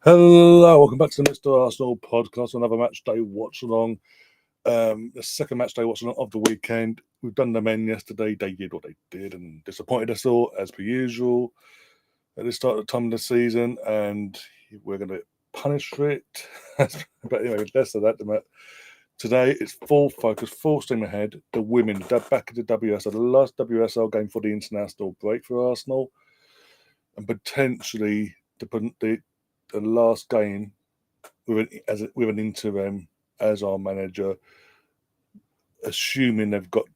Hello, welcome back to the Mr. Arsenal podcast. Another match day watch along. The second match day watch along of the weekend. We've done the men yesterday. They did what they did and disappointed us all as per usual at the start of the time of the season, and we're going to punish for it. But anyway, less of that. Today it's full focus, full steam ahead. The women, they're back at the WSL, the last WSL game for the international break for Arsenal, and potentially the last game with an interim as our manager, assuming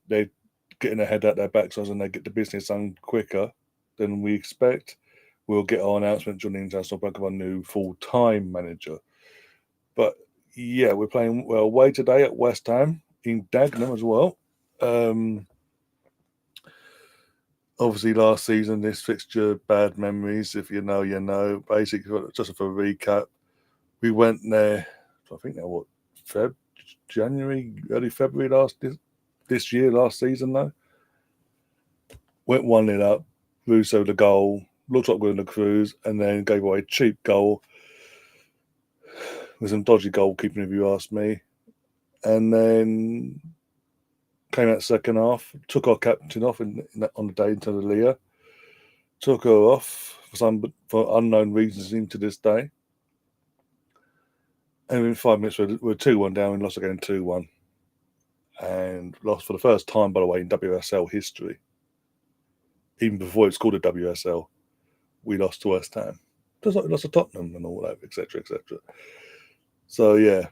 they're getting ahead at their backsides and they get the business done quicker than we expect. We'll get our announcement during the international break of our new full-time manager. But yeah, we're playing away today at West Ham in Dagenham as well. Obviously, last season, this fixture, bad memories. If you know, you know. Basically, just for a recap, we went there, I think now January, early February last season though. Went 1-0 up, Russo the goal, looked like we were in the cruise, and then gave away a cheap goal with some dodgy goalkeeping, if you ask me. And then came out second half, took our captain off on the day into the Leah, took her off for unknown reasons into this day. And in 5 minutes, we're 2-1 down and lost again 2-1. And lost for the first time, by the way, in WSL history. Even before it's called a WSL, we lost to West Ham. Just like we lost to Tottenham and all that, etc., etc. So, yeah,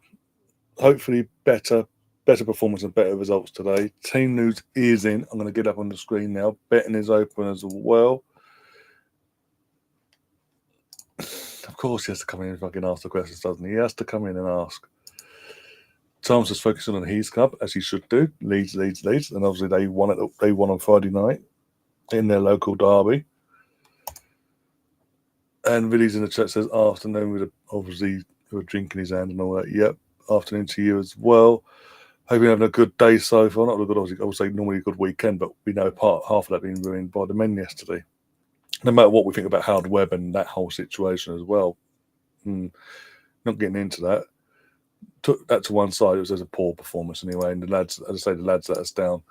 hopefully better performance and better results today. Team news is in. I'm going to get up on the screen now. Betting is open as well. Of course, he has to come in and fucking ask the questions, doesn't he? He has to come in and ask. Tom's just focusing on his club, as he should do. Leeds. And obviously they won on Friday night in their local derby. And Billy's in the chat says afternoon with obviously a drink in his hand and all that. Yep, afternoon to you as well. Hope you're having a good day so far. Not a good, obviously, I would say normally a good weekend, but we know half of that being ruined by the men yesterday. No matter what we think about Howard Webb and that whole situation as well. Not getting into that. Took that to one side. It was a poor performance anyway, and the lads let us down.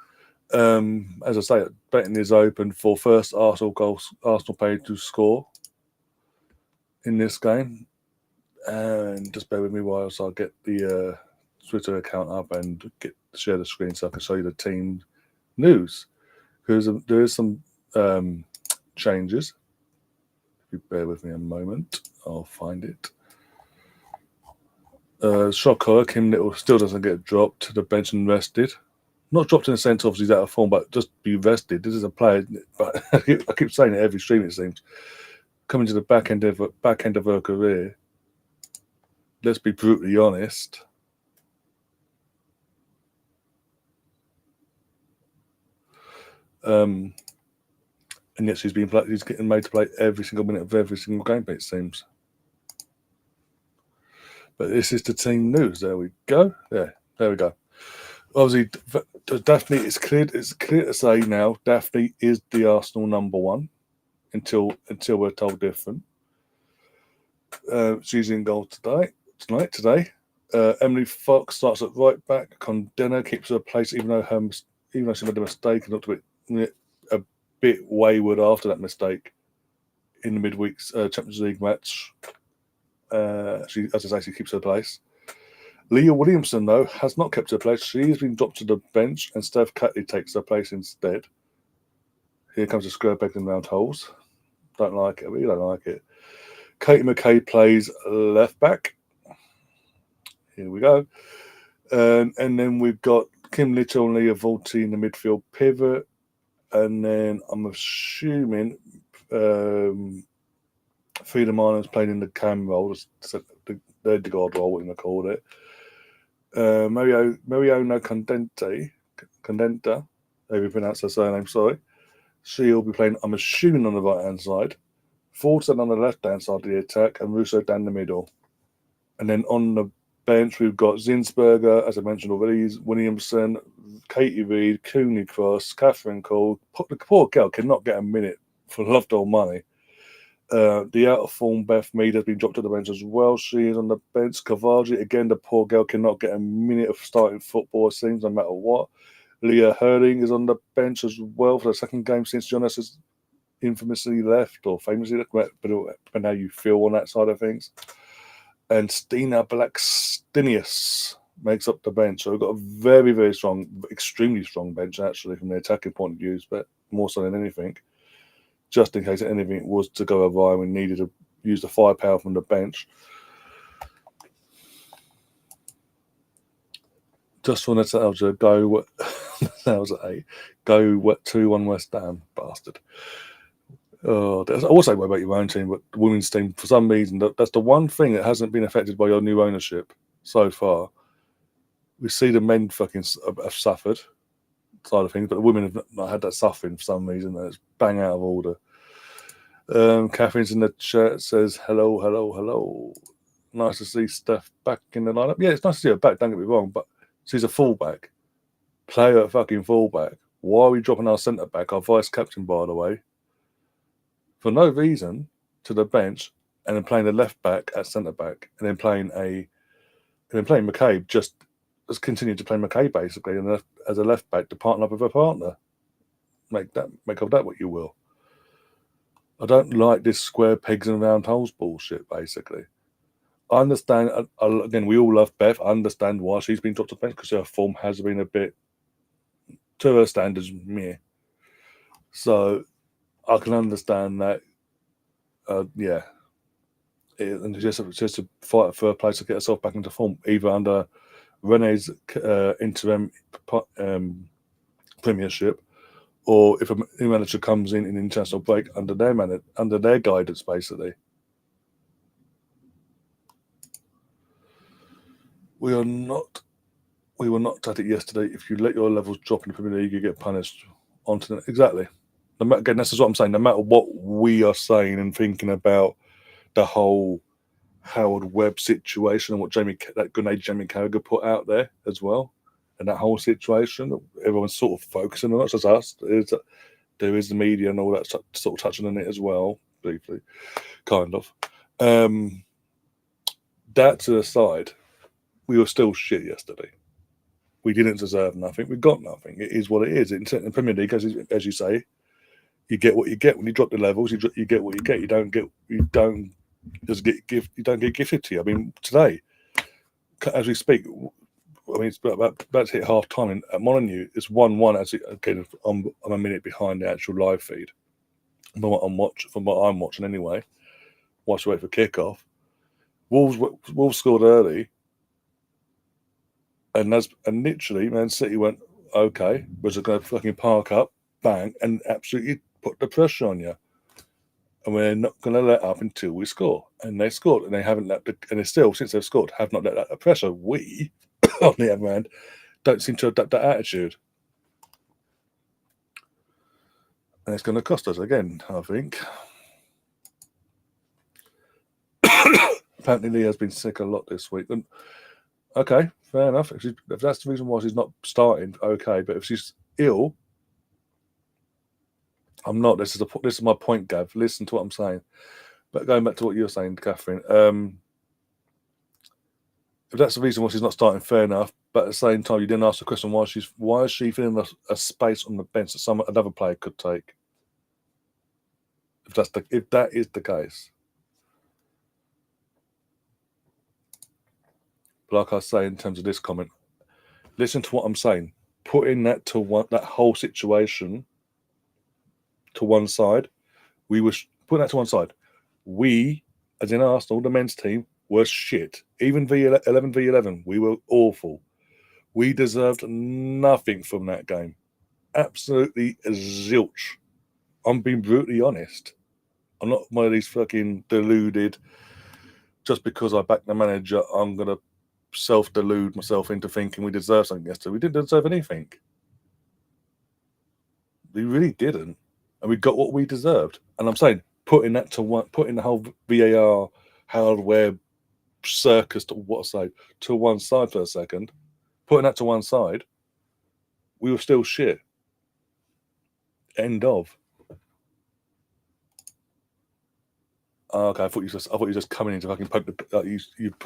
As I say, betting is open for first Arsenal player to score in this game. And just bear with me whilst I get the Twitter account up and share the screen so I can show you the team news. Because there is some changes. If you bear with me a moment, I'll find it. Shocker, Kim Little still doesn't get dropped to the bench and rested. Not dropped in the sense obviously he's out of form, but just be rested. This is a player, but I keep saying it every stream, it seems. Coming to the back end of her career, let's be brutally honest. And yet he's getting made to play every single minute of every single game, it seems. But this is the team news. There we go. There we go. Obviously, Daphne, it's clear to say now, Daphne is the Arsenal number one until we're told different. She's in goal today. Emily Fox starts at right back. Condena keeps her place, even though she made a mistake and looked a bit wayward after that mistake in the midweek's Champions League match. She keeps her place. Leah Williamson, though, has not kept her place. She's been dropped to the bench, and Steph Catley takes her place instead. Here comes the square peg and round holes. Don't like it. We don't like it. Katie McKay plays left back. Here we go. And then we've got Kim Little and Leah Volti in the midfield pivot. And then I'm assuming Frida Marlin's playing in the cam role, the guard role, what you call it. Mariano Condenta, however you pronounce her surname, sorry. She'll be playing, I'm assuming, on the right-hand side. Forson on the left-hand side of the attack, and Russo down the middle. And then on the bench, we've got Zinsberger, as I mentioned already, Williamson, Katie Reid, Cooney Cross, Catherine Cole. The poor girl cannot get a minute for love or money. The out of form Beth Mead has been dropped to the bench as well. She is on the bench. Cavalli, again, the poor girl cannot get a minute of starting football, it seems, no matter what. Leah Herding is on the bench as well for the second game since Jonas has infamously left, or famously left, but how you feel on that side of things. And Stina Blackstinius makes up the bench. So we've got a very, very strong, extremely strong bench, actually, from the attacking point of view, but more so than anything. Just in case anything was to go awry, we needed to use the firepower from the bench. Just wanted to tell you, go 2-1 West Ham, bastard. I also worry about your own team, but the women's team, for some reason, that's the one thing that hasn't been affected by your new ownership so far. We see the men fucking have suffered side of things, but the women have not had that suffering for some reason. And it's bang out of order. Catherine's in the chat, says hello, hello, hello. Nice to see Steph back in the lineup. Yeah, it's nice to see her back, don't get me wrong, but she's a fullback. Play her at fucking fullback. Why are we dropping our centre back, our vice captain, by the way, for no reason, to the bench, and then playing the left back at centre back, and then playing McCabe, just continue to play McCabe basically, and as a left back to partner up with a partner. Make of that what you will. I don't like this square pegs and round holes bullshit, basically. I understand, again, we all love Beth. I understand why she's been dropped to the bench, because her form has been a bit, to her standards, meh. So I can understand that, yeah. And just to fight for a place to get herself back into form, either under Rene's interim premiership, or if a new manager comes in international break under their guidance, basically. We were not at it yesterday. If you let your levels drop in the Premier League, you get punished. Exactly. Again, this is what I'm saying. No matter what we are saying and thinking about the whole Howard Webb situation and what that grenade Jamie Carragher put out there as well, and that whole situation, everyone's sort of focusing on, not just us. There is the media and all that sort of touching on it as well, briefly, kind of. That to the side, we were still shit yesterday. We didn't deserve nothing. We got nothing. It is what it is. In the Premier League, as you say, you get what you get. When you drop the levels, you get what you get. You don't get gifted to you. I mean, today, as we speak, I mean, it's about to hit half time at Molineux. It's 1-1. Again, I'm a minute behind the actual live feed from what I'm watching anyway. Whilst we wait for kickoff, Wolves scored early, and literally, Man City went, okay, was it going to fucking park up, bang, and absolutely put the pressure on you. And we're not going to let up until we score. And they scored, and they haven't and they still, since they've scored, have not let that pressure. We, on the other hand, don't seem to adapt that attitude. And it's going to cost us again, I think. Apparently, Leah's been sick a lot this week. And okay, fair enough. If that's the reason why she's not starting, okay. But if she's ill, I'm not. This is my point, Gav. Listen to what I'm saying. But going back to what you're saying, Catherine, if that's the reason why she's not starting, fair enough. But at the same time, you didn't ask the question why is she filling a space on the bench that another player could take? If that is the case. But like I say, in terms of this comment, listen to what I'm saying. Putting that whole situation to one side, we were putting that to one side. We, as in Arsenal, the men's team, were shit. Even 11v11, we were awful. We deserved nothing from that game. Absolutely zilch. I'm being brutally honest. I'm not one of these fucking deluded, just because I back the manager, I'm going to self-delude myself into thinking we deserve something yesterday. We didn't deserve anything. We really didn't. And we got what we deserved. And I'm saying, putting the whole VAR, Howard Webb circus to one side for a second, putting that to one side, we were still shit. End of. Oh, okay, I thought you just coming in to fucking poke the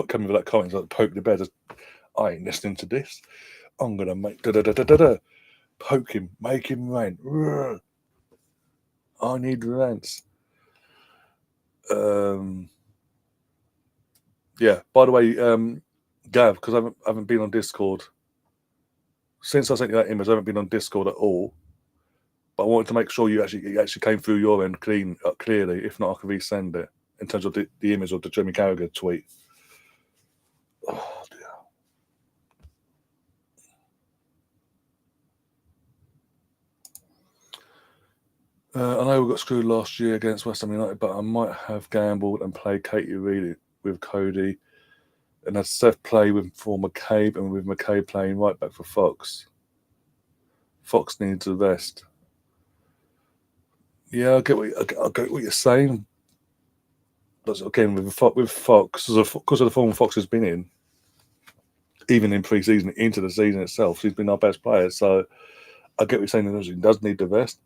coming with that comment like poke the bear. Just, I ain't listening to this. I'm gonna make poke him, make him rant. I need rants. Yeah. By the way, Gav, because I haven't been on Discord since I sent you that image. I haven't been on Discord at all. But I wanted to make sure you actually came through your end clearly. If not, I can resend it in terms of the image of the Jeremy Carragher tweet. Oh dear. I know we got screwed last year against West Ham United, but I might have gambled and played Katie Reed with Cody, and had Seth play for McCabe, and with McCabe playing right back for Fox. Fox needs a rest. Yeah, I get what you're saying. But again, with Fox, because of the form Fox has been in, even in pre-season, into the season itself, he's been our best player. So I get what you're saying. He does need the rest.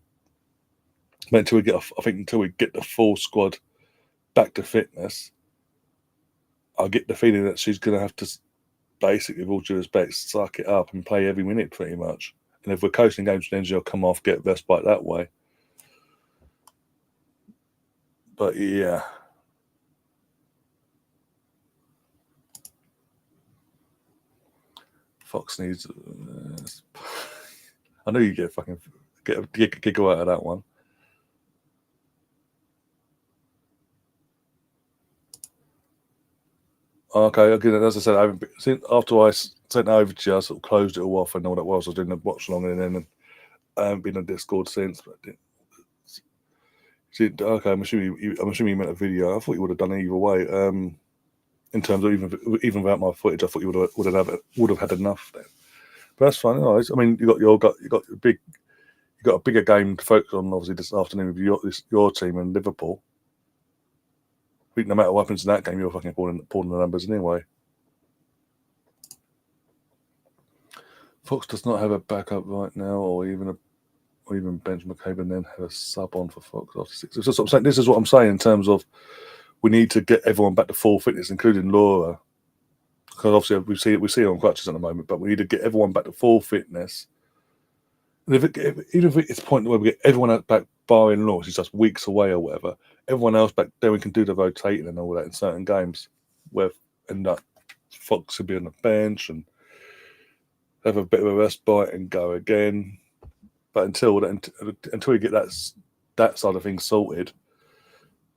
But until we get the full squad back to fitness, I get the feeling that she's going to have to basically, with all due respect, suck it up and play every minute pretty much. And if we're coaching games, then she'll come off, get respite that way. But yeah. Fox needs. I know you get a giggle out of that one. Okay, again, as I said, I haven't since after I sent it over to you, I sort of closed it all off and all that was. I was doing the watch along and then I haven't been on Discord since. But okay, I'm assuming you meant a video. I thought you would have done it either way. In terms of even without my footage, I thought you would have had enough then. But that's fine. Anyways, I mean, you got a bigger game to focus on obviously this afternoon with your team and Liverpool. I think no matter what happens in that game, you're fucking pulling the numbers anyway. Fox does not have a backup right now, or even bench McCabe and then have a sub on for Fox after 6. This is what I'm saying in terms of we need to get everyone back to full fitness, including Laura, because obviously we see her on crutches at the moment, but we need to get everyone back to full fitness. And even if it's a point where we get everyone else back, barring Laura, she's just weeks away or whatever, everyone else back, then we can do the rotating and all that in certain games where Fox could be on the bench and have a bit of a respite and go again. But until we get that side of things sorted,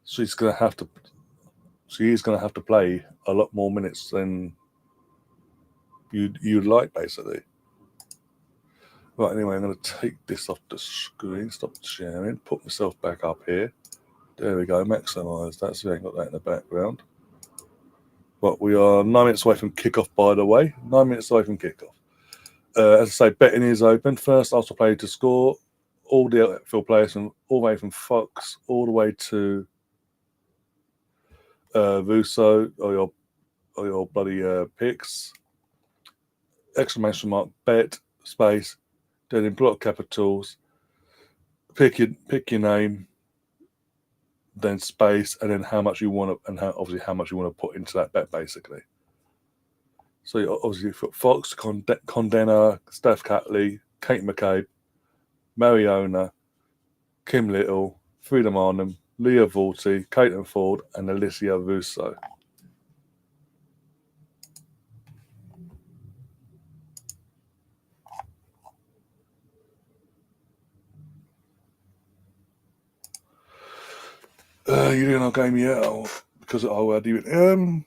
she is going to have to play a lot more minutes than you'd like, basically. Right, anyway, I'm going to take this off the screen, stop sharing, put myself back up here. There we go, maximise that so we ain't got that in the background. But we are 9 minutes away from kickoff, by the way. 9 minutes away from kickoff. As I say, betting is open. First Arsenal player to score. All the outfield players from all the way from Fox all the way to Russo or your bloody picks. Exclamation mark, bet, space, then in block capitals, pick your name, then space, and then how much you want to, and how much you want to put into that bet, basically. So you obviously you've got Fox, Condena, Steph Catley, Kate McCabe, Mariona, Kim Little, Freedom Arnhem, Leah Vorty, Caitlin Ford, and Alicia Russo. You doing our game yet? Because I'll do it.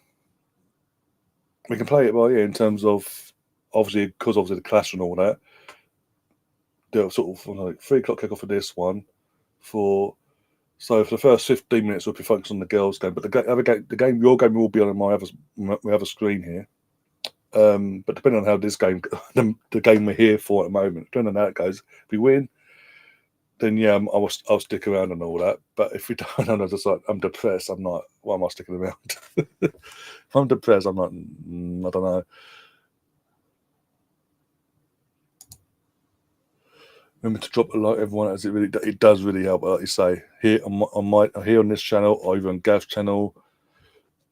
We can play it by ear in terms of obviously the clash and all that. They'll sort of like 3 o'clock kick off for this one. So for the first 15 minutes we'll be focused on the girls' game, but your game will be on my other screen here. But depending on how this game, the game we're here for at the moment, depending on how it goes, if we win, then yeah, I'll stick around and all that. But if we don't, I'm just like, I'm depressed. I'm not. Why am I sticking around? If I'm depressed, I'm not. I don't know. Remember to drop a like, everyone, as it does really help. Like you say, here on this channel, or even on Gav's channel,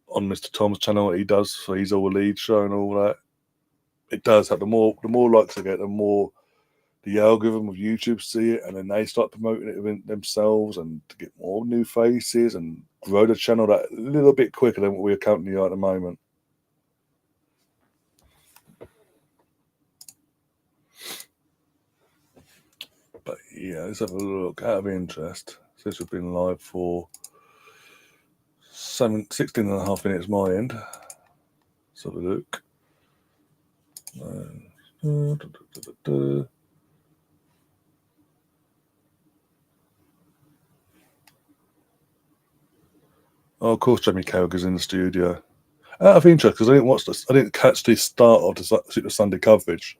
on Mr. Tom's channel, he does for his all lead show and all that. It does help. The more likes I get, the more the algorithm of YouTube see it, and then they start promoting it themselves, and to get more new faces and grow the channel that a little bit quicker than what we're currently at the moment. But yeah, let's have a look. Out of interest, since we've been live for 16 and a half minutes my end. Let's have a look. Oh, of course, Jamie Carragher's in the studio. Out of interest, because I didn't catch the start of the Sunday coverage.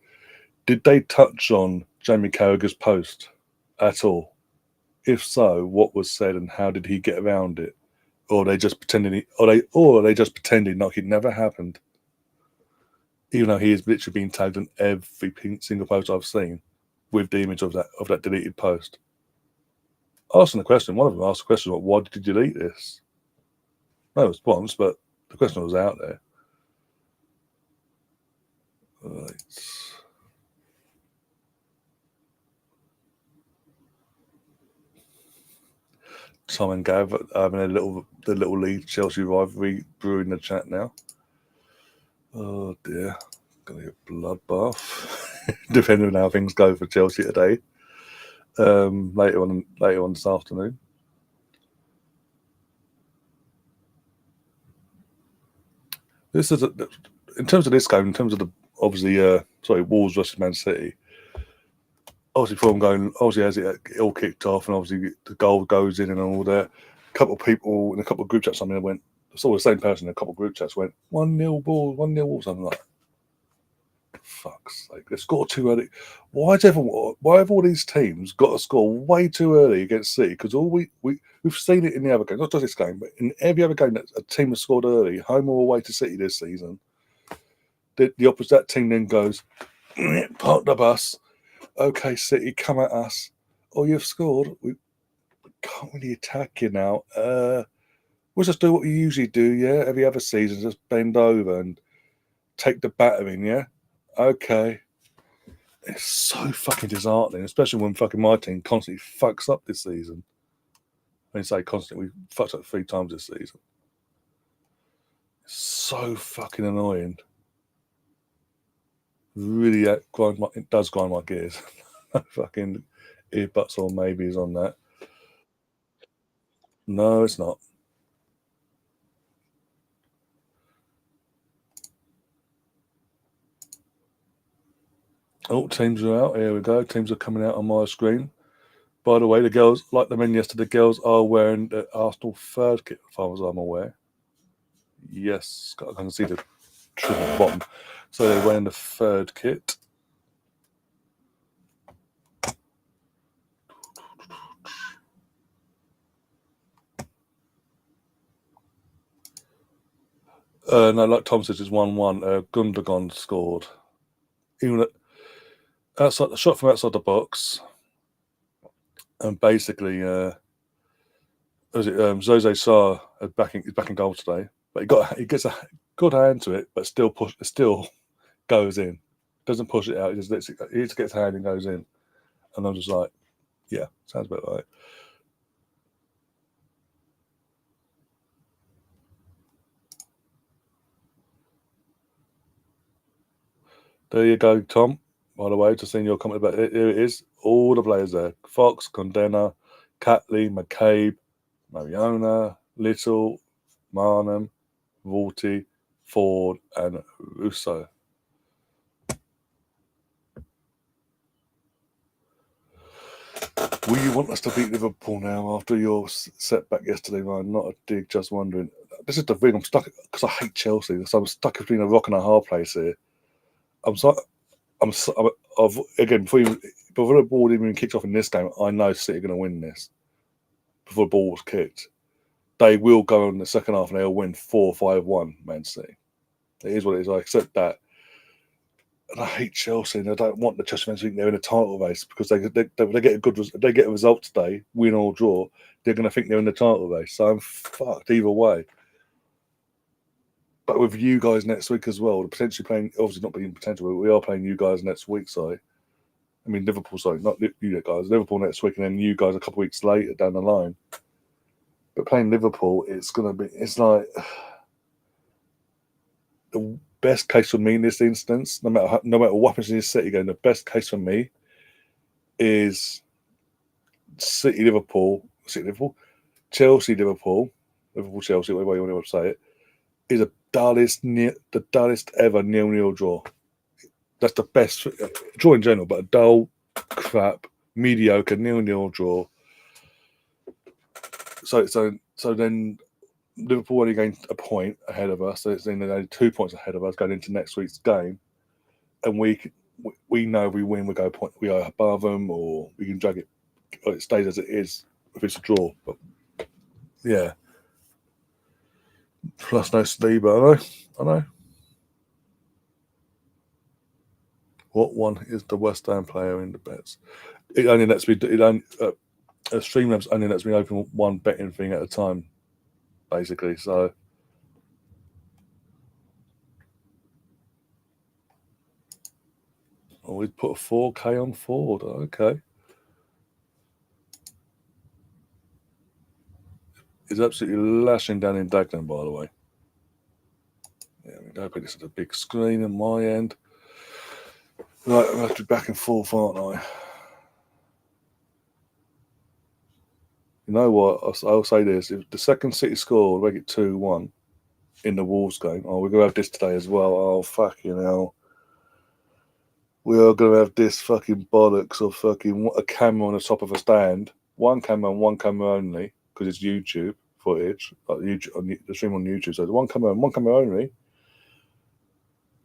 Did they touch on Jamie Carragher's post at all? If so, what was said and how did he get around it? Or are they just pretending? Or are they just pretending like it never happened? Even though he is literally being tagged on every single post I've seen with the image of that deleted post. Asking the question, one of them asked the question, why did you delete this? No response, but the question was out there. Right. Tom and Gav having the little league Chelsea rivalry brewing the chat now. Oh dear, gonna get a bloodbath. Depending on how things go for Chelsea today. Later on this afternoon. This is in terms of this game. In terms of the Wolves versus Man City. Obviously, as it all kicked off, and obviously the goal goes in and all that. A couple of people in a couple of group chats, went. I saw the same person in a couple of group chats went 1-0 ball, 1-0 Wolves. I'm like, fuck's sake, they scored too early. Why have all these teams got to score way too early against City? Because we've seen it in the other games, not just this game, but in every other game that a team has scored early, home or away to City this season, the opposite team then goes, park the bus. Okay, City, come at us. Oh, you've scored. We can't really attack you now. We'll just do what we usually do, yeah? Every other season, just bend over and take the battering, yeah? Okay. It's so fucking disheartening, especially when fucking my team constantly fucks up this season. I mean, say constantly, we fucked up 3 times this season. It's so fucking annoying. Really, it does grind my gears. Fucking earbuds or maybes on that. No, it's not. Oh, teams are out. Here we go. Teams are coming out on my screen. By the way, the girls, like the men yesterday, the girls are wearing the Arsenal 3rd kit, as far as I'm aware. Yes, I can see the trim at the bottom. So they're wearing the 3rd kit. No, like Tom says, it's 1-1. Gundogan scored. Even outside the shot from outside the box, and basically, Jose Sarr is backing goal today, but he gets a good hand to it, but still goes in. Doesn't push it out. He just gets a hand and goes in. And I'm just like, yeah, sounds about right. There you go, Tom. By the way, just seeing your comment about it, here it is. All the players there: Fox, Condena, Catley, McCabe, Mariona, Little, Marnham, Vorty, Ford, and Russo. Will you want us to beat Liverpool now after your setback yesterday, Ryan? Not a dig, just wondering. This is the thing. I'm stuck because I hate Chelsea, so I'm stuck between a rock and a hard place here. Again, before the ball even kicked off in this game, I know City are going to win this. Before the ball was kicked, they will go in the second half and they'll win 4-5-1, Man City. It is what it is. I accept that. And I hate Chelsea, and I don't want the Chelsea fans to think they're in a title race because they get a result today, win or draw, they're going to think they're in the title race. So I'm fucked either way. But with you guys next week as well, potentially playing, obviously not being potential, but we are playing you guys next week. So, I mean Liverpool, sorry, not you guys, Liverpool next week, and then you guys a couple of weeks later down the line. But playing Liverpool, it's like the best case for me in this instance. No matter what happens in this City game, the best case for me is Chelsea, Liverpool, Chelsea, whatever you want to say it, is the dullest ever 0-0 draw. That's the best draw in general, but a dull, crap, mediocre 0-0 draw. So then Liverpool only gained a point ahead of us, so it's then only 2 points ahead of us going into next week's game, and we know if we win, we are above them, or we can drag it, or it stays as it is if it's a draw. But yeah, plus no Saliba, I know. What one is the West Ham player in the bets? It only lets me. Streamlabs only lets me open one betting thing at a time, basically. So. Oh, we put a 4K on Ford. Okay. He's absolutely lashing down in Dagenham, by the way. Yeah, we don't put this at a big screen on my end. Right, I have to be back and forth, aren't I? You know what? I'll say this. If the second City score, we make it 2-1 in the Wolves game. Oh, we're going to have this today as well. Oh, fucking hell. We are going to have this fucking bollocks of fucking a camera on the top of a stand. One camera and one camera only, because it's YouTube footage. Like the stream on YouTube. So there's one camera and one camera only.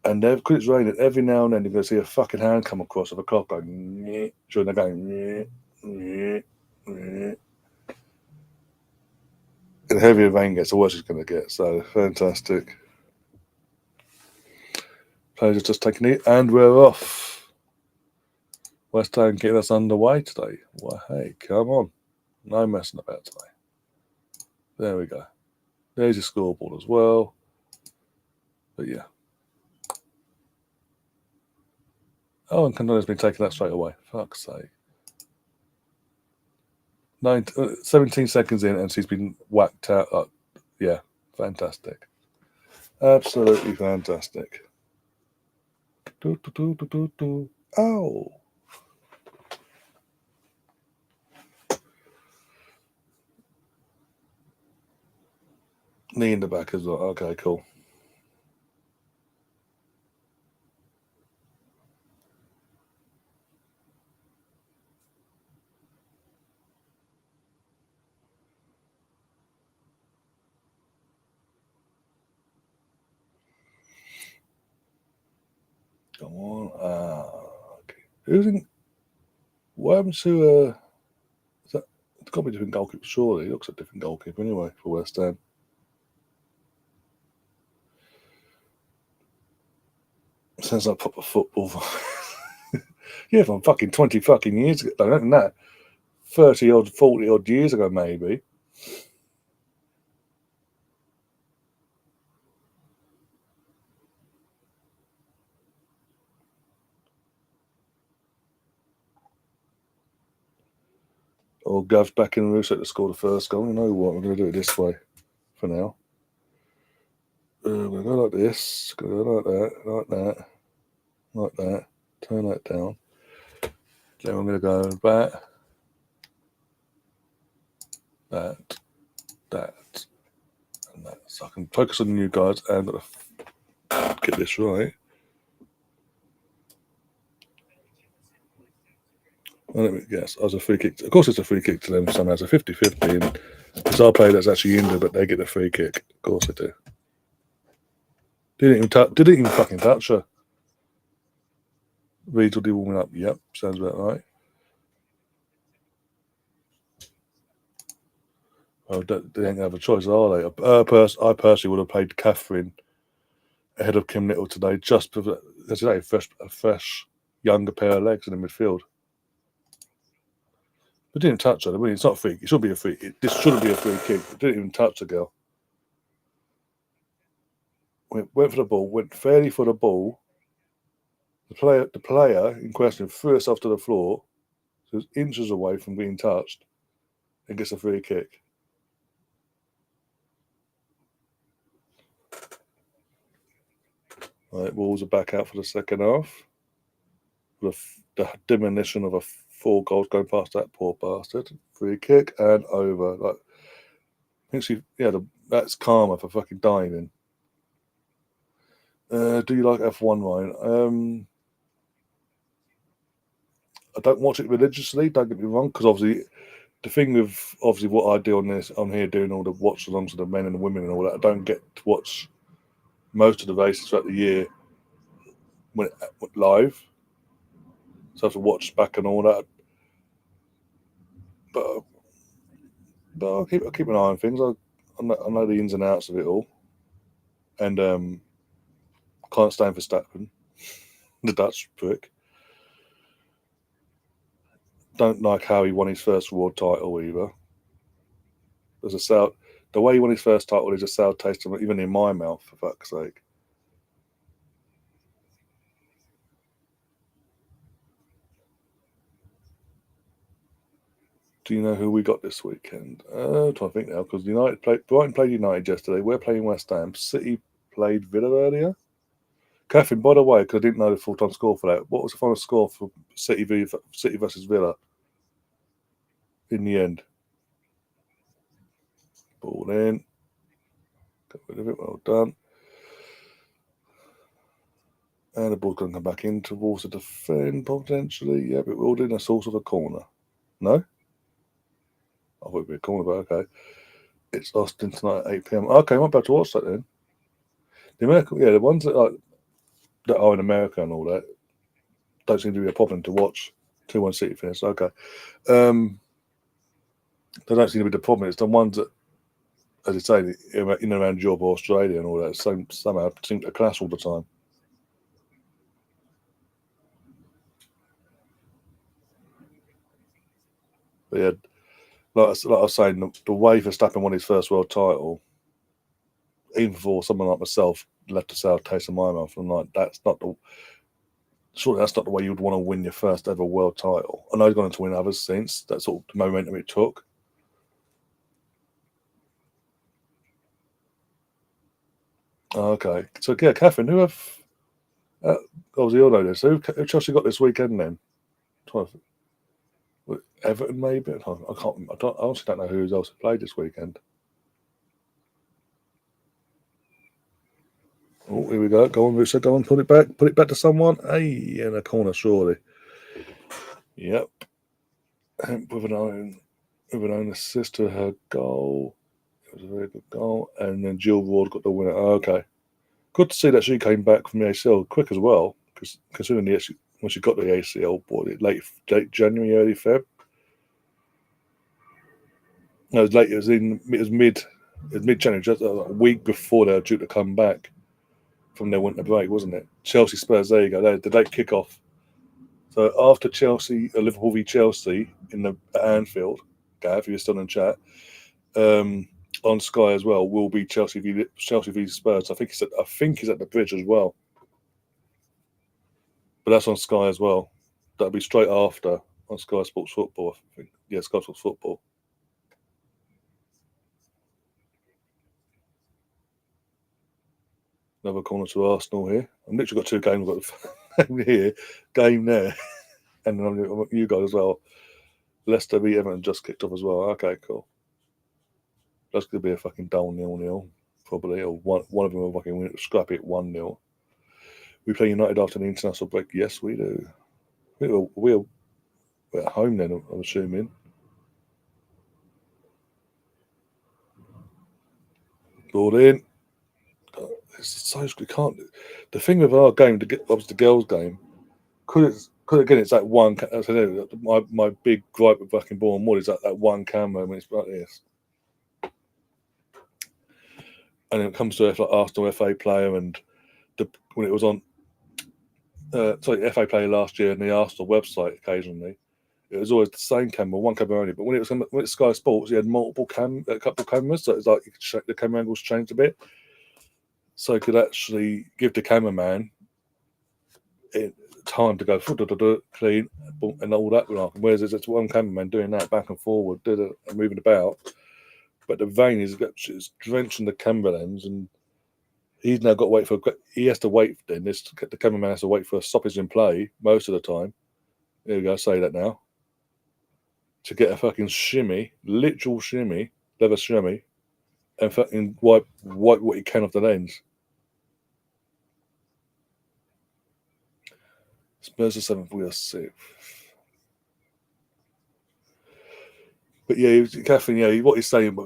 And because it's raining, every now and then you're going to see a fucking hand come across of a clock going during the game. And the heavier rain gets, the worse it's going to get. So fantastic. Players are just taking it, and we're off. West Ham getting us underway today. Well, hey, come on. No messing about today. There we go. There's your scoreboard as well. But yeah. Oh, and Candona's been taking that straight away. Fuck's sake. 17 seconds in, and she's been whacked out. Yeah, fantastic. Absolutely fantastic. Ow. Knee in the back as well. Okay, cool. Come on. Okay. What happened to it's got to be a different goalkeeper, surely. It looks like a different goalkeeper anyway for West Ham. Sounds like proper football. Yeah, from fucking 20 fucking years ago. Don't know that. 30 odd, 40 odd years ago, maybe. Or Gov's back in the Russo to score the first goal. You know what? We're going to do it this way for now. We're going to go like this. Going to go like that, like that, like that. Turn that down. Then I'm going to go back, that, and that. So I can focus on you guys and get this right. Well, let me guess. I was a free kick. Of course, it's a free kick to them somehow. It's a 50-50. And it's our player that's actually injured, but they get the free kick. Of course they do. Didn't even fucking touch her. Reeds will be warming up. Yep, sounds about right. Oh, they ain't gonna have a choice, are they? I personally would have played Catherine ahead of Kim Little today, just for as I say, a fresh, younger pair of legs in the midfield. But didn't touch her. I mean, it's not free. It should be a free. This shouldn't be a free kick. It didn't even touch the girl. Went for the ball. Went fairly for the ball. The player in question threw herself to the floor, so it was inches away from being touched, and gets a free kick. Right, Wolves are back out for the second half. The diminution of 4 goals going past that poor bastard. Free kick and over. Like, I think that's karma for fucking diving. Do you like F1, Ryan? I don't watch it religiously, don't get me wrong, because obviously the thing with what I do on this, I'm here doing all the watch-alongs of the men and the women and all that. I don't get to watch most of the races throughout the year when live, so I have to watch back and all that. But I'll keep an eye on things. I know the ins and outs of it all, and can't stand for Verstappen, the Dutch prick. Don't like how he won his first world title either. The way he won his first title is a sour taste, even in my mouth, for fuck's sake. Do you know who we got this weekend? I'm trying to think now, because Brighton played United yesterday. We're playing West Ham. City played Villa earlier. Catherine, by the way, because I didn't know the full-time score for that, what was the final score for City versus Villa in the end? Ball in. Got rid of it. Well done. And the ball's going to come back in towards the defend, potentially. Yeah, but we're in a sort of a corner. No? I thought it'd be a corner, but okay. It's Austin tonight at 8 p.m. Okay, I'm about to watch that then. The ones that are in America and all that don't seem to be a problem to watch. 2-1 City finish. Okay. They don't seem to be the problem. It's the ones that, as I say, in and around Europe or Australia and all that, somehow seem to clash all the time. But yeah, like I was saying, the way Verstappen won his first world title, even for someone like myself, left a sour taste in my mouth. I'm like, surely that's not the way you'd want to win your first ever world title. I know he's gone on to win others since. That's sort of the momentum it took. Okay, so yeah, Catherine, who have obviously you all know this. Who Chelsea got this weekend then? Everton maybe. I can't. I honestly don't know who else played this weekend. Oh, here we go. Go on, Russo. Go on. Put it back. Put it back to someone. Hey, in a corner, surely. Yep. With an own assist to her goal. It was a very good goal. And then Jill Ward got the winner. Okay. Good to see that she came back from the ACL quick as well. Because considering when she got the ACL, late January, early Feb. No, it was late. It was mid-January, just a week before they were due to come back from their winter break, wasn't it? Chelsea Spurs. There you go. The late kickoff. So after Liverpool v Chelsea at Anfield, Gav, you're still in chat, on Sky as well, will be Chelsea v Spurs. I think he's at the Bridge as well, but that's on Sky as well. That'll be straight after on Sky Sports Football. I think. Yeah, Sky Sports Football. Another corner to Arsenal here. I've literally got 2 games. I've got here, game there, and then you guys as well. Leicester v Everton just kicked off as well. Okay, cool. That's going to be a fucking dull 0-0, probably. Or one of them will fucking scrap it 1-0. We play United after the international break. Yes, we do. We're at home then, I'm assuming. Ball in. It's so you can't. The thing with our game, obviously the girls' game, because again it's that one. My big gripe with fucking Bournemouth Wood is that one camera when it's like this, and then it comes to like Arsenal FA player and when it was on FA player last year, and the Arsenal website occasionally. It was always the same camera, one camera only. But when it's Sky Sports, he had a couple of cameras, so it's like the camera angles changed a bit, so he could actually give the cameraman time to go clean and all that. Whereas it's one cameraman doing that back and forward, and moving about. But the vein is drenching the camera lens, and he's now got to wait for. He has to wait. Then the cameraman has to wait for a stoppage in play most of the time. There we go. Say that now. To get a fucking shimmy, literal shimmy, leather shimmy, and fucking wipe what he can off the lens. Spurs are 7th, we are 6th. But yeah, Catherine, yeah, what he's saying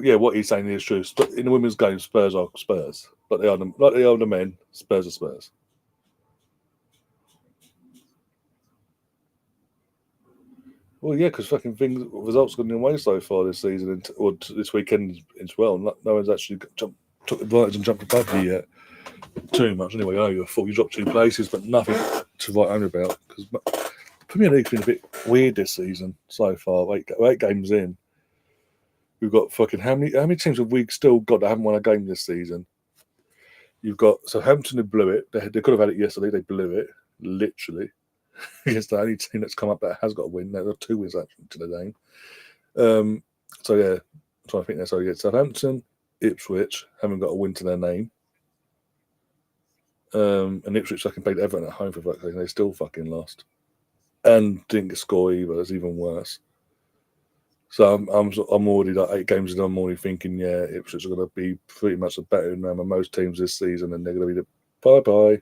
is true. In the women's game, Spurs are Spurs. Like they are the men, Spurs are Spurs. Well, yeah, because fucking results got in the way so far this season, or this weekend as well. No one's actually took advantage and jumped above you yet. Too much anyway. Oh, you dropped 2 places, but nothing to write home about. Because Premier League's been a bit weird this season so far. 8 games in, we've got fucking how many teams have we still got that haven't won a game this season? You've got Southampton who blew it. They could have had it yesterday. They blew it literally. It's the only team that's come up that has got a win. There are 2 wins actually to the game. So yeah, I'm trying to think there. So yeah, Southampton, Ipswich haven't got a win to their name. And Ipswich fucking played Everton at home for fuck's sake, and they still fucking lost. And didn't score either. It's even worse. So I'm already like 8 games in. I'm already thinking, yeah, Ipswich are going to be pretty much a better than most teams this season, and they're going to be the bye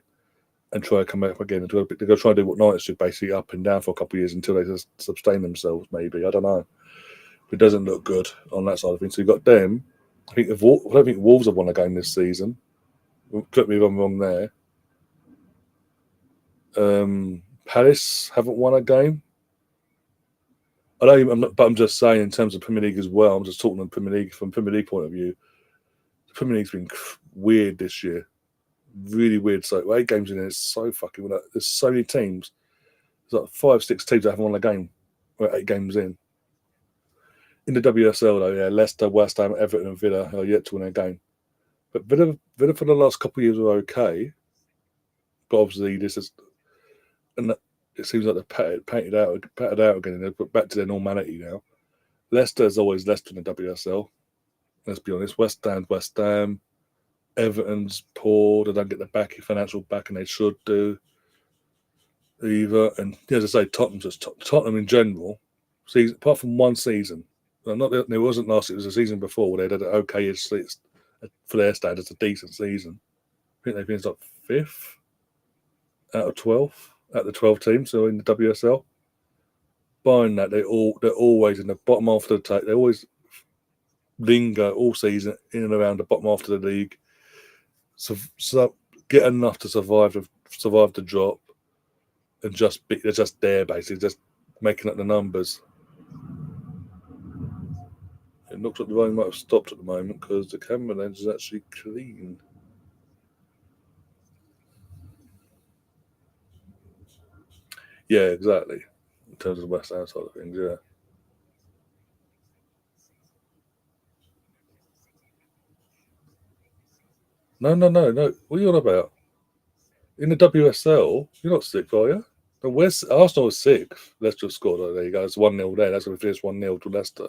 and try to come back again. They're going to try to do what Knights did, basically up and down for a couple of years until they just sustain themselves. Maybe I don't know. It doesn't look good on that side of things. So you've got them. I don't think Wolves have won a game this season. Correct me if I'm wrong there. Palace haven't won a game. I'm just saying in terms of Premier League as well. I'm just talking on Premier League from Premier League point of view. The Premier League's been weird this year, really weird. So 8 games in, it's so fucking. There's so many teams. There's like 5, 6 teams that haven't won a game. We're 8 games in. In the WSL though, yeah, Leicester, West Ham, Everton, and Villa are yet to win a game. But Villa for the last couple of years were okay. But obviously this is, and it seems like they're patted out again, and they're put back to their normality now. Leicester's always Leicester in the WSL. Let's be honest. West Ham. Everton's poor. They don't get the financial backing they should do either. And as I say, Tottenham in general. Apart from one season, it wasn't last. It was a season before where they did it okay for their standards, a decent season. I think they finished like 5th out of 12 out of the 12 teams. So in the WSL, barring that, they're always in the bottom half of the table. They always linger all season in and around the bottom half of the league. So get enough to survive the drop, and they're just there basically, just making up the numbers. It looks like the rain might have stopped at the moment because the camera lens is actually clean. Yeah, exactly. In terms of the West Ham side of things, yeah. No. What are you on about? In the WSL, you're not 6th, are you? The Arsenal is 6th. Leicester scored. Oh, there you go. It's 1-0 there. That's going to finish 1-0 to Leicester.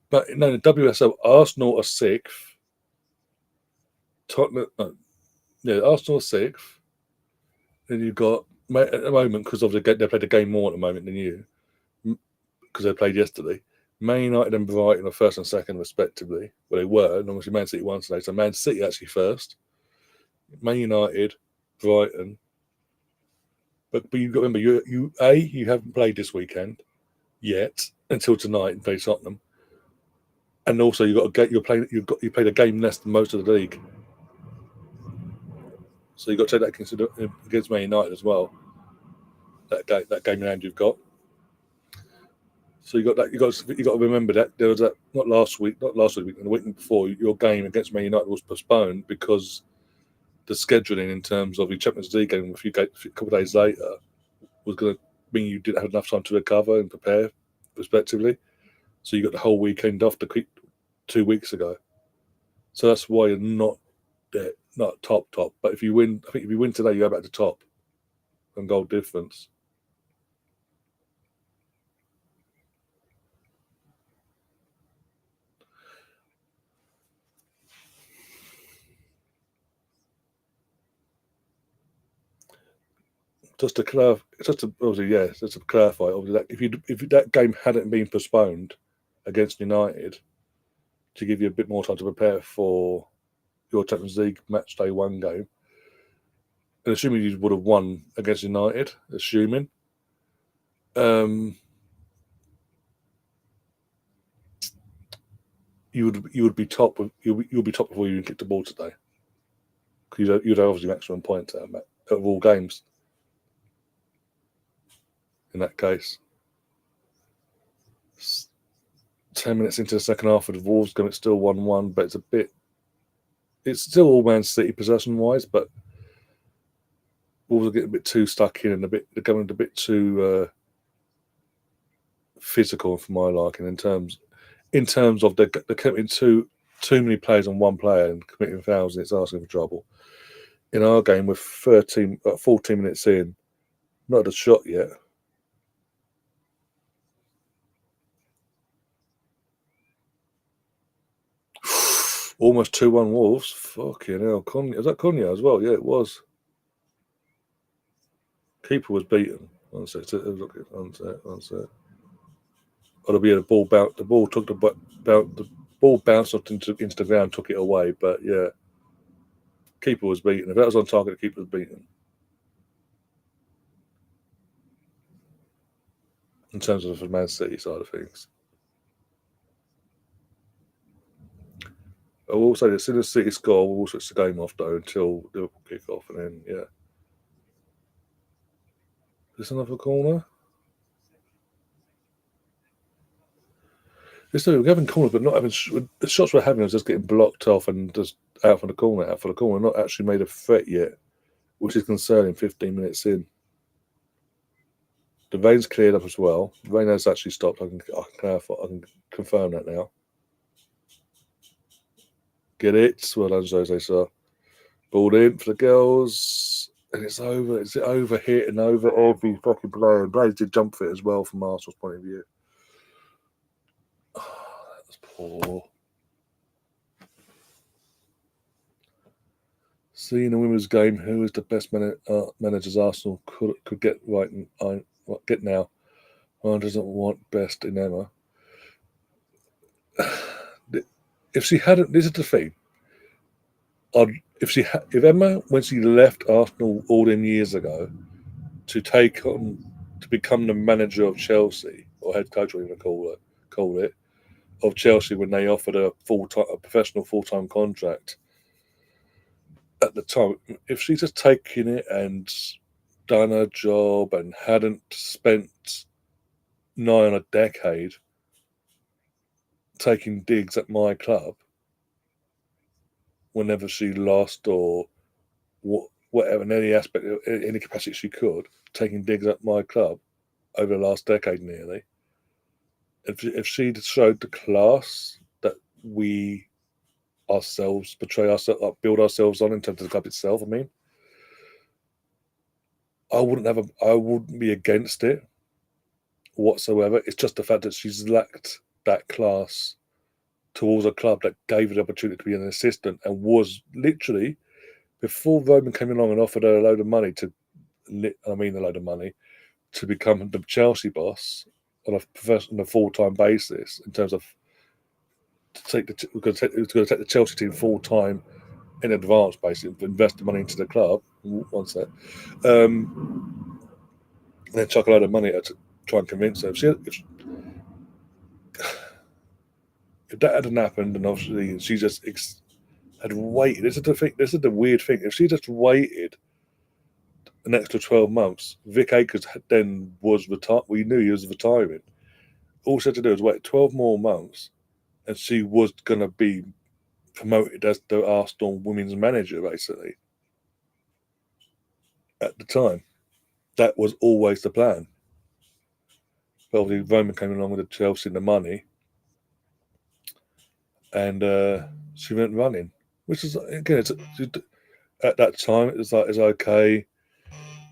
But no, in the WSL, Arsenal are 6th. Tottenham, Arsenal are 6th. Then you've got, at the moment, because obviously they played a game more at the moment than you, because they played yesterday. Man United and Brighton are 1st and 2nd, respectively. Well, they were, and obviously Man City won today. So Man City actually 1st. Man United, Brighton. But you've got to remember, you haven't played this weekend yet until tonight and play Tottenham. And also you played a game less than most of the league. So you've got to take that against Man United as well. That game in hand you've got. So you got to remember that there was that not last week, and the week before, your game against Man United was postponed because the scheduling in terms of your Champions League game a couple of days later was going to mean you didn't have enough time to recover and prepare, respectively. So you got the whole weekend off 2 weeks ago. So that's why you're not there, not top. But if you win, I think if you win today, you go back to top and goal difference. Just to clarify, just to clarify, obviously, if that game hadn't been postponed against United, to give you a bit more time to prepare for your Champions League match day one game, and assuming you would have won against United, you would be top. You'll be top before you even kick the ball today, because you'd have obviously maximum points out of all games. In that case, 10 minutes into the second half of the Wolves game, it's still 1-1, but it's still all Man City possession wise, but Wolves are getting a bit too stuck in and they're going a bit too physical for my liking in terms of they're committing too many players on one player and committing fouls, and it's asking for trouble. In our game, we're 14 minutes in, not had a shot yet. Almost 2-1 Wolves. Fucking hell. Was that Cunha as well? Yeah, it was. Keeper was beaten. One sec. Or the ball bounced. The ball took the ball bounced into the ground, took it away. But yeah, keeper was beaten. If that was on target, the keeper was beaten. In terms of the Man City side of things, I will say that as soon as City score, we'll switch the game off though until Liverpool kick off, and then yeah. Is this another corner? We're having corners, but not having the shots we're having are just getting blocked off and just out for the corner. Not actually made a threat yet, which is concerning. 15 minutes in, the rain's cleared up as well. The rain has actually stopped. I can confirm that now. Get it? Well done, Jose. So balled in for the girls, and it's over. It's over hit and over every fucking player. And Blaze did jump for it as well from Arsenal's point of view. Oh, that was poor. See, in the women's game, who is the best managers Arsenal could get right and get now? One doesn't want best in Emma. If she hadn't, this is the thing. If Emma, when she left Arsenal all them years ago, to become the manager of Chelsea or head coach, or even call it, of Chelsea when they offered a professional full-time contract at the time, if she'd just taken it and done her job and hadn't spent nigh on a decade taking digs at my club whenever she lost or whatever, in any aspect, any capacity she could, taking digs at my club over the last decade nearly. If she'd showed the class that we ourselves build ourselves on in terms of the club itself, I mean, I wouldn't be against it whatsoever. It's just the fact that she's lacked that class towards a club that gave her the opportunity to be an assistant and was literally, before Roman came along and offered her a load of money to become the Chelsea boss on a full-time basis, in terms of we're going to take the Chelsea team full-time in advance, basically invest the money into the club. One sec. And then chuck a load of money at her to try and convince her. If that hadn't happened, and obviously she just had waited. This is the weird thing. If she just waited an extra 12 months, Vic Akers then was retired. We knew he was retiring. All she had to do was wait 12 more months, and she was going to be promoted as the Arsenal women's manager, basically. at the time. That was always the plan. But obviously, Roman came along with the Chelsea and the money, and she went running, which is again, at that time it was like it's okay.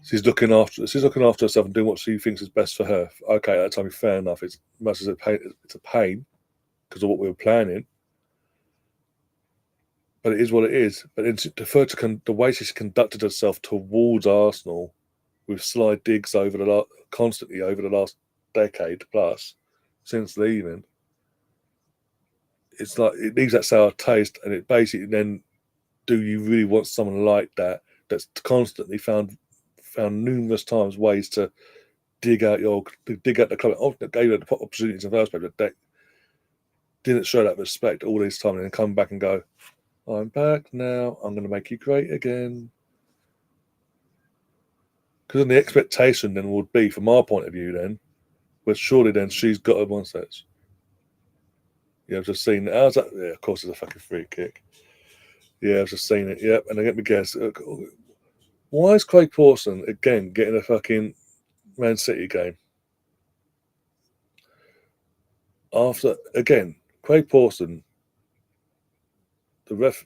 She's looking after herself and doing what she thinks is best for her. Okay, at that time, fair enough. It's much as it's a pain because of what we were planning, but it is what it is. But the way she's conducted herself towards Arsenal with sly digs constantly over the last decade plus since leaving, it's like it leaves that sour taste, and it basically then, do you really want someone like that that's constantly found numerous times ways to dig out the club? Often gave you the opportunities in the first place, but they didn't show that respect all this time, and then come back and go, "I'm back now. I'm going to make you great again." Because then the expectation then would be, from our point of view, then, was surely then she's got to once that's. Yeah, I've just seen. How's that? Yeah, of course, it's a fucking free kick. Yeah, I've just seen it. Yep, and let me guess. Why is Craig Pawson again getting a fucking Man City game? After again, Craig Pawson, the ref,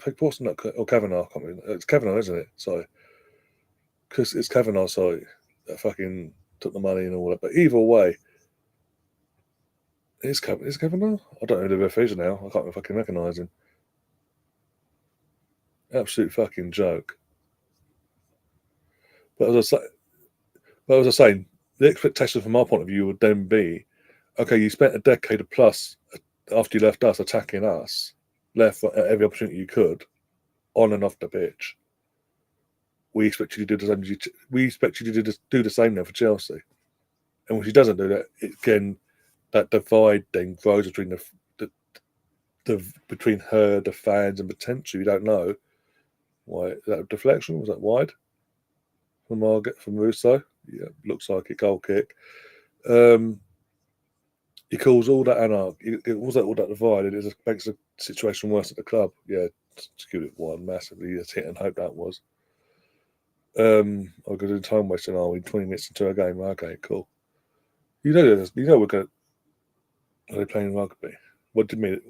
Craig Pawson or Kavanagh? I can't remember. It's Kavanagh, isn't it? Sorry, because it's Kavanagh. Sorry, that fucking took the money and all that. But either way, is Kavanagh? I don't know who the ref is now. I can't fucking recognise him. Absolute fucking joke. But as I was saying, the expectation from our point of view would then be, okay, you spent a decade plus after you left us attacking us, left at every opportunity you could, on and off the pitch. We expect you to do the same. We expect you to do the same now for Chelsea. And when she doesn't do that, again, that divide then grows between between her, the fans, and potentially, we don't know. Why is that a deflection? Was that wide from Russo? Yeah, looks like a goal kick. He calls all that anarchy. It was all that divide, and it just makes the situation worse at the club. Yeah, just give it one massively. Just hit and hope that was. I'm going to do time wasting. Are we 20 minutes into a game? Okay, cool. You know we're going. Are they playing rugby? What did mean?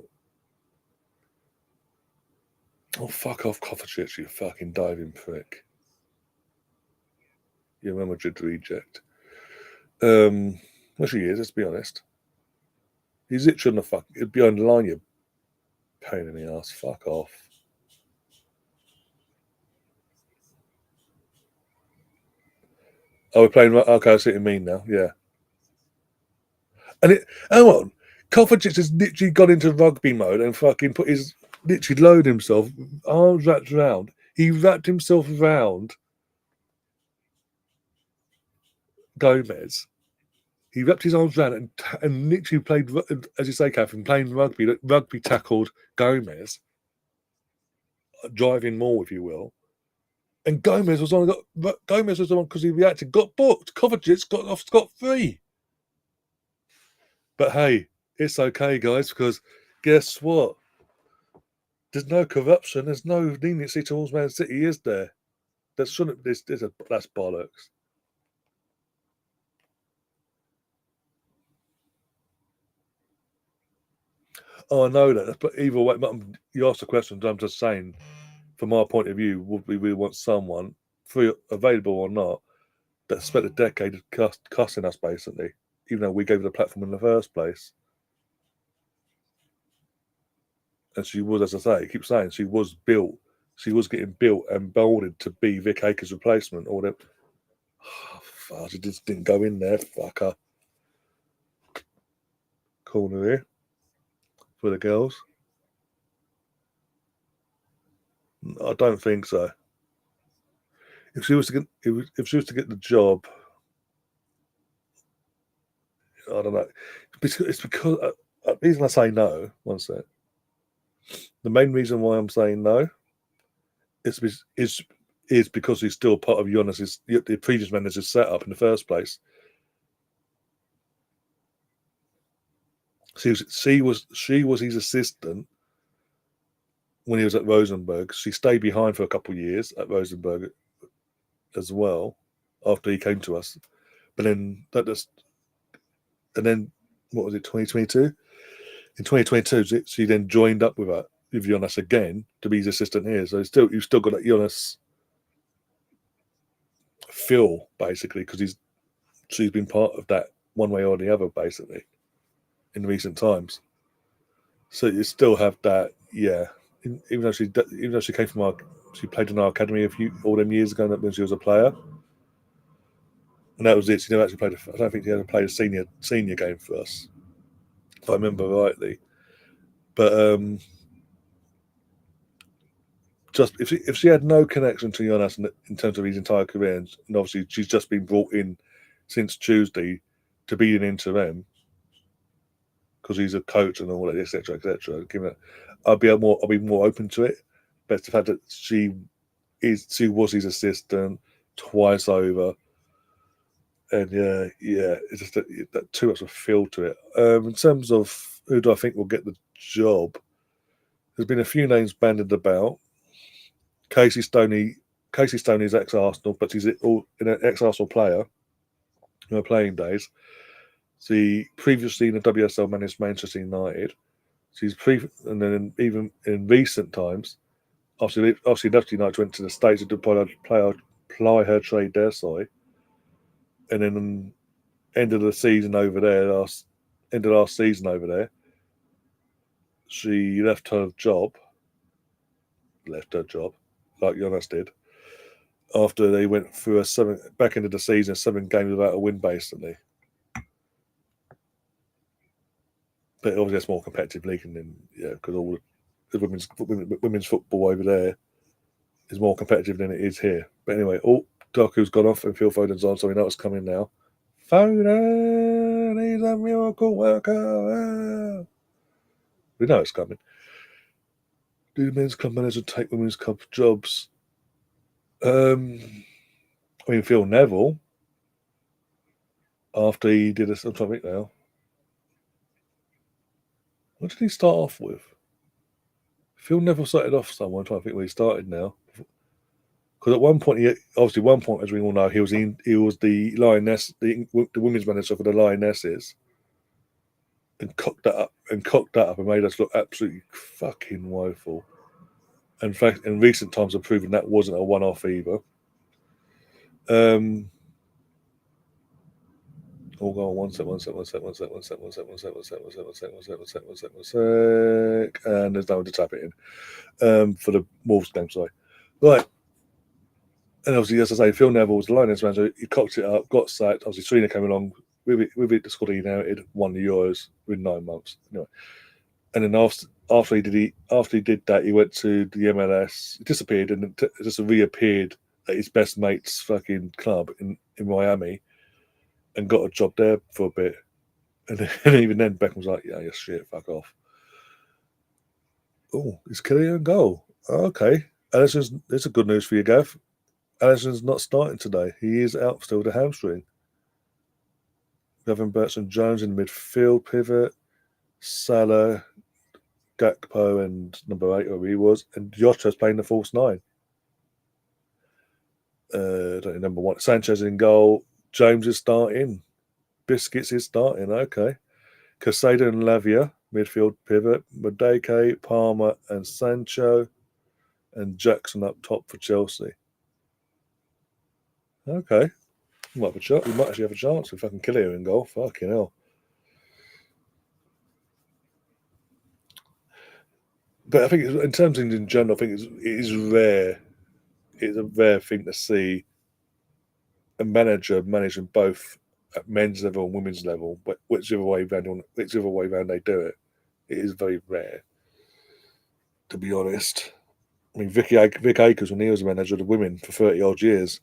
Oh, fuck off, Kovacic, you fucking diving prick. You're a Madrid reject. Well, she is. Let's be honest. He's literally on the fuck. He'd be on the line. You pain in the ass. Fuck off. Oh, we're playing. Okay, I see what you mean now. Yeah. And hang on, Kovacic has literally gone into rugby mode and fucking literally loaded himself, arms wrapped around. He wrapped himself around Gomez. He wrapped his arms around and literally played, as you say, Catherine, playing rugby tackled Gomez, driving more, if you will. And Gomez was the one because he reacted, got booked. Kovacic got off scot-free. But hey, it's okay, guys, because guess what? There's no corruption. There's no leniency towards Man City, is there? That shouldn't. That's bollocks. Oh, I know that. But either way, you asked the question. I'm just saying, from our point of view, would we really want someone, free, available or not, that spent a decade cussing us basically, even though we gave her the platform in the first place? And she was, as I say, I keep saying, she was built. She was getting built and molded to be Vic Akers' replacement, or whatever. Oh, fuck, she just didn't go in there, fucker. Corner here for the girls. I don't think so. If she was to get the job, I don't know. It's because the reason I say no. One sec. The main reason why I'm saying no is because he's still part of the previous manager's setup in the first place. She was his assistant when he was at Rosenborg. She stayed behind for a couple of years at Rosenborg, as well after he came to us. But then and then what was it, 2022? In 2022, she then joined up with Jonas again to be his assistant here. So you've still got that Jonas feel basically because she's been part of that one way or the other basically in recent times. So you still have that, yeah. Even though she came from she played in our academy all them years ago when she was a player, and that was it. She never actually played. I don't think she ever played a senior game for us, if I remember rightly. But just if she had no connection to Jonas in terms of his entire career, and obviously she's just been brought in since Tuesday to be an interim because he's a coach and all that, etc., etc. I'll be more open to it. But the fact that she was his assistant twice over, and it's just that too much of a feel to it. In terms of who do I think will get the job, there's been a few names bandied about. Casey Stoney's ex-Arsenal, but he's an ex-Arsenal player in her playing days. She previously in the WSL managed Manchester United. And then even in recent times, after she left United, went to the States to ply her trade there. Sorry, and then end of last season over there, she left her job, like Jonas did, after they went through back into the season, 7 games without a win, basically. But obviously, it's more competitive league, and because all the women's football over there is more competitive than it is here. But anyway, Doku's gone off and Phil Foden's on, so we know what's coming now. Foden, he's a miracle worker. We know it's coming. Do men's club manager take women's club jobs? I mean, Phil Neville, after he did I'm trying to think now. What did he start off with? Phil Neville started off somewhere. I'm trying to think where he started now. Because at one point, as we all know, he was the Lioness, the women's manager for the Lionesses, and cocked that up and made us look absolutely fucking woeful. In fact, in recent times, have proven that wasn't a one-off either. Hold on, one sec. And there's no one to tap it in. For the Wolves game, sorry. Right. And obviously, as I say, Phil Neville was the Lioness manager. He cocked it up, got sacked. Obviously, Serena came along with it. The squad he inherited, won the Euros within 9 months. Anyway, and then after he did that, he went to the MLS. He disappeared and just reappeared at his best mate's fucking club in Miami, and got a job there for a bit. And even then, Beckham was like, "Yeah, you're shit. Fuck off." Oh, it's Kylian goal. Oh, okay, Allison's. It's a good news for you, Gav. Allison's not starting today. He is out still with a hamstring. Gavin Bertrand Jones in midfield pivot. Salah, Gakpo, and number 8, where he was, and Jota's playing the false 9. Don't remember what. Sanchez in goal. James is starting. Biscuits is starting. Okay. Casado and Lavia, midfield pivot. Madeke, Palmer, and Sancho, and Jackson up top for Chelsea. Okay. We might actually have a chance if I can kill him in goal. Fucking hell. But I think in terms of in general, I think it is rare. It's a rare thing to see a manager managing both at men's level and women's level, but whichever way around they do it. It is very rare, to be honest. I mean, Vic Akers, when he was a manager of the women for 30 odd years,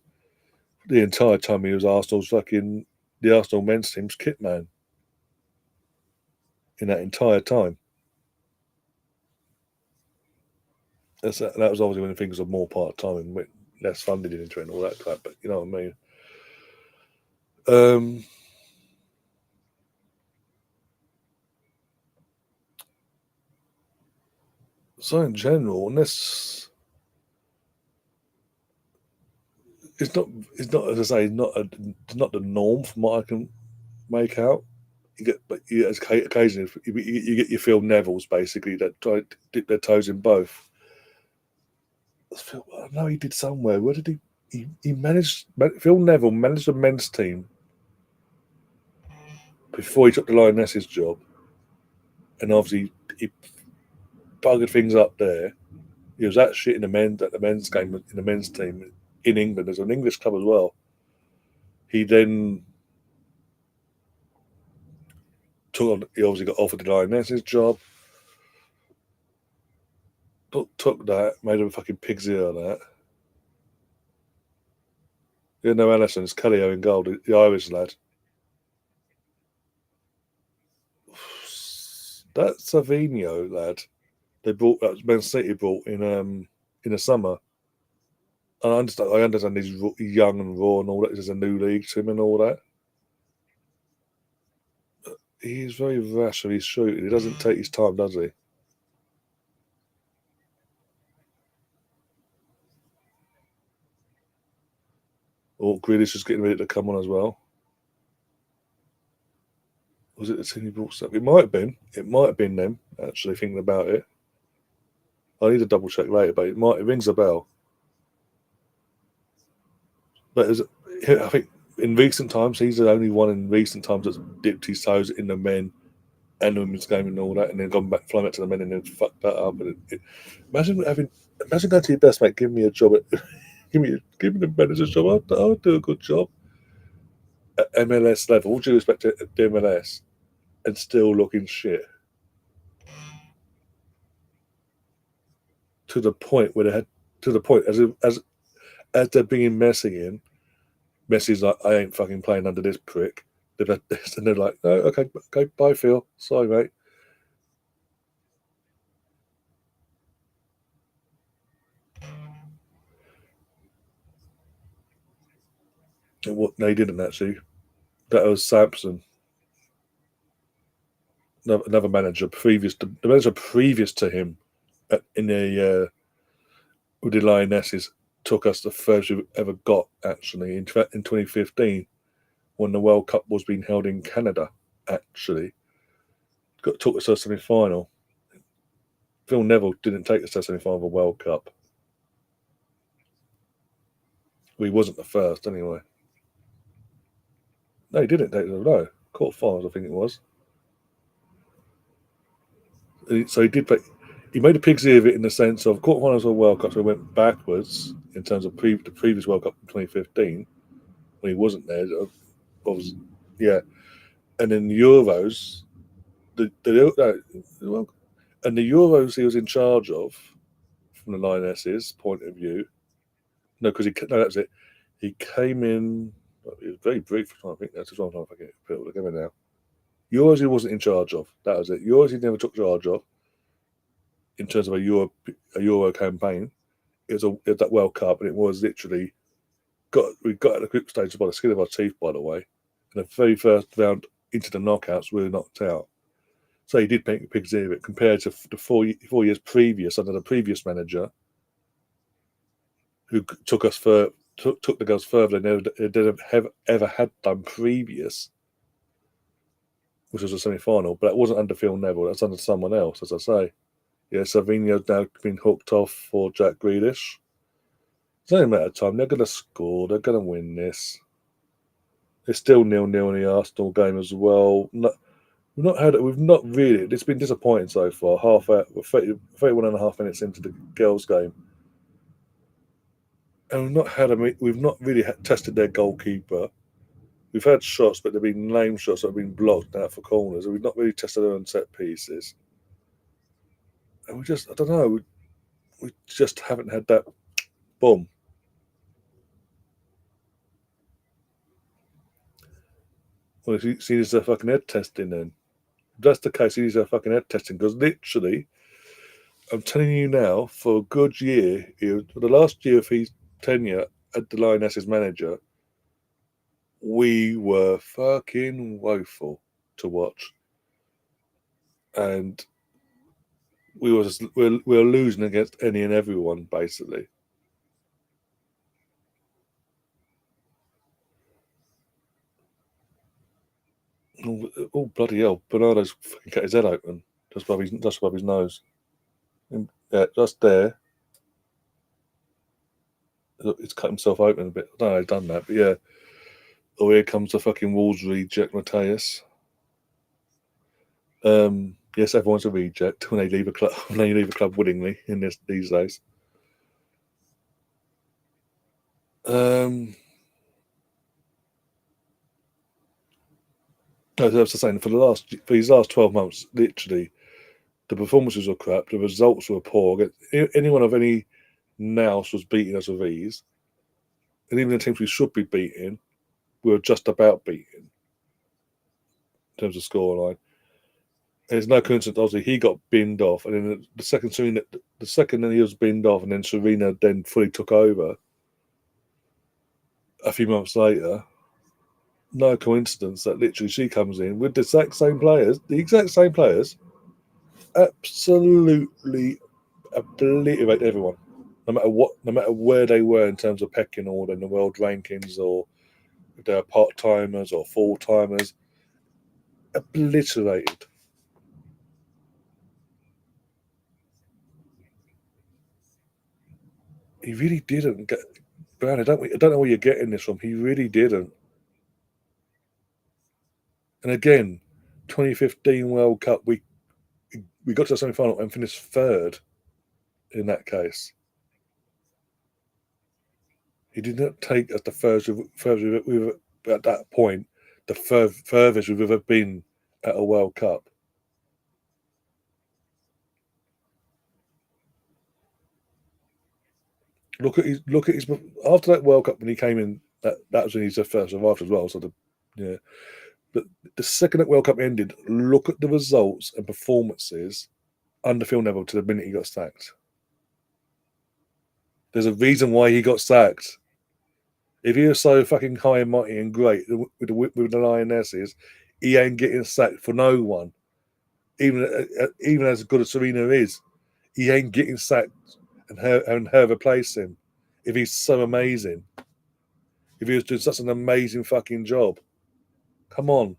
the entire time he was the Arsenal men's team's kit man. In that entire time, that was obviously when things were more part time and less funded into it and all that crap. But you know what I mean. So in general, unless it's not as I say, it's not the norm from what I can make out. Occasionally you get your Phil Nevilles basically that try to dip their toes in both. I know he did somewhere. Where did he managed? Phil Neville managed the men's team before he took the Lionesses job, and obviously he buggered things up there. He was that shit in the men's game in the men's team in England. There's an English club as well. He then he obviously got offered the Lionesses job. Took that, made him a fucking pig's ear on that. Yeah, no, Ellison, it's Callio in goal, the Irish lad. That Savinho lad, that Man City brought in the summer. And I understand he's young and raw and all that. There's a new league to him and all that. He's very rash with his shooting. He doesn't take his time, does he? Or Grealish is getting ready to come on as well. Was it the team he brought up? It might have been. It might have been them, actually, thinking about it. I need to double check later, but it rings a bell. But I think in recent times, he's the only one in recent times that's dipped his toes in the men and the women's game and all that, and then flying back to the men and then fucked that up. And imagine going to your best mate, give me a job at, give me the manager's job. I'll do a good job at MLS level. All due respect to the MLS, and still looking shit to the point where they had to the point as they're bringing Messi in. Messi's like, I ain't fucking playing under this prick. They've had this, and they're like, no, okay, bye, Phil. Sorry, mate. No, he didn't actually. That was Sampson, another manager previous to the manager previous to him in the with the Lionesses took us the first we've ever got actually in 2015 when the World Cup was being held in Canada. Actually, took us to a semi final. Phil Neville didn't take us to a semi final of a World Cup. Well, he wasn't the first anyway. No, he didn't take us. No, quarterfinals, I think it was. So he did play. He made a pig's ear of it in the sense of quarterfinals of the World Cup, so he went backwards in terms of the previous World Cup in 2015 when he wasn't there. Yeah, and then the Euros, well, and the Euros he was in charge of from the Lionesses' point of view. No, because that was it. He came in. It was very brief. I think that's what I'm trying to put it together now. Euros he wasn't in charge of. That was it. Euros he never took charge of in terms of a Euro campaign. It was that World Cup, and it was literally we got at the group stage by the skin of our teeth. By the way, in the very first round into the knockouts, we were knocked out. So he did make a pig's ear of it compared to the 4 years previous under the previous manager, who took the girls further than they have ever had done previous, which was a semi-final. But that wasn't under Phil Neville. That's under someone else, as I say. Yeah, Savinho's now been hooked off for Jack Grealish. It's only a matter of time. They're going to score. They're going to win this. It's still 0-0 in the Arsenal game as well. We've not really. It's been disappointing so far. We're 31 and a half minutes into the girls' game, and we've not really tested their goalkeeper. We've had shots, but they've been lame shots that have been blocked out for corners. And we've not really tested their own set pieces, and I don't know. We just haven't had that boom. Well, if you see this a fucking head testing, then if that's the case, he needs a fucking head testing because literally, I'm telling you now, for a good year, for the last year of his tenure at the Lionesses manager, we were fucking woeful to watch, and we were losing against any and everyone basically. Oh bloody hell! Bernardo's fucking cut his head open just above his nose. Yeah, just there. He's cut himself open a bit. I don't know how he's done that, but yeah. Oh, here comes the fucking Wolves reject, Mateus. Yes, everyone's a reject when they leave a club. When they leave a club willingly in these days. As I was saying, for these last 12 months, literally, the performances were crap. The results were poor. Anyone of any nous was beating us with ease, and even the teams we should be beating, we were just about beating in terms of scoreline. And it's no coincidence. Obviously, he got binned off, and then the second that he was binned off, and then Serena then fully took over a few months later. No coincidence that literally she comes in with the exact same players, absolutely obliterate everyone, no matter where they were in terms of pecking order in the world rankings, or if they're part timers or full timers, obliterated. He really didn't get Brown. I don't know where you're getting this from. He really didn't. And again, 2015 World Cup, we got to the semi final and finished third in that case. He did not take us the furthest we've at that point, the furthest we've ever been at a World Cup. Look at his after that World Cup when he came in. That was when he's the first arrived as well. So yeah, but the second that World Cup ended, look at the results and performances under Phil Neville to the minute he got sacked. There's a reason why he got sacked. If he was so fucking high and mighty and great with the Lionesses, he ain't getting sacked for no one. Even as good as Serena is, he ain't getting sacked and her replace him. If he's so amazing, if he was doing such an amazing fucking job, come on.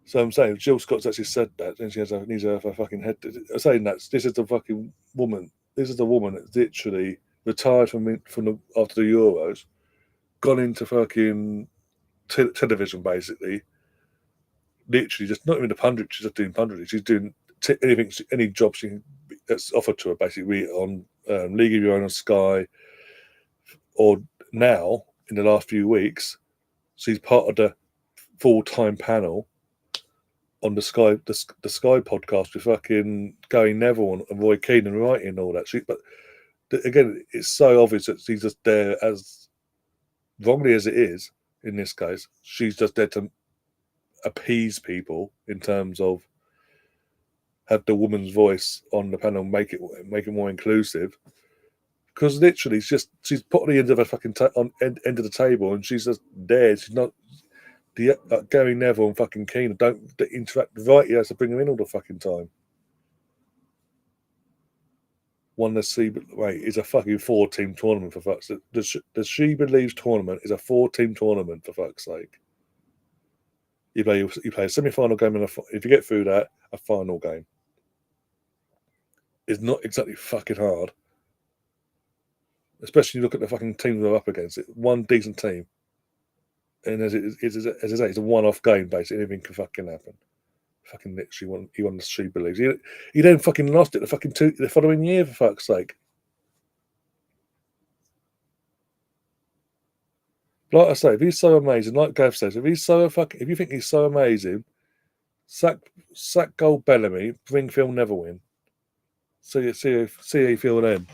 So I'm saying Jill Scott's actually said that, and she needs her fucking head. I'm saying that this is the fucking woman. This is the woman that literally retired from after the Euros, gone into fucking television basically. Literally, just not even the pundit. She's just doing punditry. She's doing anything, any job that's offered to her, basically on League of Your Own on Sky, or now in the last few weeks, she's part of the full-time panel on the Sky podcast with fucking Gary Neville and Roy Keane and writing and all that shit. But again, it's so obvious that she's just there, as wrongly as it is in this case. She's just there to appease people in terms of have the woman's voice on the panel, make it more inclusive. Because literally, she's put on the end of a fucking end of the table, and she's just there. She's not the Gary Neville and fucking Keane don't interact right. He has to bring them in all the fucking time. One the She wait is a fucking 4-team tournament for fuck's sake. The She Believes tournament is a 4-team tournament for fuck's sake. You play a semi-final game, and if you get through that, a final game. It's not exactly fucking hard. Especially you look at the fucking teams we're up against. It's one decent team, and as I say, it's a one-off game. Basically, anything can fucking happen. Fucking literally, he won the She Believes. He then fucking lost it the following year, for fuck's sake. Like I say, if he's so amazing, like Gav says, if you think he's so amazing, sack Gold Bellamy, bring Phil Neville in. See how you feel then.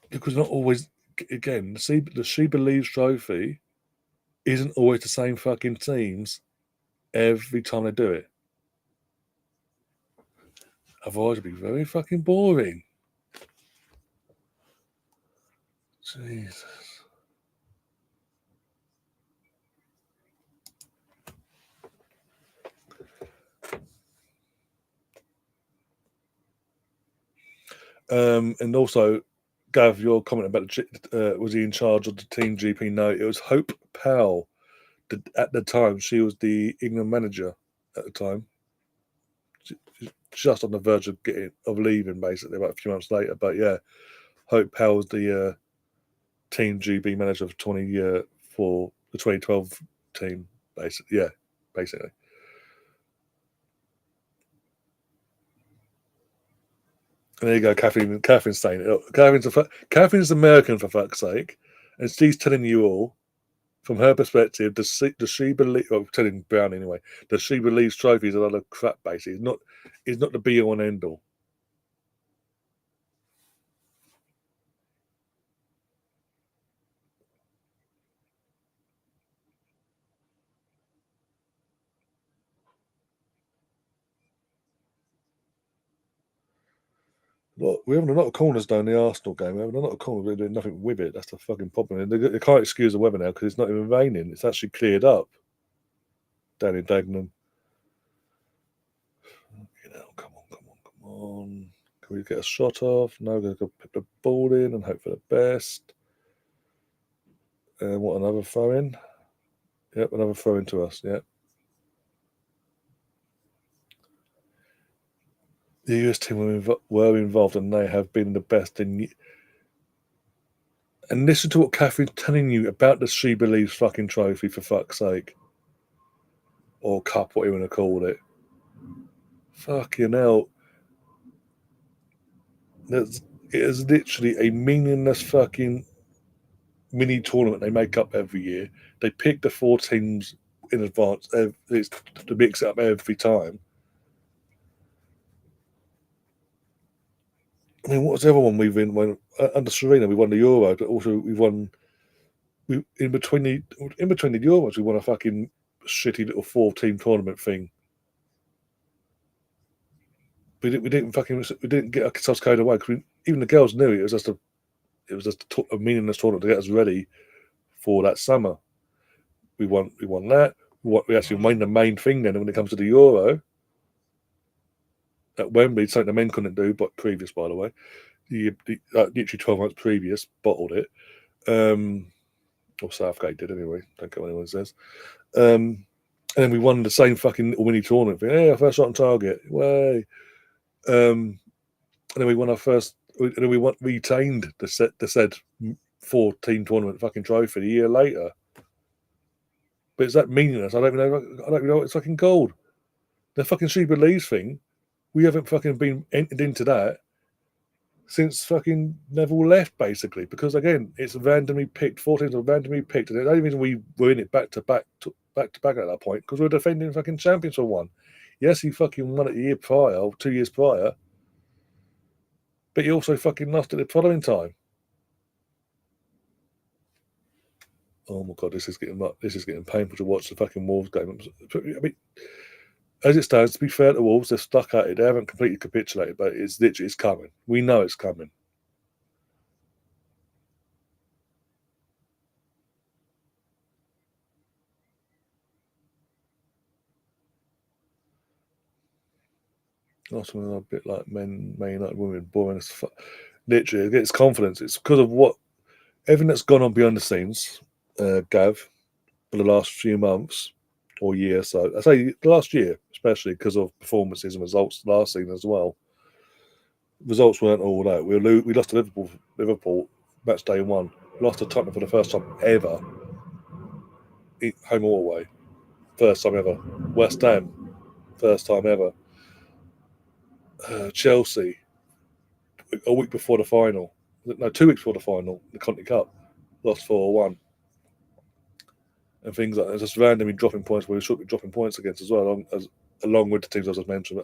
Because not always, again, the She Believes trophy isn't always the same fucking teams every time they do it. Otherwise, it'd be very fucking boring. Jesus. And also, Gav, your comment about was he in charge of the team GP? No, it was Hope Powell. At the time, she was the England manager at the time. Just on the verge of leaving, basically, about a few months later. But yeah, Hope Powell was the team GB manager of for the 2012 team, basically. Yeah, basically. And there you go, Kathleen. Catherine's saying it. Catherine's American, for fuck's sake, and she's telling you all from her perspective. Does she believe? Well, telling Brown anyway. Does she believe trophies are a lot of crap? Basically, it's not the be all and end all. Look, we haven't a lot of corners down the Arsenal game. We haven't a lot of corners. We're doing nothing with it. That's the fucking problem. And they can't excuse the weather now because it's not even raining. It's actually cleared up down in Dagenham. Come on. Can we get a shot off? No, we're going to put the ball in and hope for the best. And what, another throw in? Yep, another throw in to us. Yep. The US team were involved and they have been the best in. And listen to what Catherine's telling you about the She Believes fucking trophy, for fuck's sake. Or cup, what you want to call it. Fucking hell. It is literally a meaningless fucking mini tournament they make up every year. They pick the 4 teams in advance to mix it up every time. I mean, what was the other one we've been under Serena? We won the Euro, but also we've won. In between the Euros, we won a fucking shitty little 4-team tournament thing. We didn't get ourselves carried away because even the girls knew it was just a meaningless tournament to get us ready for that summer. We won that. We actually won the main thing then when it comes to the Euro at Wembley, something the men couldn't do, but previous, by the way. Literally 12 months previous, bottled it. Or Southgate did anyway. Don't care what anyone says. And then we won the same fucking little mini tournament thing. Hey, our first shot on target. Way. And then we won our first. And then we retained the said 4-team tournament fucking trophy a year later. But is that meaningless? I don't even know what it's fucking called. The fucking She Believes thing. We haven't fucking been entered into that since fucking Neville left, basically, because again, it's randomly picked. 4 teams are randomly picked, and the only reason we were in it back to back at that point because we were defending fucking champions for one. Yes, he fucking won it a year prior, or 2 years prior, but he also fucking lost it the following time. Oh my god, this is getting painful to watch the fucking Wolves game. I mean, as it stands, to be fair to Wolves, they're stuck at it. They haven't completely capitulated, but it's coming. We know it's coming. Arsenal are a bit like Man United women, boring as fuck. Literally, it gets confidence. It's because of everything that's gone on behind the scenes, Gav, for the last few months or year. So I say the last year, especially because of performances and results last season as well. Results weren't all that. We lost to Liverpool match day 1. Lost to Tottenham for the first time ever, home or away. First time ever. West Ham, first time ever. Chelsea, a week before the final. No, 2 weeks before the final, the Conti Cup, lost 4-1. And things like that, just randomly dropping points where we should be dropping points against as well, along with the teams I just mentioned,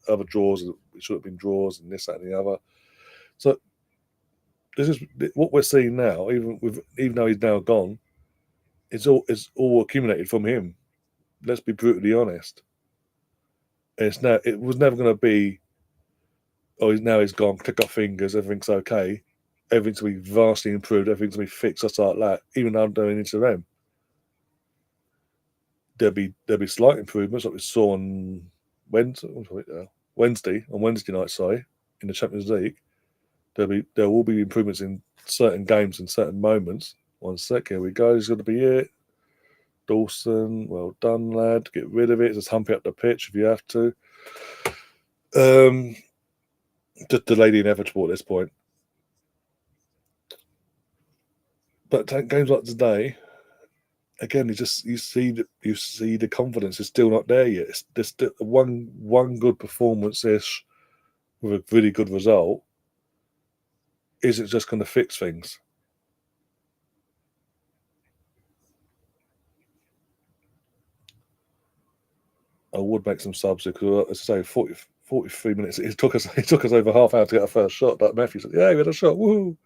other draws, it should have been draws and this, that, and the other. So this is what we're seeing now, even though he's now gone, it's all accumulated from him. Let's be brutally honest. And it was never going to be, oh, he's gone, click our fingers, everything's okay. Everything's going to be vastly improved, everything's going to be fixed, just like that, even though I'm doing into them. There'll be slight improvements like we saw on Wednesday night, in the Champions League. There will be improvements in certain games and certain moments. 1 sec, here we go. This is going to be it. Dawson, well done, lad. Get rid of it. Just hump it up the pitch if you have to. Just delay the inevitable at this point. But games like today, again, you see the confidence is still not there yet. There's still one good performance ish with a really good result. Isn't just going to fix things. I would make some subs because, as I say, 43 minutes. It took us over half hour to get our first shot. But Matthew said, "Yeah, we had a shot. Woo!"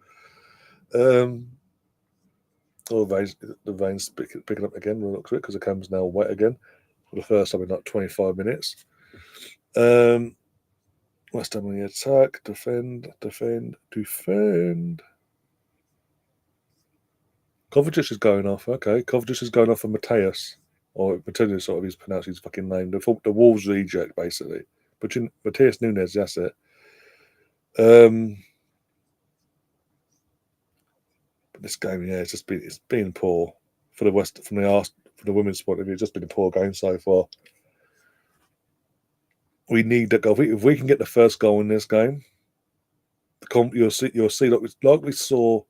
The rain's picking up again. We're not quick because the cam's now wet again for the first time in like 25 minutes. West Ham on the attack, defend. Kovacic is going off. Okay, Kovacic is going off for Mateus, or Mateus, sort of he's pronounced his fucking name. The Wolves reject basically. But Mateus Nunes, that's it. But this game, yeah, it's been poor for the from the women's point of view. It's just been a poor game so far. We need that goal. If we can get the first goal in this game, you'll see like we saw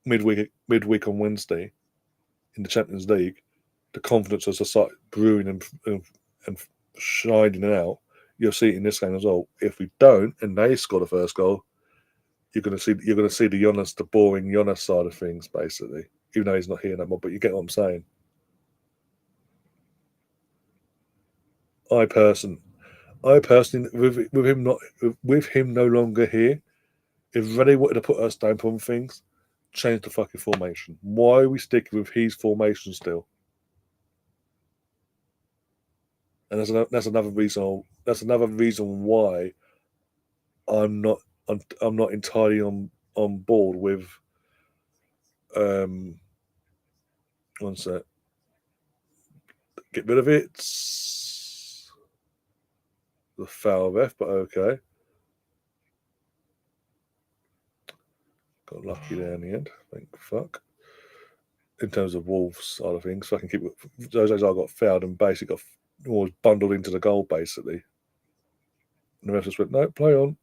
midweek on Wednesday in the Champions League. The confidence has started brewing and shining out. You'll see it in this game as well. If we don't, and they score the first goal, you're going to see the boring Jonas side of things, basically. Even though he's not here no more, but you get what I'm saying. I personally, with him no longer here, if Rennie wanted to put us down on things, change the fucking formation. Why are we sticking with his formation still? And that's another reason. That's another reason why I'm not entirely on board with. One sec. Get rid of it. The foul ref, but okay. Got lucky there in the end. Thank fuck. In terms of Wolves side of things, so I can keep those I got fouled and basically was bundled into the goal basically. And the ref just went, no, play on.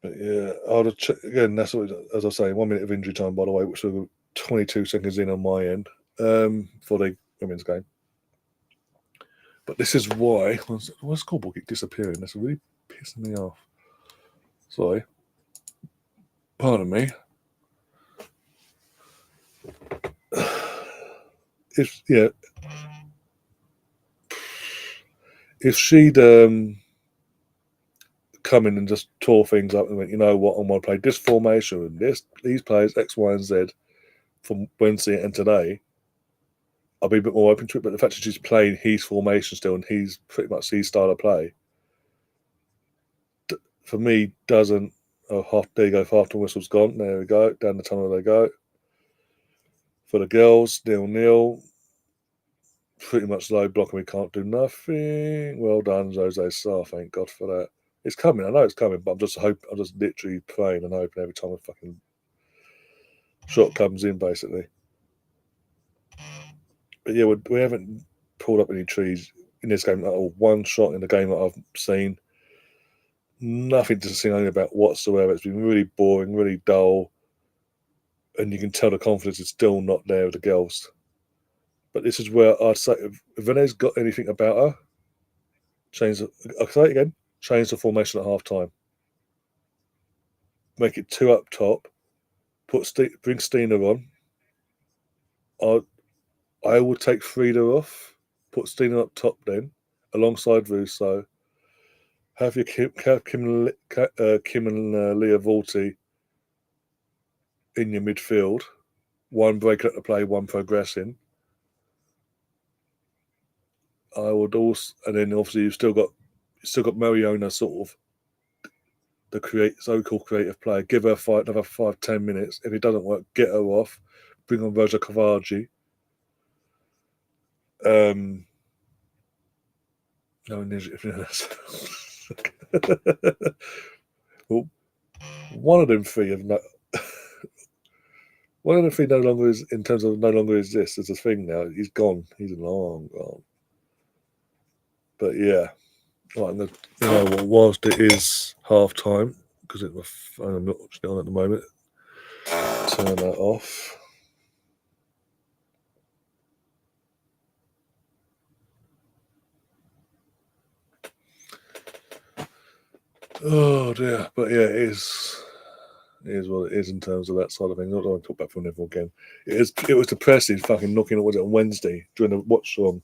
But yeah, again. That's what, as I say, 1 minute of injury time, by the way, which was 22 seconds in on my end for the women's game. But this is why scoreboard keep disappearing. That's really pissing me off. Sorry, pardon me. If she'd come in and just tore things up and went, you know what, I'm going to play this formation with these players X, Y, and Z from Wednesday and today, I'll be a bit more open to it. But the fact that she's playing his formation still and he's pretty much his style of play, for me, doesn't. Oh, there you go. Half the whistle's gone. There we go. Down the tunnel they go. For the girls, 0-0. Pretty much low block and we can't do nothing. Well done, Jose Sarr. Thank God for that. It's coming. I know it's coming, but I'm just literally praying and hoping every time a fucking shot comes in, basically. But yeah, we haven't pulled up any trees in this game at all. One shot in the game that I've seen. Nothing to sing about whatsoever. It's been really boring, really dull. And you can tell the confidence is still not there with the girls. But this is where I'd say if Renee's got anything about her, I'll say it again, change the formation at half time. Make it 2 up top. Bring Stina on. I would take Frida off. Put Stina up top then, alongside Russo. Have your Kim and Leah Vorti in your midfield. One breaking up the play, one progressing. I would also, and then obviously you've still got Mariona sort of the so-called creative player. Give her another 5-10 minutes. If it doesn't work, get her off. Bring on Rosa Kovaci. No initiative. Well, one of them three have no. One of the three no longer is in terms of no longer exists as a thing now. He's gone. He's long gone. But yeah, right. Whilst it is half time because I'm not watching it on at the moment. Turn that off. Oh dear, but yeah, it is what it is in terms of that side of things. I don't want to talk about Phil Neville again. It was depressing, fucking looking at what was it on Wednesday during the Watchalong,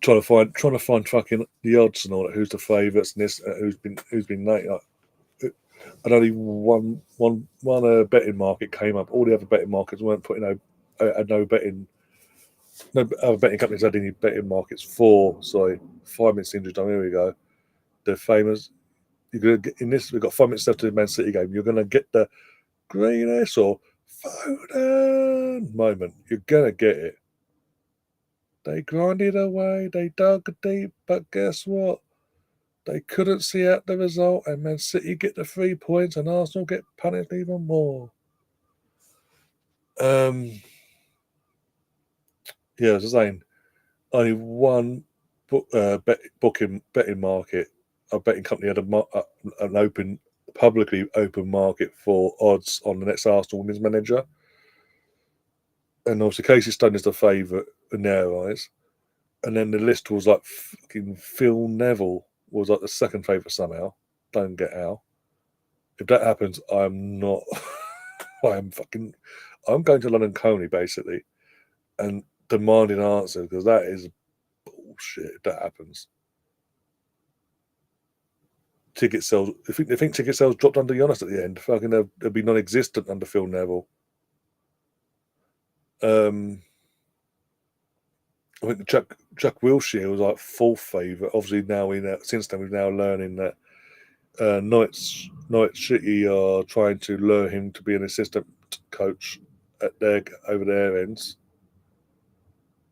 trying to find fucking the odds and all that. Who's the favourites and this? Who's been late? And only one betting market came up. All the other betting markets weren't putting no betting. No other betting companies had any betting markets for. Sorry, 5 minutes injury time. Here we go. The famous. You're gonna get in this. We've got 5 minutes left to the Man City game. You're gonna get the greatest or Foden moment. You're gonna get it. They grinded away. They dug deep, but guess what? They couldn't see out the result, and Man City get the 3 points, and Arsenal get punished even more. Yeah, as I was saying, only one betting market, a betting company had an publicly open market for odds on the next Arsenal women's manager. And obviously Casey Stone is the favourite in their eyes. And then the list was like fucking Phil Neville was like the second favourite somehow. Don't get how. If that happens, I'm not. I'm going to London Coney basically, and demanding answers because that is bullshit. If that happens, ticket sales. They think ticket sales dropped under Giannis at the end. Fucking, they'll be non-existent under Phil Neville. I think Jack Wilshere was like fourth favourite. Obviously since then we've now learning that Norwich City are trying to lure him to be an assistant coach over their ends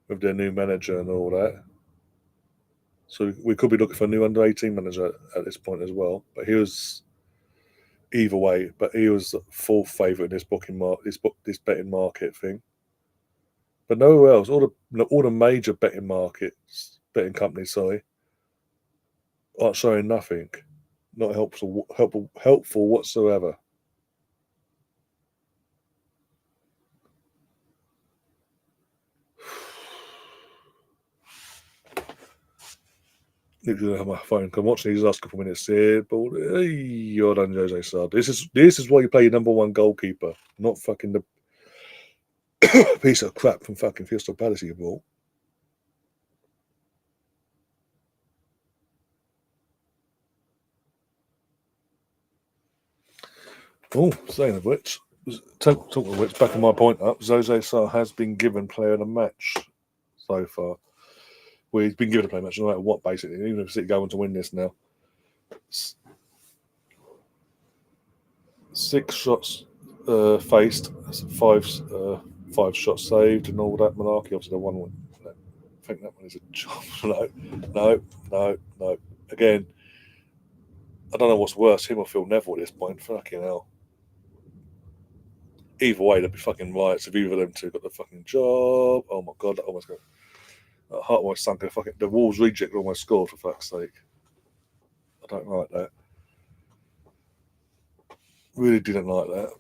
with their new manager and all that. So we could be looking for a new under-18 manager at this point as well. But he was either way. But he was fourth favourite in this betting market thing. But nowhere else. All the major betting companies, aren't showing nothing. Not helpful whatsoever. Literally have my phone. I'm watching these last couple of minutes here, but you're done, Jose Sard. This is why you play your number one goalkeeper, not fucking the piece of crap from fucking Crystal Palace you bought. Oh, saying of which, talking of which, backing my point up, Jose Sard has been given player of the match so far. Well, he's been given a player of the match no matter what, basically. Even if City go on to win this now. 6 shots faced, 5 shots saved, and all that malarkey. Obviously, the one. I think that one is a job. No. Again, I don't know what's worse, him or Phil Neville at this point. Fucking hell. Either way, they'd be fucking riots if either of them two got the fucking job. Oh my god, that almost got. That heart almost sunk. The Wolves reject almost scored, for fuck's sake. I don't like that. Really didn't like that.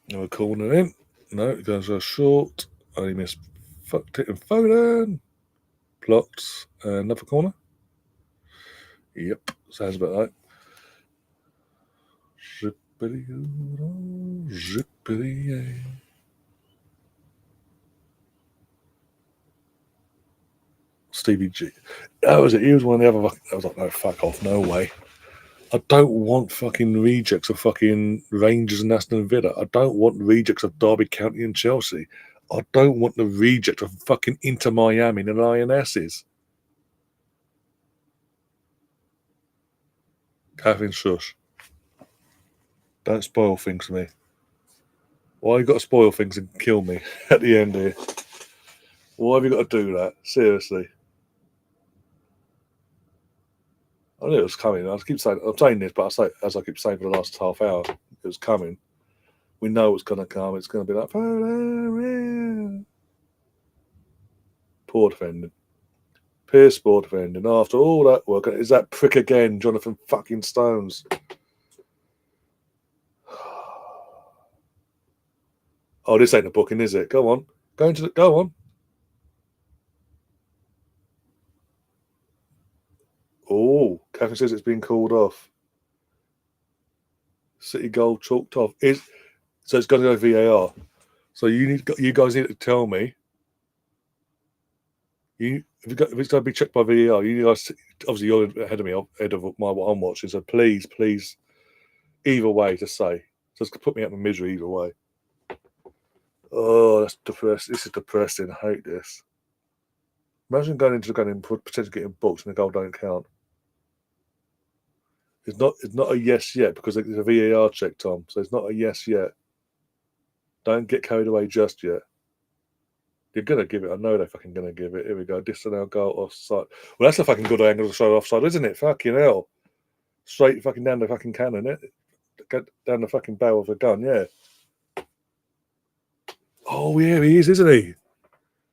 No corner in. No, it goes short. Only missed. Fucked it and Foden. Blocked. Another corner. Yep, sounds about right. Zippity. Stevie G. That was it. He was one of the other. I was like, no, fuck off. No way. I don't want fucking rejects of fucking Rangers and Aston Villa. I don't want rejects of Derby County and Chelsea. I don't want the reject of fucking Inter Miami and the Lionesses. Catherine, shush. Don't spoil things for me. Why you got to spoil things and kill me at the end here? Why have you got to do that? Seriously. I knew it was coming. I'm saying this, but as I keep saying for the last half hour, it was coming. We know it's going to come. It's going to be like, poor defending. Piss poor defending. After all that work, is that prick again, Jonathan fucking Stones? Oh, this ain't a booking, is it? Go on. Go on. Oh, Catherine says it's been called off. City goal chalked off. So it's going to go VAR. So you guys need to tell me. If it's going to be checked by VAR, you guys obviously you're ahead of me, ahead of what I'm watching. So please, either way, just say. Just put me out of misery either way. Oh, that's depressing. This is depressing. I hate this. Imagine going into the game and potentially getting booked and the goal don't count. It's not a yes yet because it's a VAR check, Tom. So it's not a yes yet. Don't get carried away just yet. You're gonna give it. I know they're fucking gonna give it. Here we go. Disallowed goal offside. Well, that's a fucking good angle to show offside, isn't it? Fucking hell. Straight fucking down the fucking cannon, it. Down the fucking barrel of a gun, yeah. Oh yeah, he is, isn't he?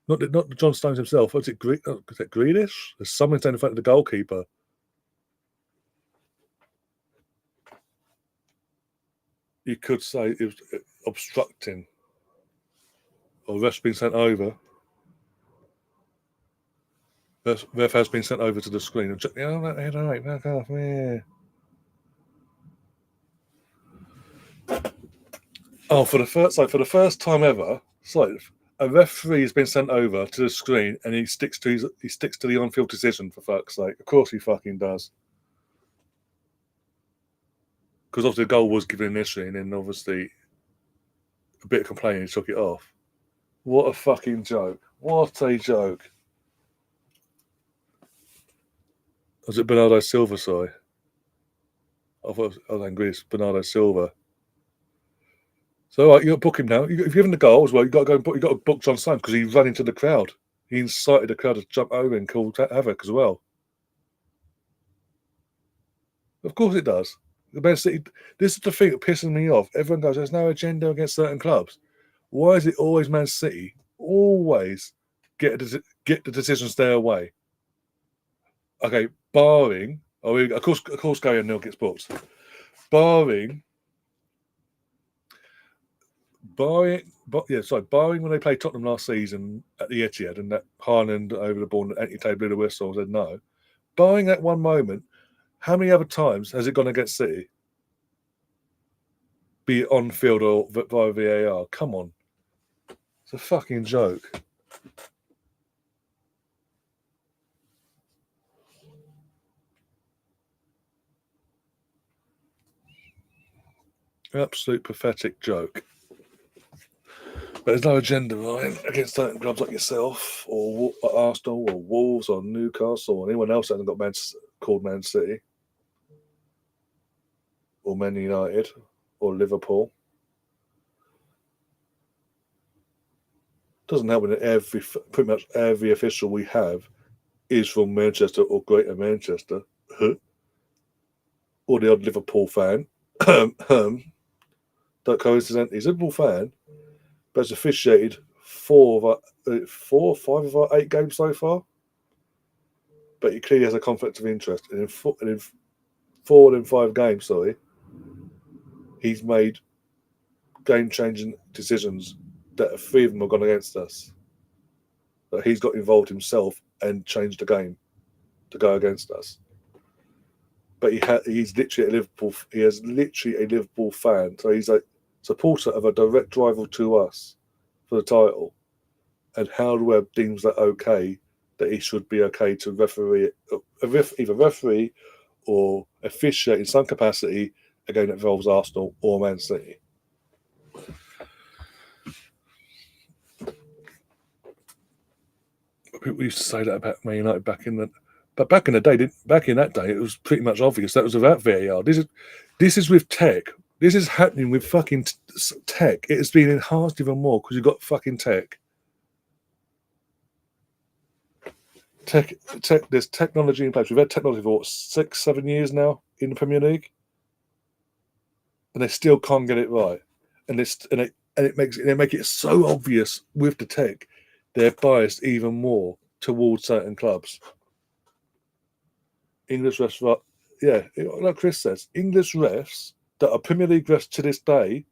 Not John Stones himself. Is it Grealish? There's someone standing in front of the goalkeeper. You could say it was obstructing. Or ref's been sent over. Ref has been sent over to the screen. And check, back off, yeah. Oh, for the first time ever, a referee has been sent over to the screen and he sticks to the on-field decision, for fuck's sake. Of course he fucking does. Because obviously the goal was given initially and then obviously a bit of complaining, he took it off. What a fucking joke. What a joke. Was it Bernardo Silva, sorry? I thought I was angry. It's Bernardo Silva. So, right, you got to book him now. If you're given the goal as well, you got to book John Stones because he ran into the crowd. He incited the crowd to jump over and call havoc as well. Of course it does. The Man City. This is the thing that pisses me off. Everyone goes, "There's no agenda against certain clubs." Why is it always Man City? Always get the decisions their way. Okay, barring. Of course, Gary O'Neill gets booked. Barring when they played Tottenham last season at the Etihad and that Haaland over the ball and anti-tape blew the whistle and said no. Barring that one moment, how many other times has it gone against City? Be it on field or via VAR? Come on. It's a fucking joke. Absolute pathetic joke. But there's no agenda, right, against certain clubs like yourself, or Arsenal, or Wolves, or Newcastle, or anyone else that hasn't got called Man City, or Man United, or Liverpool. Doesn't help that pretty much every official we have is from Manchester or Greater Manchester, or the odd Liverpool fan. Don't coincidentally, he's a Liverpool fan, but has officiated 4 or 5 of our 8 games so far. But he clearly has a conflict of interest, and in 4 of them 5 games, he's made game-changing decisions that 3 of them have gone against us. That he's got involved himself and changed the game to go against us. But he's literally a Liverpool. He is literally a Liverpool fan, so he's a supporter of a direct rival to us for the title. And Howard Webb deems that okay, that he should be okay to referee, either referee or officiate in some capacity a game that involves Arsenal or Man City. People used to say that about Man United back in the But back in that day, it was pretty much obvious that was without VAR. This is with tech. This is happening with fucking tech. It has been enhanced even more because you've got fucking tech. Tech. There's technology in place. We've had technology for what, 6-7 years now in the Premier League, and they still can't get it right. And it makes it so obvious with the tech, they're biased even more towards certain clubs. English refs, yeah, like Chris says, English refs that are Premier League refs to this day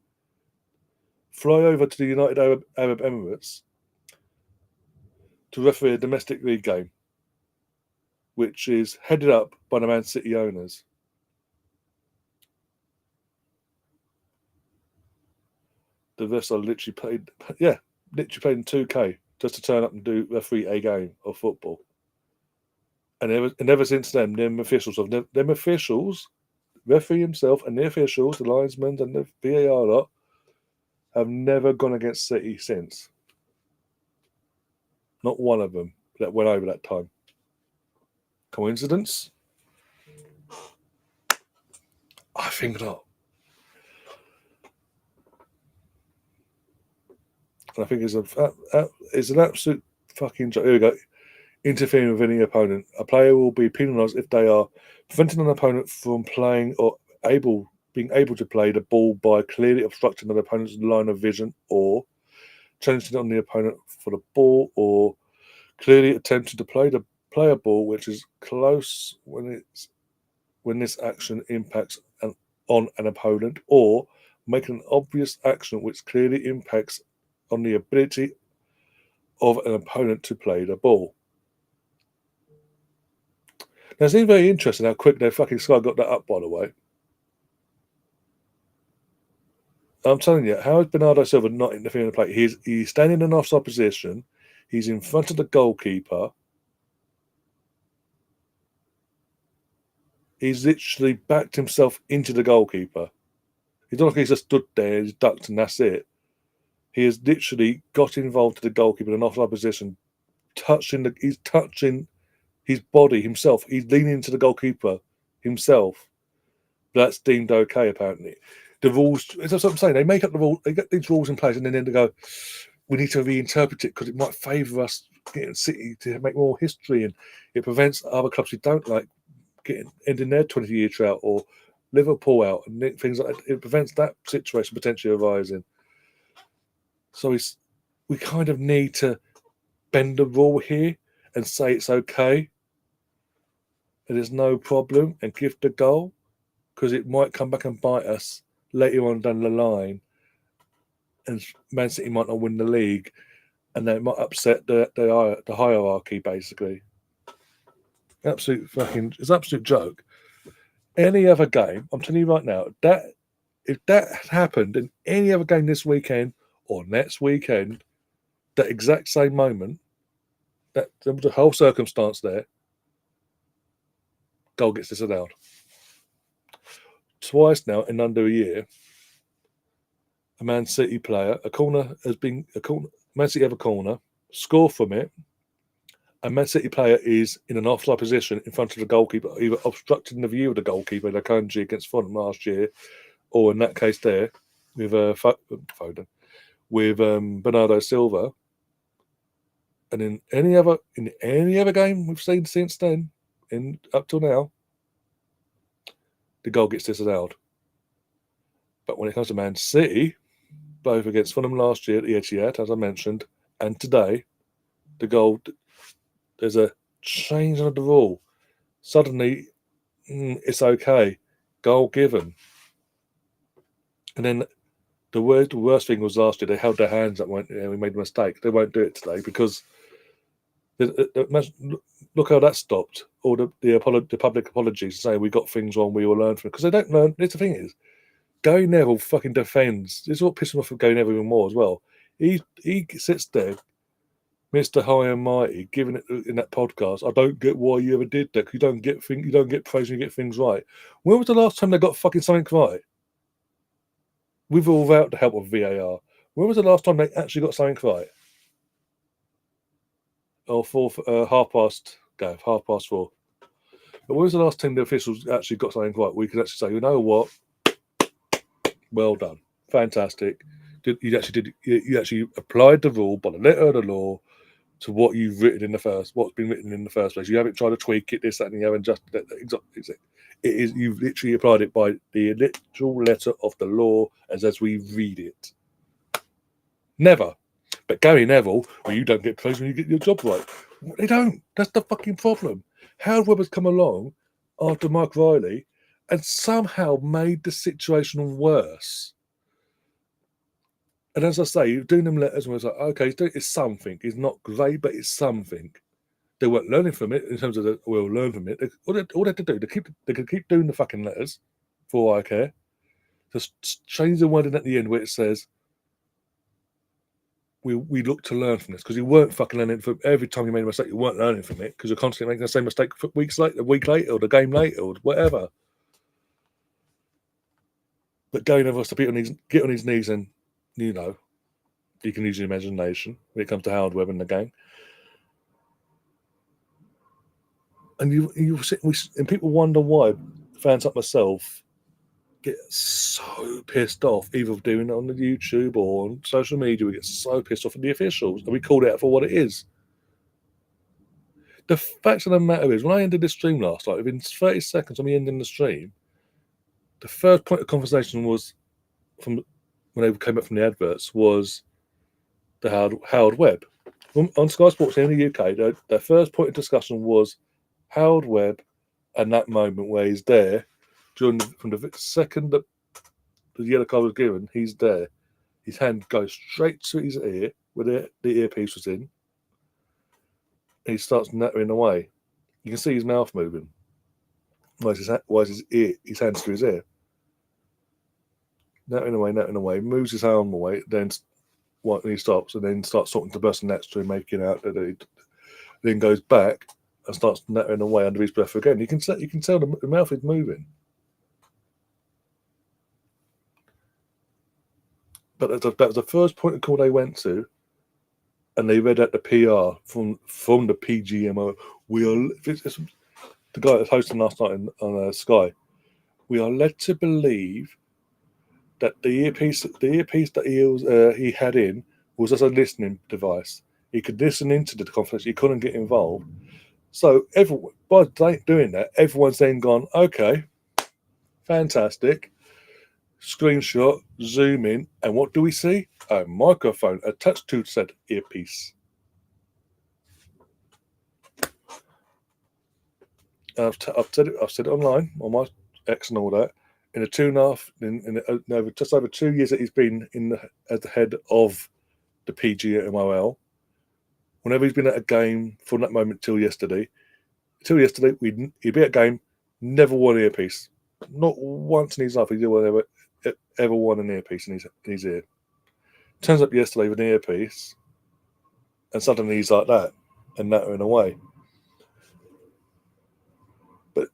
fly over to the United Arab Emirates to referee a domestic league game, which is headed up by the Man City owners. The refs are literally paid in 2K just to turn up and do referee a game of football. And ever since then, them officials, referee himself and the officials, the linesmen and the VAR lot, have never gone against City since. Not one of them that went over that time. Coincidence? I think not. And I think it's an absolute fucking joke. Here we go. Interfering with any opponent. A player will be penalised if they are preventing an opponent from playing or being able to play the ball by clearly obstructing an opponent's line of vision, or challenging on the opponent for the ball, or clearly attempting to play a ball which is close when this action impacts on an opponent, or making an obvious action which clearly impacts on the ability of an opponent to play the ball. Now, it's very interesting how quick their fucking Sky got that up, by the way. I'm telling you, how is Bernardo Silva not interfering in the play? He's standing in an offside position. He's in front of the goalkeeper. He's literally backed himself into the goalkeeper. It's not like he's just stood there, he's ducked, and that's it. He has literally got involved to the goalkeeper in an offside position, he's touching his body himself. He's leaning into the goalkeeper himself. That's deemed okay, apparently. The rules, that's what I'm saying. They make up the rules, they get these rules in place, and then they go, we need to reinterpret it because it might favour us getting City to make more history, and it prevents other clubs who don't like ending their 20-year drought, or Liverpool out, and things like that. It prevents that situation potentially arising. So we kind of need to bend the rule here and say it's okay, and there's no problem, and give the goal, because it might come back and bite us later on down the line, and Man City might not win the league, and they might upset the hierarchy, basically. It's an absolute joke. Any other game, I'm telling you right now, if that had happened in any other game this weekend or next weekend, that exact same moment, that the whole circumstance there, goal gets disallowed. Twice now in under a year, a Man City player, Man City have a corner, score from it, a Man City player is in an offside position in front of the goalkeeper, either obstructing the view of the goalkeeper, like Kanji against Fulham last year, or in that case there, with Foden, with Bernardo Silva. And in any other game we've seen since then, up till now, the goal gets disallowed. But when it comes to Man City, both against Fulham last year at the Etihad, as I mentioned, and today, there's a change of the rule. Suddenly, it's okay. Goal given. And then the worst thing was last year, they held their hands up, we made a mistake. They won't do it today because look how that stopped. All the public apologies saying we got things wrong, we will learn from it. Because they don't learn. The thing is, Gary Neville fucking defends. This is what pisses me off with Gary Neville even more as well. He sits there, Mr. High and Mighty, giving it in that podcast. I don't get why you ever did that. You don't get praise when you get things right. When was the last time they got fucking something right? With or without the help of VAR. When was the last time they actually got something right? Or half past 4. But when was the last time the officials actually got something right? We could actually say, you know what? Well done, fantastic. You actually applied the rule by the letter of the law to what you've written in what's been written in the first place. You haven't tried to tweak it, this, that, and you haven't just it is you've literally applied it by the literal letter of the law as we read it. Never. But Gary Neville, well, you don't get praised when you get your job right. They don't. That's the fucking problem. Howard Webber's come along after Mark Riley and somehow made the situation worse. And as I say, doing them letters, and I was like, okay, it's something. It's not great, but it's something. They weren't learning from it in terms of we'll learn from it. All they had to do, they could keep doing the fucking letters for all I care. Just change the wording at the end where it says, we look to learn from this, because you weren't fucking learning from every time you made a mistake. You weren't learning from it because you're constantly making the same mistake for weeks later, a week later, or the game later, or whatever. But Gary Neville has to get on his knees, and you can use your imagination when it comes to Howard Webb in the game. And and people wonder why fans like myself get so pissed off, either doing it on the YouTube or on social media. We get so pissed off at the officials, and we call it out for what it is. The fact of the matter is, when I ended this stream last night, within 30 seconds of me ending the stream, the first point of conversation was from when they came up from the adverts was the Howard Webb. On Sky Sports in the UK, their first point of discussion was Howard Webb and that moment where he's there from the second that the yellow card was given. He's there. His hand goes straight to his ear where the earpiece was in, and he starts nattering away. You can see his mouth moving. Why is his hands to his ear? Nattering away, moves his arm away, then he stops, and then starts talking to the person next to him, making out that he then goes back and starts nattering away under his breath again. You can tell the mouth is moving. But that was the first point of call they went to, and they read out the PR from the PGMO. It's the guy that's hosting last night on Sky. We are led to believe that the earpiece that he had in was just a listening device. He could listen into the conference. He couldn't get involved. So by doing that, everyone's then gone, okay, fantastic. Screenshot, zoom in, and what do we see? A microphone attached to said earpiece. I've said it online on my X and all that. In just over 2 years that he's been as the head of the PGMOL, whenever he's been at a game from that moment till yesterday, he'd be at a game, never won an earpiece. Not once in his life he's ever won an earpiece in his ear. Turns up yesterday with an earpiece, and suddenly he's like that and nattering away. But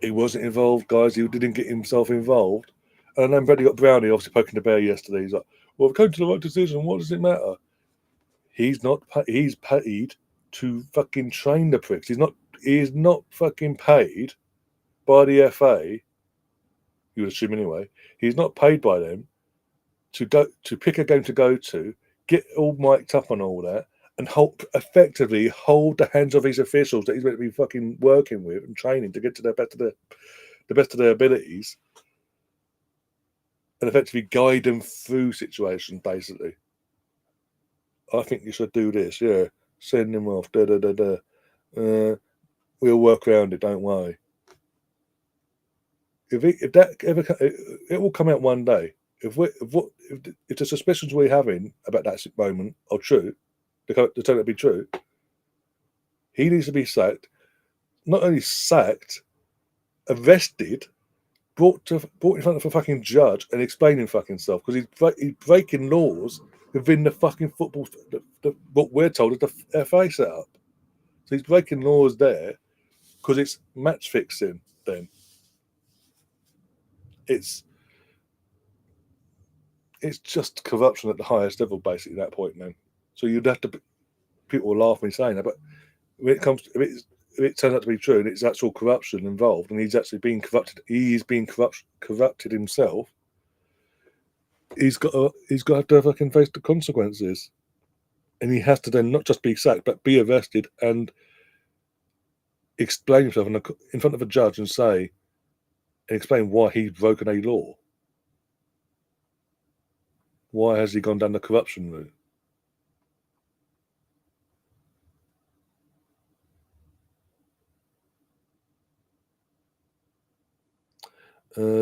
he wasn't involved, guys. He didn't get himself involved. And then Bradley got Brownie obviously poking the bear yesterday. He's like, well, we've come to the right decision. What does it matter? He's paid to fucking train the pricks. He's not fucking paid by the FA. You would assume anyway. He's not paid by them to pick a game to go to, get all mic'd up on all that, and effectively hold the hands of his officials that he's meant to be fucking working with and training to get to the best of their abilities, and effectively guide them through situations. Basically, I think you should do this. Yeah, send them off. We'll work around it. Don't worry. If that ever, it will come out one day. If the suspicions we're having about that moment are true, they turn out to be true, he needs to be sacked. Not only sacked, arrested, brought in front of a fucking judge and explaining fucking stuff, because he's breaking laws within the fucking football. What we're told is the FA set up. So he's breaking laws there because it's match fixing. Then it's just corruption at the highest level, basically, at that point, then. So you'd have to, people will laugh me saying that, but when it comes to, it turns out to be true and it's actual corruption involved, and he's actually being corrupted, corrupted himself, he's got to fucking face the consequences, and he has to then not just be sacked but be arrested and explain himself in front of a judge and explain why he's broken a law. Why has he gone down the corruption route?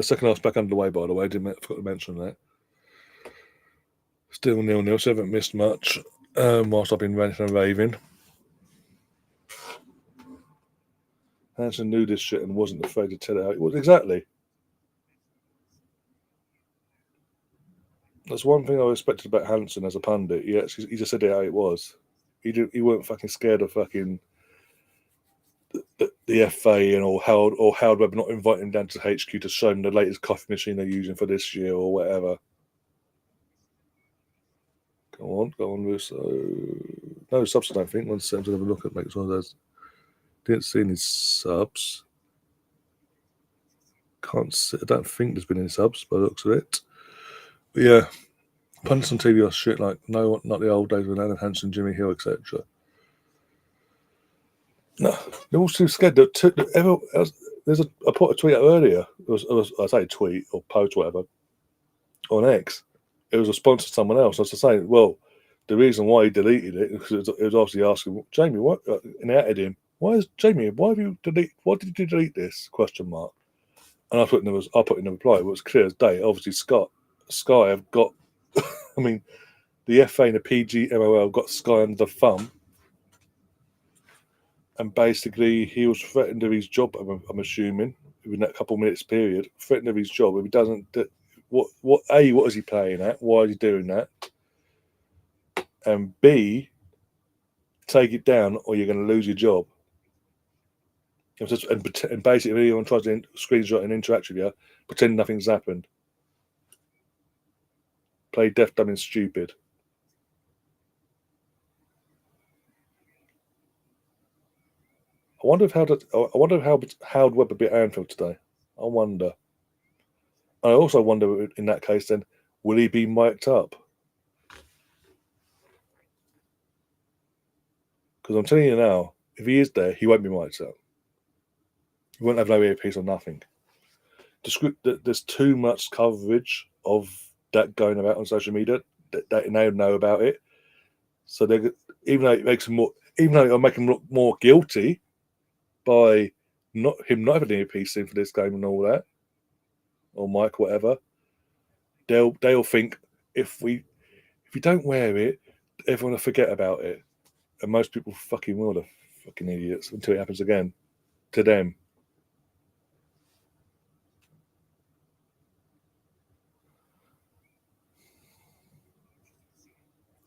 Second half's back underway, by the way. Forgot to mention that. Still 0-0, so I haven't missed much whilst I've been ranting and raving. Hansen knew this shit and wasn't afraid to tell it how it was. Exactly. That's one thing I respected about Hansen as a pundit. He just said it how it was. He weren't fucking scared of fucking the FA or Howard Webb not inviting him down to HQ to show him the latest coffee machine they're using for this year or whatever. Go on, Russo. No subs, I don't think. One second to have a look at make sure there's. Didn't see any subs. Can't see. I don't think there's been any subs by the looks of it. But yeah, pundits on TV are shit like no, not the old days with Alan Hansen, Jimmy Hill, etc. No, they're all too scared. I put a tweet out earlier. I say tweet or post, whatever, on X. It was a response to someone else. I was just saying, well, the reason why he deleted it because it was obviously asking Jamie, what, and I added him. Why did you delete this? Question mark. And I put in the reply. It was clear as day. Obviously, Sky have got. I mean, the FA and the PGMOL got Sky under the thumb. And basically, he was threatened of his job. I'm assuming within that couple of minutes period, threatened of his job if he doesn't. What is he playing at? Why is he doing that? And B, take it down, or you're going to lose your job. And basically, anyone tries to screenshot and interact with you, pretend nothing's happened. Play deaf, dumb, and stupid. I wonder how Howard Webb beat Anfield today. I wonder. I also wonder, in that case, then, will he be mic'd up? Because I'm telling you now, if he is there, he won't be mic'd up. He won't have no earpiece or nothing. There's too much coverage of that going about on social media that they now know about it. So even though it'll make him look more guilty by not having an earpiece in for this game and all that, or mic, whatever, they'll think if we don't wear it, everyone will forget about it, and most people fucking will. The fucking idiots until it happens again to them.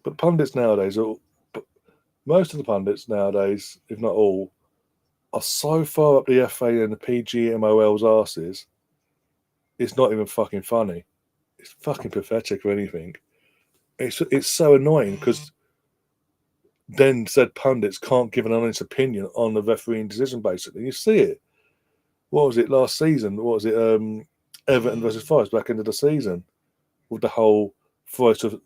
But pundits nowadays, most of the pundits nowadays, if not all, are so far up the FA and the PGMOL's arses. It's not even fucking funny. It's fucking pathetic or anything. It's so annoying because then said pundits can't give an honest opinion on the refereeing decision. Basically, you see it. What was it last season? What was it? Everton versus Forest back into the season with the whole Forest have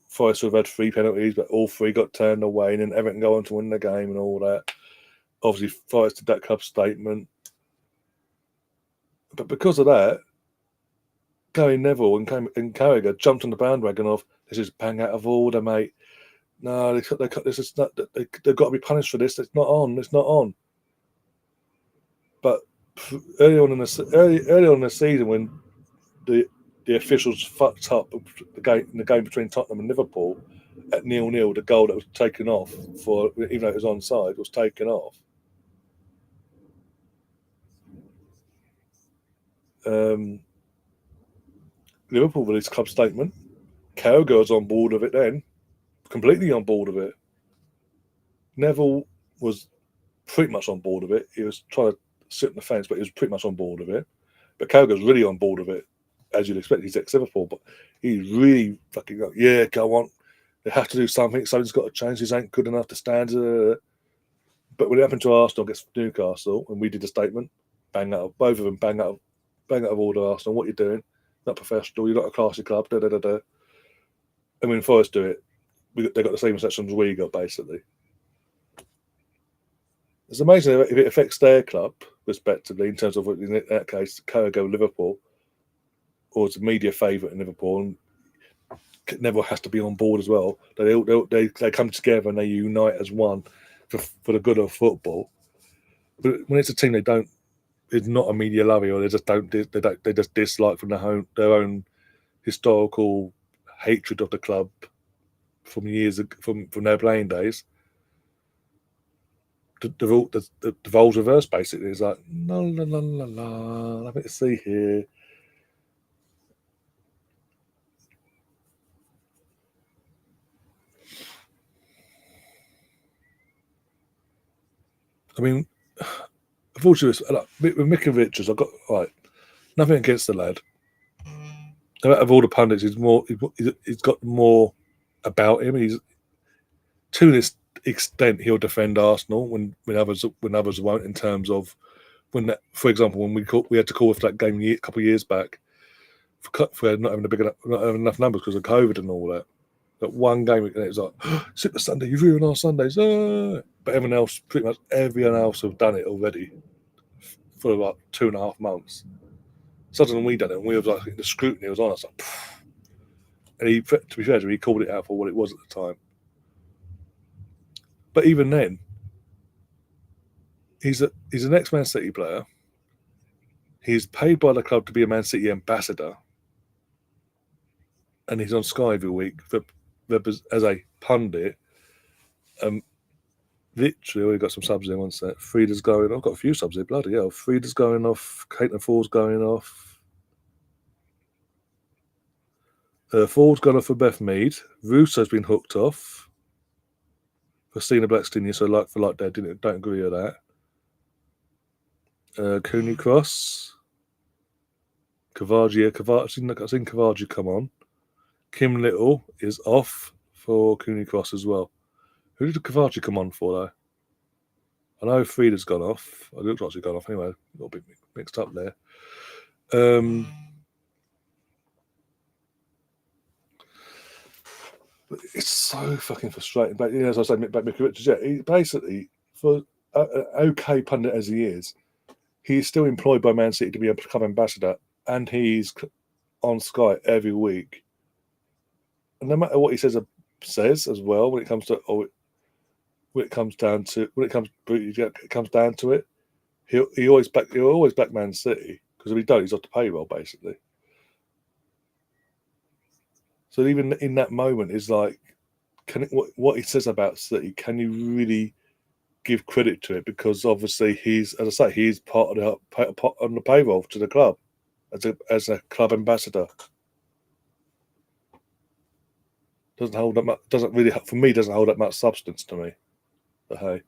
had 3 penalties, but all 3 got turned away, and then Everton go on to win the game and all that. Obviously, Forest did that club statement, but because of that, Gary Neville and Carragher jumped on the bandwagon of this is bang out of order, mate. No, they've got to be punished for this. It's not on. It's not on. But early on in the season, when the officials fucked up the game between Tottenham and Liverpool at 0-0, the goal that was taken off for, even though it was onside, was taken off. Liverpool released club statement. Carragher was on board of it then, completely on board of it. Neville was pretty much on board of it. He was trying to sit on the fence, but he was pretty much on board of it. But Carragher's really on board of it, as you'd expect. He's ex-Liverpool, but he's really fucking like, yeah, go on. They have to do something. Something's got to change. This ain't good enough to stand. But when it happened to Arsenal against Newcastle, and we did a statement, both of them bang out of order, Arsenal, what you're doing, not professional, you're not a classy club, And when Forest do it, they got the same reception as we got, basically. It's amazing if it affects their club, respectively, in terms of, in that case, Carragher Liverpool, or it's a media favourite in Liverpool, and Neville has to be on board as well. They come together and they unite as one for the good of football. But when it's a team it's not a media lovey, or they just dislike from their own historical hatred of the club from their playing days. The roles reverse, basically. It's like, la la la la la, nothing to see here. I mean, unfortunately, with Mikovic, I've got nothing against the lad. Out of all the pundits, he's got more about him. He's, to this extent, he'll defend Arsenal when others won't. In terms of for example, when we had to call for that game a couple of years back for not having enough numbers because of COVID and all that. That one game, it was like, Super Sunday, you've ruined our Sundays. But pretty much everyone else have done it already for about 2.5 months. Suddenly we done it, and we was like, the scrutiny was on us. Like, and to be fair, he called it out for what it was at the time. But even then, he's an ex-Man City player. He's paid by the club to be a Man City ambassador, and he's on Sky every week as a pundit. Literally, we've got some subs in. One sec. Frieda's going. I've got a few subs here. Bloody hell! Frieda's going off. Caitlin Ford's going off. Ford's gone off for Beth Mead. Russo's been hooked off. Christina Blackstone, so like for like, they don't agree with that. Cooney Cross. Cavaggio. I've seen Cavaggio come on. Kim Little is off for Cooney Cross as well. Who did Cavaggio come on for, though? I know Frieda's gone off. It looks like she's gone off anyway. A little bit mixed up there. It's so fucking frustrating. But as I say, back Mikovic, he basically, for an okay pundit as he is, he's still employed by Man City to be a club ambassador, and he's on Sky every week. And no matter what he says as well, when it comes down to it, he always back Man City, because if he don't, he's off the payroll, basically. So even in that moment, is like, what he says about City, can you really give credit to it? Because obviously he's part of on the payroll to the club as a club ambassador. Doesn't hold that much substance to me. But hey,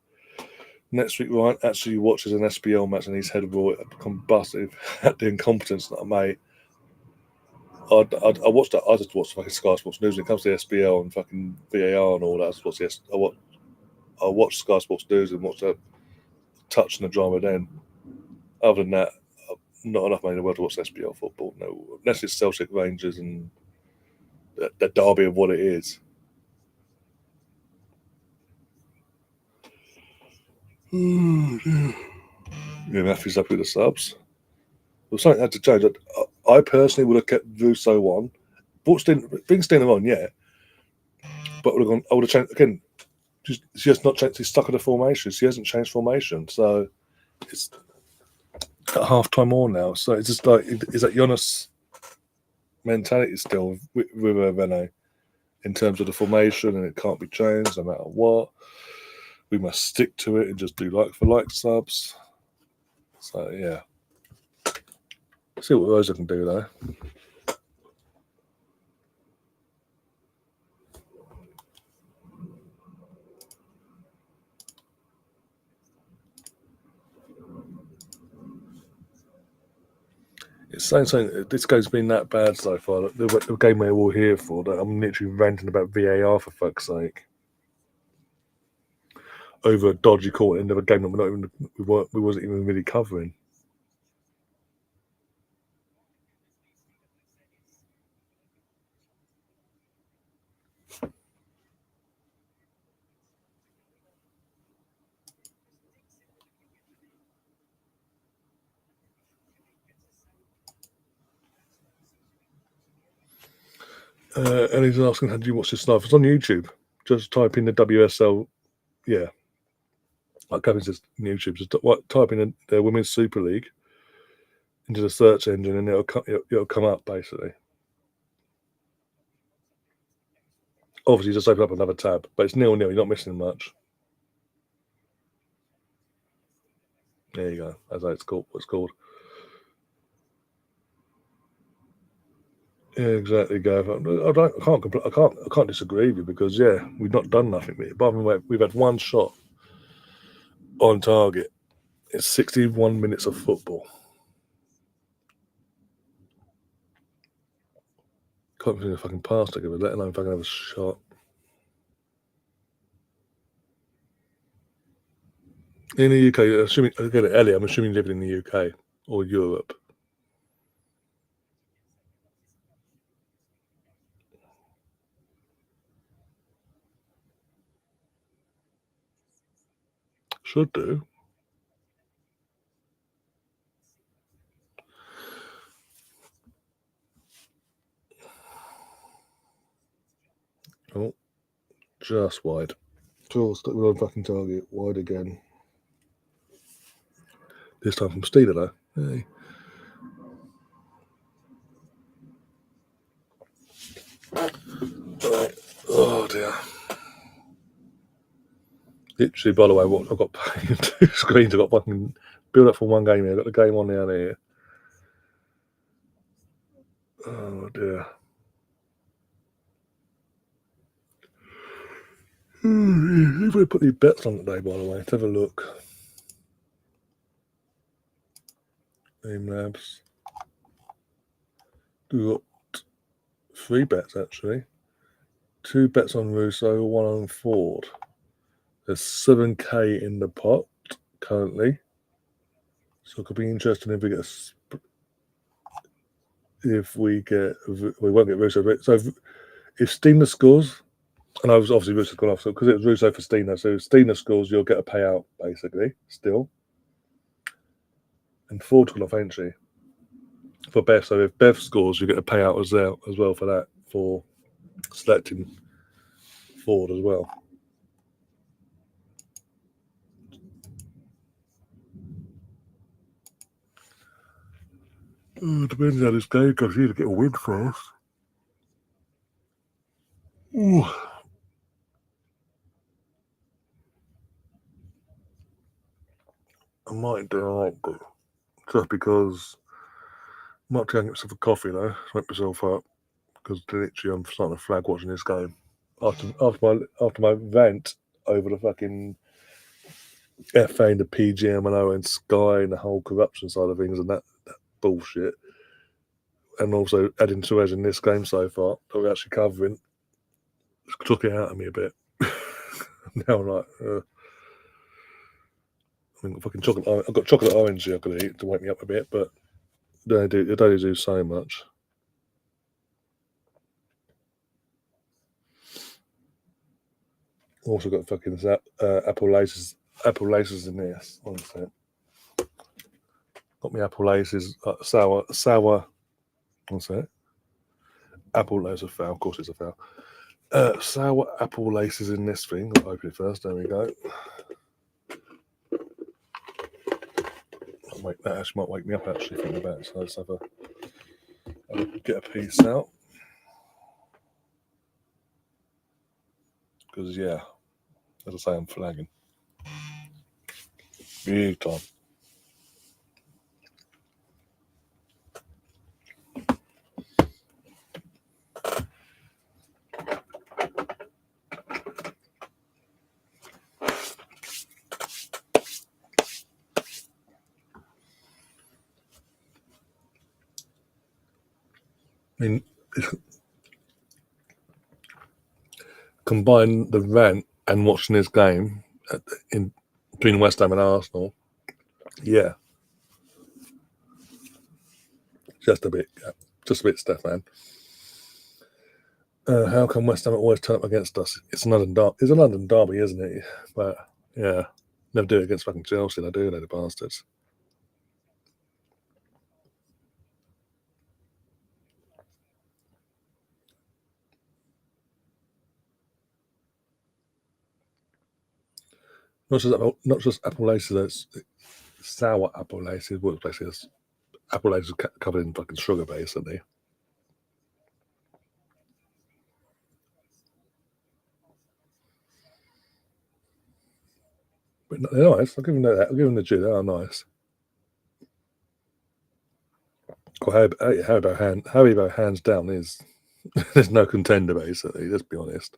next week Ryan actually watches an SPL match and his head will become busted at the incompetence that I made. I watched that. I just watched fucking Sky Sports News. When it comes to the SPL and fucking VAR and all that, I watched Sky Sports News and watched that touch and the drama then. Other than that, not enough money in the world to watch SPL football. No, unless it's Celtic Rangers and the derby of what it is. Yeah, Matthew's up with the subs. Well, something had to change. I personally would have kept Russo on. Bring Steiner on, yeah. But I would have changed again. She has not changed. She's stuck in the formation. She hasn't changed formation. So it's at half time or now. So it's just like, is that Jonas mentality still with Renault in terms of the formation, and it can't be changed no matter what. We must stick to it and just do like for like subs. So yeah. See what Rosa can do though. It's saying this game's been that bad so far. The game we're all here for, that I'm literally ranting about VAR for fuck's sake. over a dodgy call at the end of a game that we wasn't even really covering. And he's asking, how do you watch this live? It's on YouTube. Just type in the WSL, yeah. Like Kevin says, on YouTube. Just type in the Women's Super League into the search engine, and it'll come up basically. Obviously, just open up another tab, but it's 0-0. You're not missing much. There you go. That's how it's called. What's called. Yeah, exactly, Gav. I can't disagree with you because we've not done nothing with it. Apart from we've had one shot on target. It's 61 minutes of football. Can't believe a fucking pass to give it, let alone if I can have a shot. In the UK, assuming again, Ellie, I'm assuming living in the UK or Europe. Should do. Oh, just wide. Still stuck with on fucking target. Wide again. This time from Steeler though. Hey. Right. Oh dear. Literally, by the way, what I've got 2 screens. I've got fucking build up for one game here. I've got the game on down here. Oh dear. If we put these bets on today, by the way, let's have a look. Aim Labs. We've got 3 bets actually. 2 bets on Russo, 1 on Ford. There's 7k in the pot currently, so it could be interesting if we won't get Russo. So if Steiner scores, and I was obviously Russo's gone off, so because it was Russo for Steiner, so if Steiner scores, you'll get a payout basically still, and Ford's gone off entry for Bev. So if Bev scores, you get a payout as well for that, for selecting Ford as well. Depends how this game goes. You need to get a win first. Ooh. I might do, just because I might try and get myself a coffee though, wake myself up, because literally I'm starting to flag watching this game after my rant over the fucking FA and the PGMO and Sky and the whole corruption side of things and that bullshit, and also adding Suez in this game so far that we're actually covering, took it out of me a bit. Now I'm like, I mean, fucking chocolate. I've got chocolate orange I could eat to wake me up a bit, but they only do so much. Also got fucking apple laces in this. One sec. Got me apple laces, sour. One sec. Apple laces foul. Of course, it's a foul. Sour apple laces in this thing. I'll open it first. There we go. That actually might wake me up. Actually, thinking about it. So let's have a get a piece out. Because as I say, I'm flagging big time. I mean, combine the rant and watching this game in between West Ham and Arsenal. Yeah, just a bit stiff, man. How come West Ham always turn up against us? It's a London derby, isn't it? But yeah, never do it against fucking Chelsea. They do, they the bastards. Not just apple laces. It's sour apple laces. What places? Apple laces covered in fucking sugar, basically. But they're nice. I'll give them that. I'll give them the due. They are nice. Well, Haribo hands down is there's no contender, basically. Let's be honest.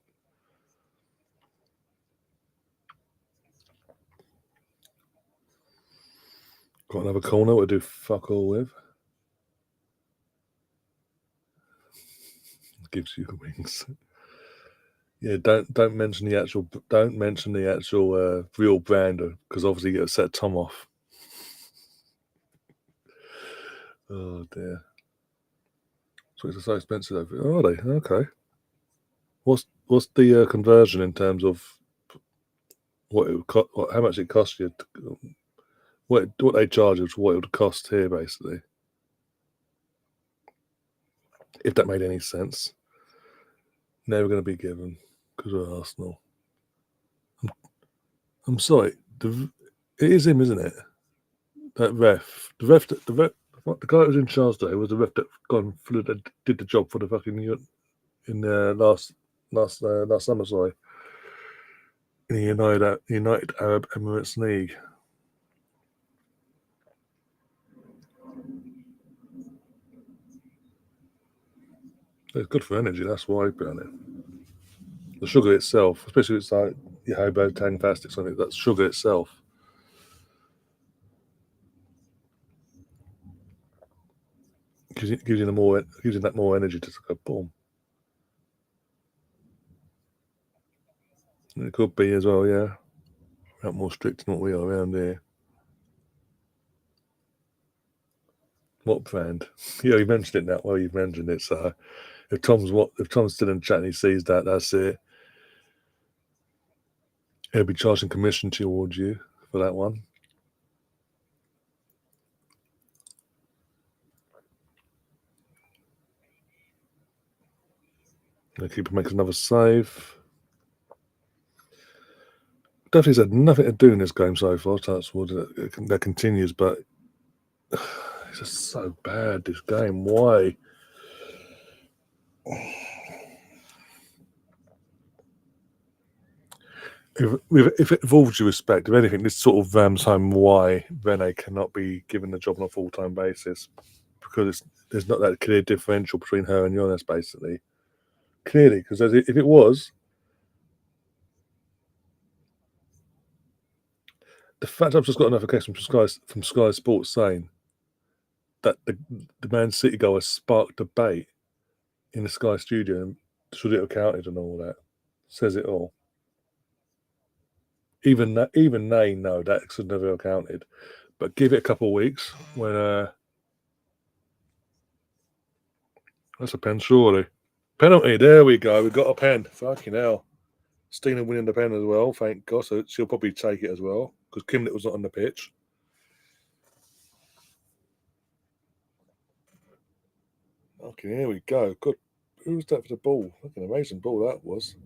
Got another corner we'll do fuck all with. Gives you wings. Yeah, don't mention the actual real brand because obviously you get set Tom off. Oh dear. So it's so expensive over. Oh, are they? Okay. What's the conversion in terms of what it would how much it cost you? What they charge us, what it would cost here, basically. If that made any sense. Never going to be given because of Arsenal. I'm sorry. It is him, isn't it? That ref. The guy that was in charge today was the ref that did the job for the fucking in last summer. Sorry, in the United Arab Emirates League. It's good for energy. That's why I put on it. The sugar itself, especially if it's like Hobo Tang Fastic, something that's sugar itself. Gives you that more energy to go boom. It could be as well, yeah. A lot more strict than what we are around here. What brand? Yeah, you mentioned it now. Well, you've mentioned it. So if Tom's still in chat and he sees that, that's it. He'll be charging commission towards you for that one. The keeper makes another save. Definitely had nothing to do in this game so far. That continues, but it's just so bad, this game. Why? If it involves due respect, if anything, this sort of rams home why Rene cannot be given the job on a full-time basis, because there's not that clear differential between her and Jonas, basically. Clearly, because if it was, the fact I've just got a notification from Sky Sports saying that the Man City goal has sparked debate in the Sky studio, and should it have counted and all that, says it all. Even they know that should never have counted, but give it a couple of weeks when that's a pen, surely. Penalty, there we go. We've got a pen. Fucking hell. Stina winning the pen as well, thank God. So she'll probably take it as well because Kimlet was not on the pitch. Okay, here we go. Good. Who was that for the ball? Fucking amazing ball that was.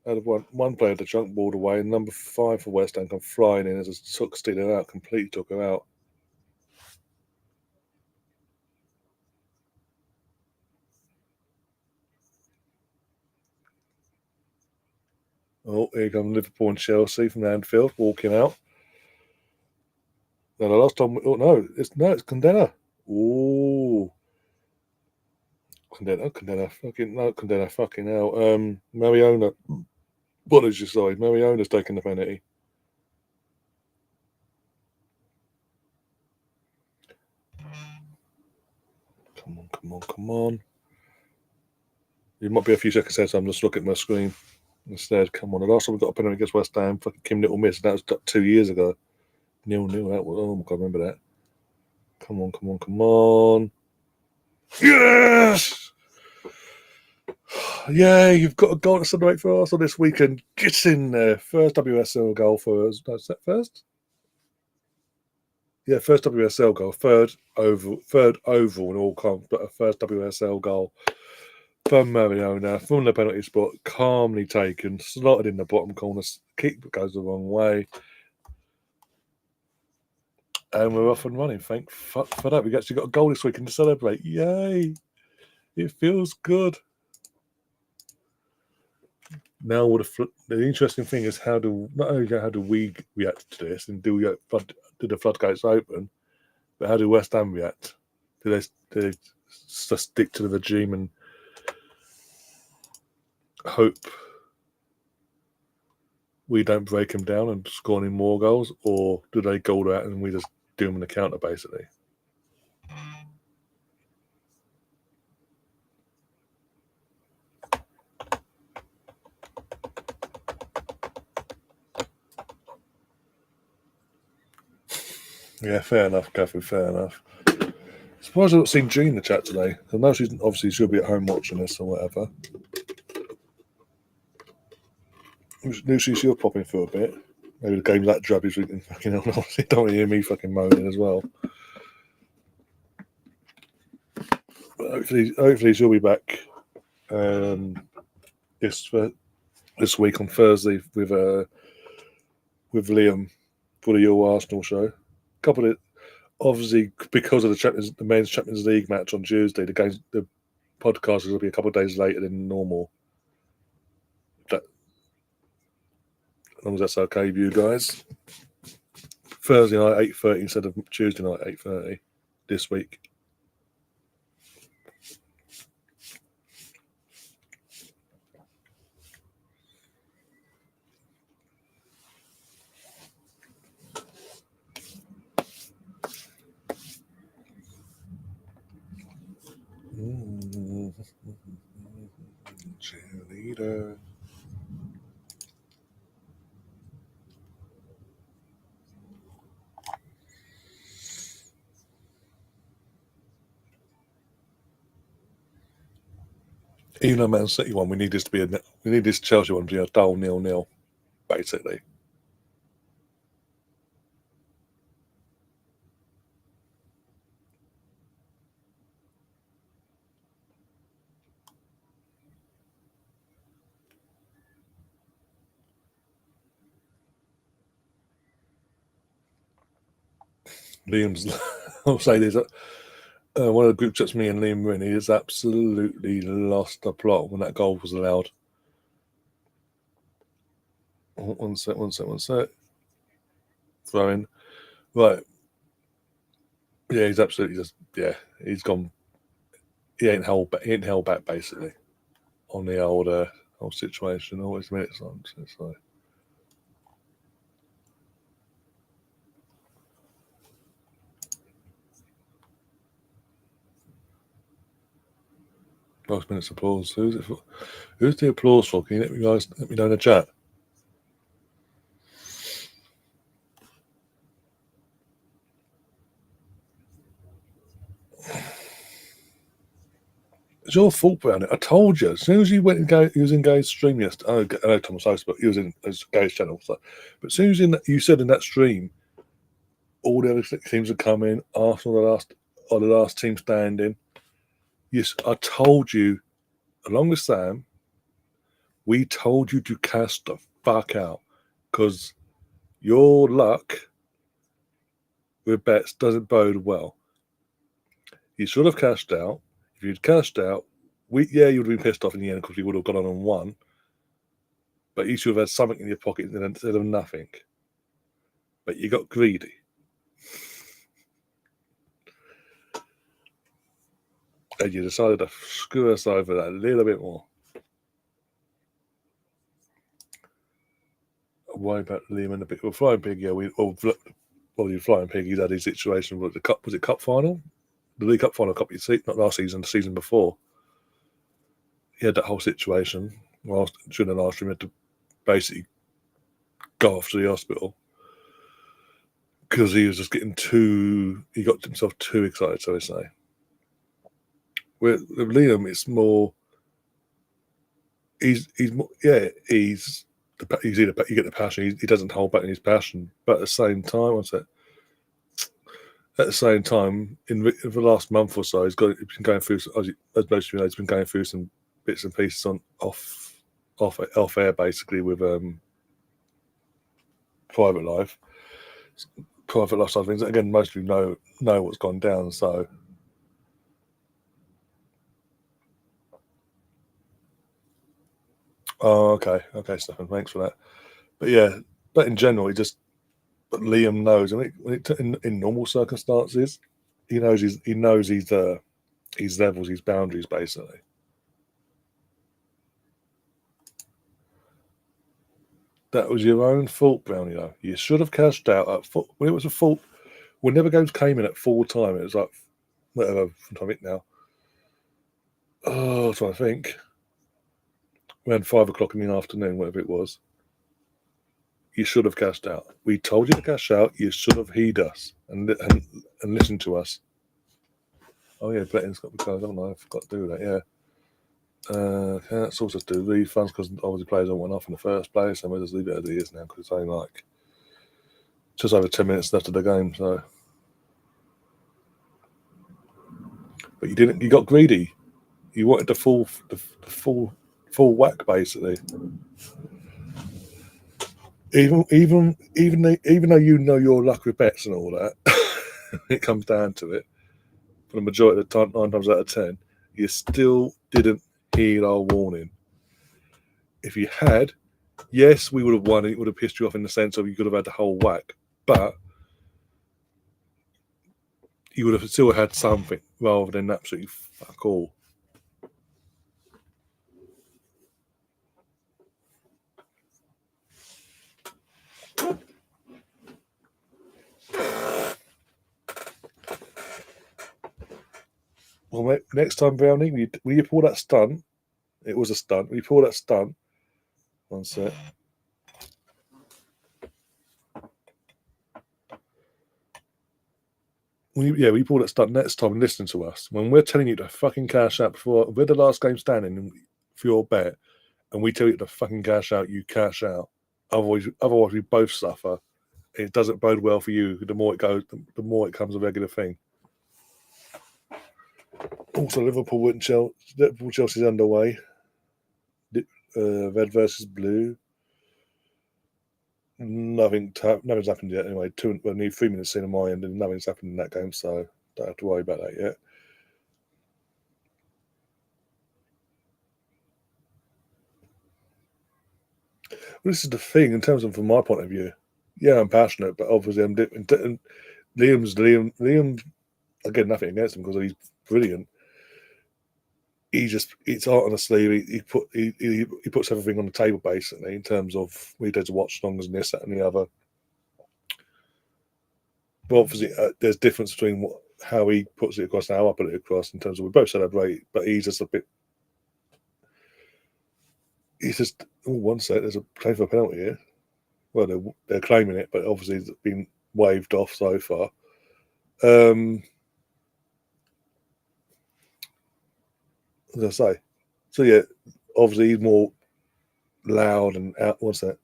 Out of one player the chunk ball away, and number 5 for West Ham come flying in as a took Stina out, completely took her out. Oh, here come Liverpool and Chelsea from Anfield walking out. Now the last time, it's Condena. Ooh, Condena, fucking hell. Mariona. What did you say? Mariona's taking the penalty. Come on. It might be a few seconds ahead, so I'm just looking at my screen. instead. Come on, the last time we got a penalty against West Ham, fucking Kim Little missed. That was 2 years ago. 0-0. That was, oh my god, remember that. Come on. Yes! Yeah, you've got a goal to celebrate for Arsenal this weekend. Get in there. First WSL goal for us. Is that first? Yeah, first WSL goal. Third oval in all comps, but a first WSL goal from Mariona from the penalty spot, calmly taken, slotted in the bottom corner. Kick goes the wrong way. And we're off and running. Thank fuck for that. We've actually got a goal this weekend to celebrate. Yay! It feels good. Now, the interesting thing is not only how do we react to this, and do the floodgates open, but how do West Ham react? Do they just stick to the regime and hope we don't break them down and score any more goals, or do they go out and we just do them in the counter, basically? Yeah, fair enough, Catherine, fair enough. Surprised I've not seen Jean in the chat today. I know she'll be at home watching this or whatever. Lucy, she'll pop in for a bit. Maybe the game's that drabby so we can fucking honestly don't want to hear me fucking moaning as well. But hopefully she'll be back this week on Thursday with Liam for the Your Arsenal show. Couple of obviously because of the men's Champions League match on Tuesday, the podcast will be a couple of days later than normal. As long as that's okay with you guys. Thursday night 8:30 instead of Tuesday night 8:30 this week. Cheerleader. Even though Man City one, we need this Chelsea one to be a dull 0-0, basically. I'll say this. One of the group chats me and Liam were in, he has absolutely lost the plot when that goal was allowed. One sec. Throwing. Right. Yeah, he's absolutely he's gone. He ain't held back basically on the old situation. Always minutes on. So it's like. Last minute's applause. Who's it for? Who's the applause for? Can you let me know in the chat? It's your fault, Brown. I told you. As soon as you went and he was in Gay's stream yesterday. I know Thomas host, but he was in Gay's channel. So, but as soon as you said in that stream, all the other teams had come in. Arsenal the last team standing. Yes, I told you, along with Sam, we told you to cast the fuck out because your luck with bets doesn't bode well. You should have cashed out. If you'd cashed out, you would have been pissed off in the end because we would have gone on and won. But you should have had something in your pocket instead of nothing. But you got greedy. And you decided to screw us over that a little bit more. Why about Liam and the big Flying Pig? Yeah, Flying Pig. He's had his situation with the cup. Was it cup final? The League Cup final, not last season, the season before. He had that whole situation. during the last stream, had to basically go off to the hospital because he was just getting he got himself too excited, so to say. With Liam, it's more, he's more, yeah, you get the passion. He doesn't hold back in his passion, but at the same time, in the last month or so, he's been going through, as most of you know, he's been going through some bits and pieces on off air, basically, with private lifestyle things. Again, most of you know what's gone down. So, okay, Stefan, thanks for that. But yeah, but in general, but Liam knows, in normal circumstances, he knows his levels, his boundaries, basically. That was your own fault, Brownie. Though you should have cashed out at full. When it was a fault, whenever games came in at full time, it was like whatever. I think now. Oh, so I think around 5 o'clock in the afternoon, whatever it was. You should have cashed out. We told you to cash out. You should have heeded us and listened to us. Oh yeah, betting's got to be closed, haven't I? I forgot to do that. Yeah. Can't also do refunds because obviously players don't went off in the first place, and we'll just leave it as it is now because it's only like just over 10 minutes left of the game. So, but you didn't. You got greedy. You wanted the full whack, basically. Even though you know your luck with bets and all that, it comes down to it. For the majority of the time, 9 times out of 10, you still didn't heed our warning. If you had, yes, we would have won. It would have pissed you off in the sense of you could have had the whole whack, but you would have still had something rather than absolutely fuck all. Well, next time, Brownie, will you pull that stunt? It was a stunt. Will you pull that stunt? One sec. We pull that stunt next time and listen to us. When we're telling you to fucking cash out before we're the last game standing for your bet, and we tell you to fucking cash out, you cash out. Otherwise we both suffer. It doesn't bode well for you. The more it goes, the more it becomes a regular thing. Also, Liverpool Chelsea's underway. Red versus blue. Nothing's happened yet. Anyway, we need 3 minutes in on my end, and nothing's happened in that game, so don't have to worry about that yet. Well, this is the thing in terms of from my point of view. Yeah, I'm passionate, but obviously I'm different. Liam. Again, nothing against him because he's brilliant. It's art on the sleeve. He puts everything on the table basically in terms of he does watchalongs and this, that, and the other. But obviously, there's difference between how he puts it across and how I put it across in terms of we both celebrate, but he's just a bit. He's just one sec. There's a claim for a penalty here. Well, they're claiming it, but obviously it's been waved off so far. As I say, so yeah, obviously he's more loud and out. What's that?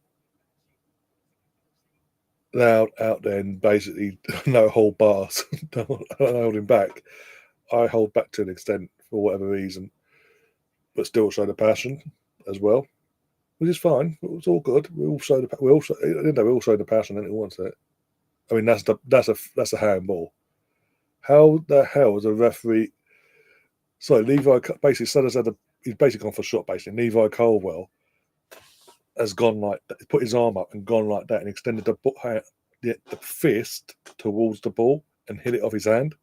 Loud out there and basically no hold bars. Don't hold him back. I hold back to an extent for whatever reason, but still show the passion as well, which is fine. It's all good. We all show the passion, and it wants it. I mean, that's a handball. How the hell is a referee? So Levi basically he's basically gone for a shot. Basically, Levi Colwell has gone like that, put his arm up and gone like that, and extended the fist towards the ball and hit it off his hand.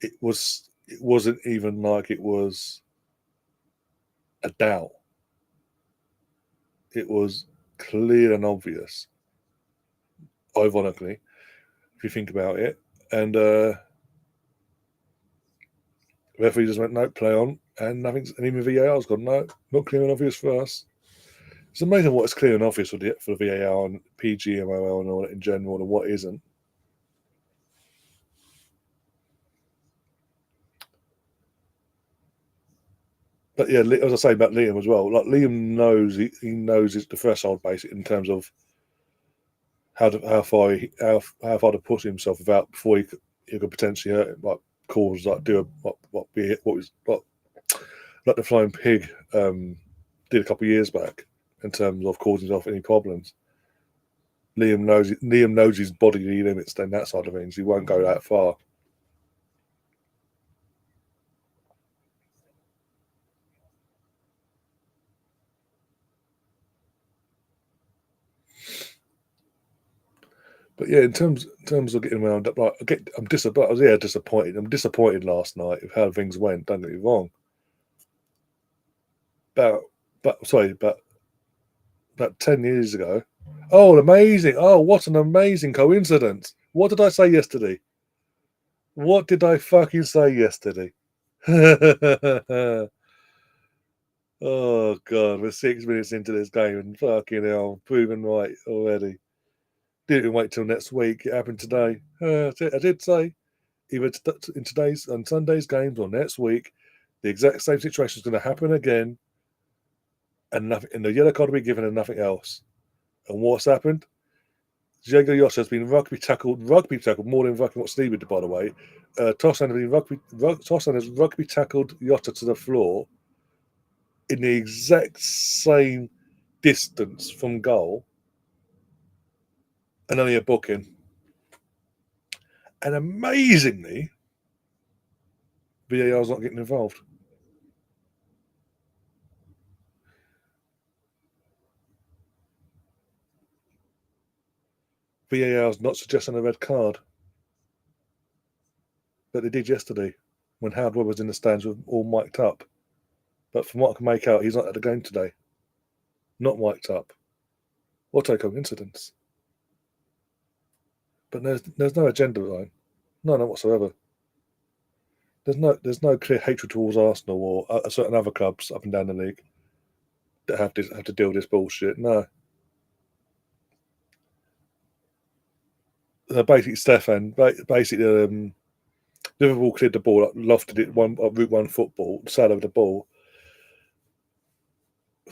It wasn't even like it was a doubt. It was clear and obvious. Ironically, if you think about it, and referee just went no, play on, and nothing's. And even VAR's gone, no, not clear and obvious for us. It's amazing what is clear and obvious for the VAR and PGMOL and all that in general, and what isn't. But yeah, as I say about Liam as well, like Liam knows he knows the threshold basically in terms of how far to push himself without before he could potentially hurt him, like cause like do what like the Flying Pig did a couple of years back in terms of causing himself any problems. Liam knows his body limits. Then that side of things, he won't go that far. But yeah, in terms of getting around, like I'm disappointed. I'm disappointed last night with how things went. Don't get me wrong. About 10 years ago. Oh, amazing! Oh, what an amazing coincidence! What did I say yesterday? What did I fucking say yesterday? Oh god, we're 6 minutes into this game and fucking hell, proven right already. Didn't even wait till next week. It happened today. I did say either in today's and Sunday's games or next week, the exact same situation is going to happen again, and nothing. And the yellow card will be given and nothing else. And what's happened? Diego Yosha has been rugby tackled more than fucking what Steve did, by the way. Tossan has rugby tackled Yota to the floor in the exact same distance from goal, and only a booking. And amazingly, VAR's not getting involved. VAR's not suggesting a red card, but they did yesterday when Howard Webb was in the stands with all mic'd up. But from what I can make out, he's not at the game today. Not mic'd up. What a coincidence. But there's no agenda line. None whatsoever. There's no clear hatred towards Arsenal or certain other clubs up and down the league that have to deal with this bullshit. No. Basically, Stefan, Liverpool cleared the ball, lofted it route one football, side of the ball.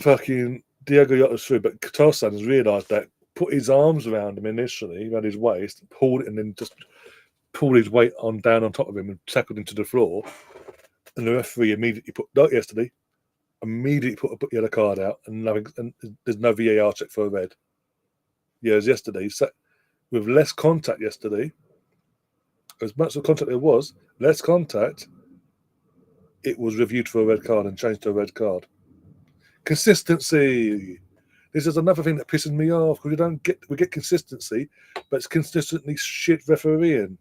Fucking Diego Yota's through, but Tossan has realised that, put his arms around him initially, around his waist, pulled it, and then just pulled his weight down on top of him and tackled him to the floor. And the referee immediately put the yellow card out, and there's no VAR check for a red. Yeah, as yesterday, with less contact yesterday, as much of contact there was, less contact, it was reviewed for a red card and changed to a red card. Consistency. This is another thing that pisses me off because we get consistency, but it's consistently shit refereeing.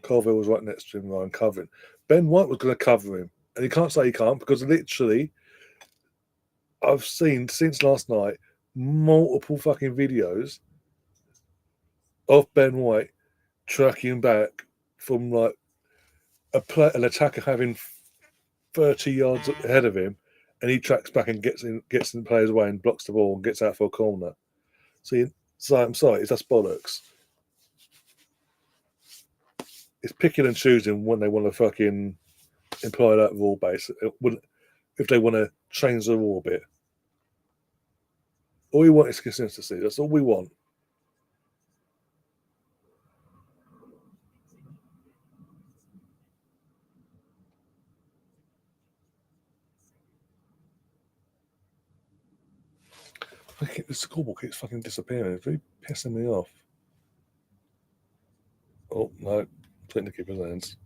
Colville was right next to him, Ryan, covering. Ben White was going to cover him, and you can't say he can't because literally, I've seen since last night multiple fucking videos of Ben White tracking back from like an attacker having 30 yards ahead of him, and he tracks back and gets in the players away and blocks the ball and gets out for a corner. So I'm sorry, it's just bollocks. It's picking and choosing when they want to fucking employ that rule base. If they want to change the rule a bit. All we want is consistency. That's all we want. The scoreboard keeps fucking disappearing. It's really pissing me off. Oh, no. Putting the keeper's hands.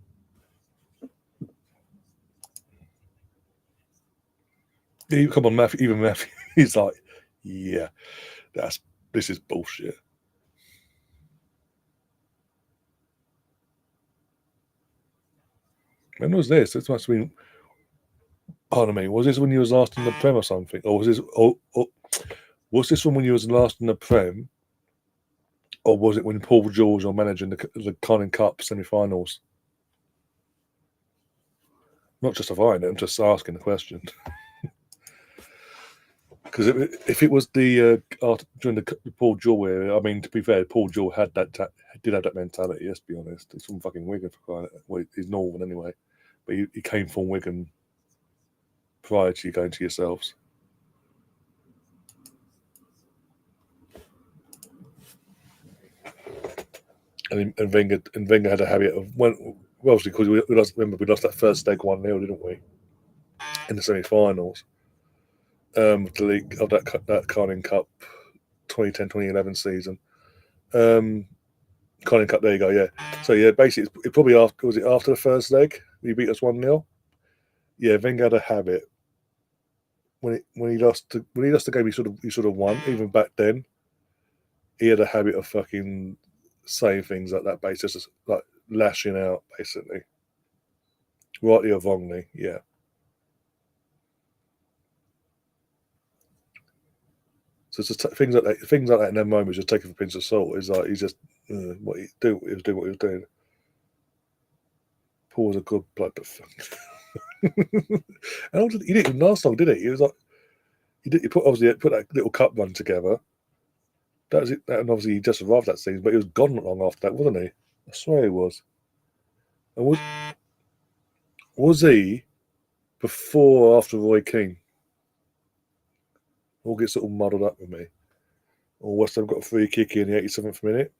Come on, Matthew. Even Matthew. He's like, yeah, this is bullshit. When was this? This must have been. Pardon me. Was this when you was last in the Prem or something, or was this? Was this when you was last in the Prem, or was it when Paul George was managing the Carling Cup semi-finals? Not justifying it, I'm just asking the question. Because if it was the during the Paul Jewell era, I mean, to be fair, Paul Jewell did have that mentality. Let's be honest, he's from fucking Wigan for crying. Well, he's Northern anyway, but he came from Wigan prior to you going to yourselves. And Wenger had a habit of obviously because we lost that first leg 1-0, didn't we? In the semi-finals of the league of that Carling Cup 2010-2011 season. Carling Cup, there you go, yeah. So yeah, basically, it probably after the first leg he beat us 1-0. Yeah, Wenger had a habit when he lost the game. He sort of won. Even back then, he had a habit of fucking saying things like that, basically, just like lashing out, basically, rightly or wrongly, yeah. So it's just things like that in that moment, just taking for pinch of salt. Is like he's just he was doing what he was doing. Paul was a good bloke, but and he didn't even last long, did he? He was like he put that little cup run together. That was it, and obviously he just arrived that season, but he was gone not long after that, wasn't he? I swear he was. And was he before or after Roy Keane? All gets all muddled up with me. Or West Ham got a free kick in the 87th minute.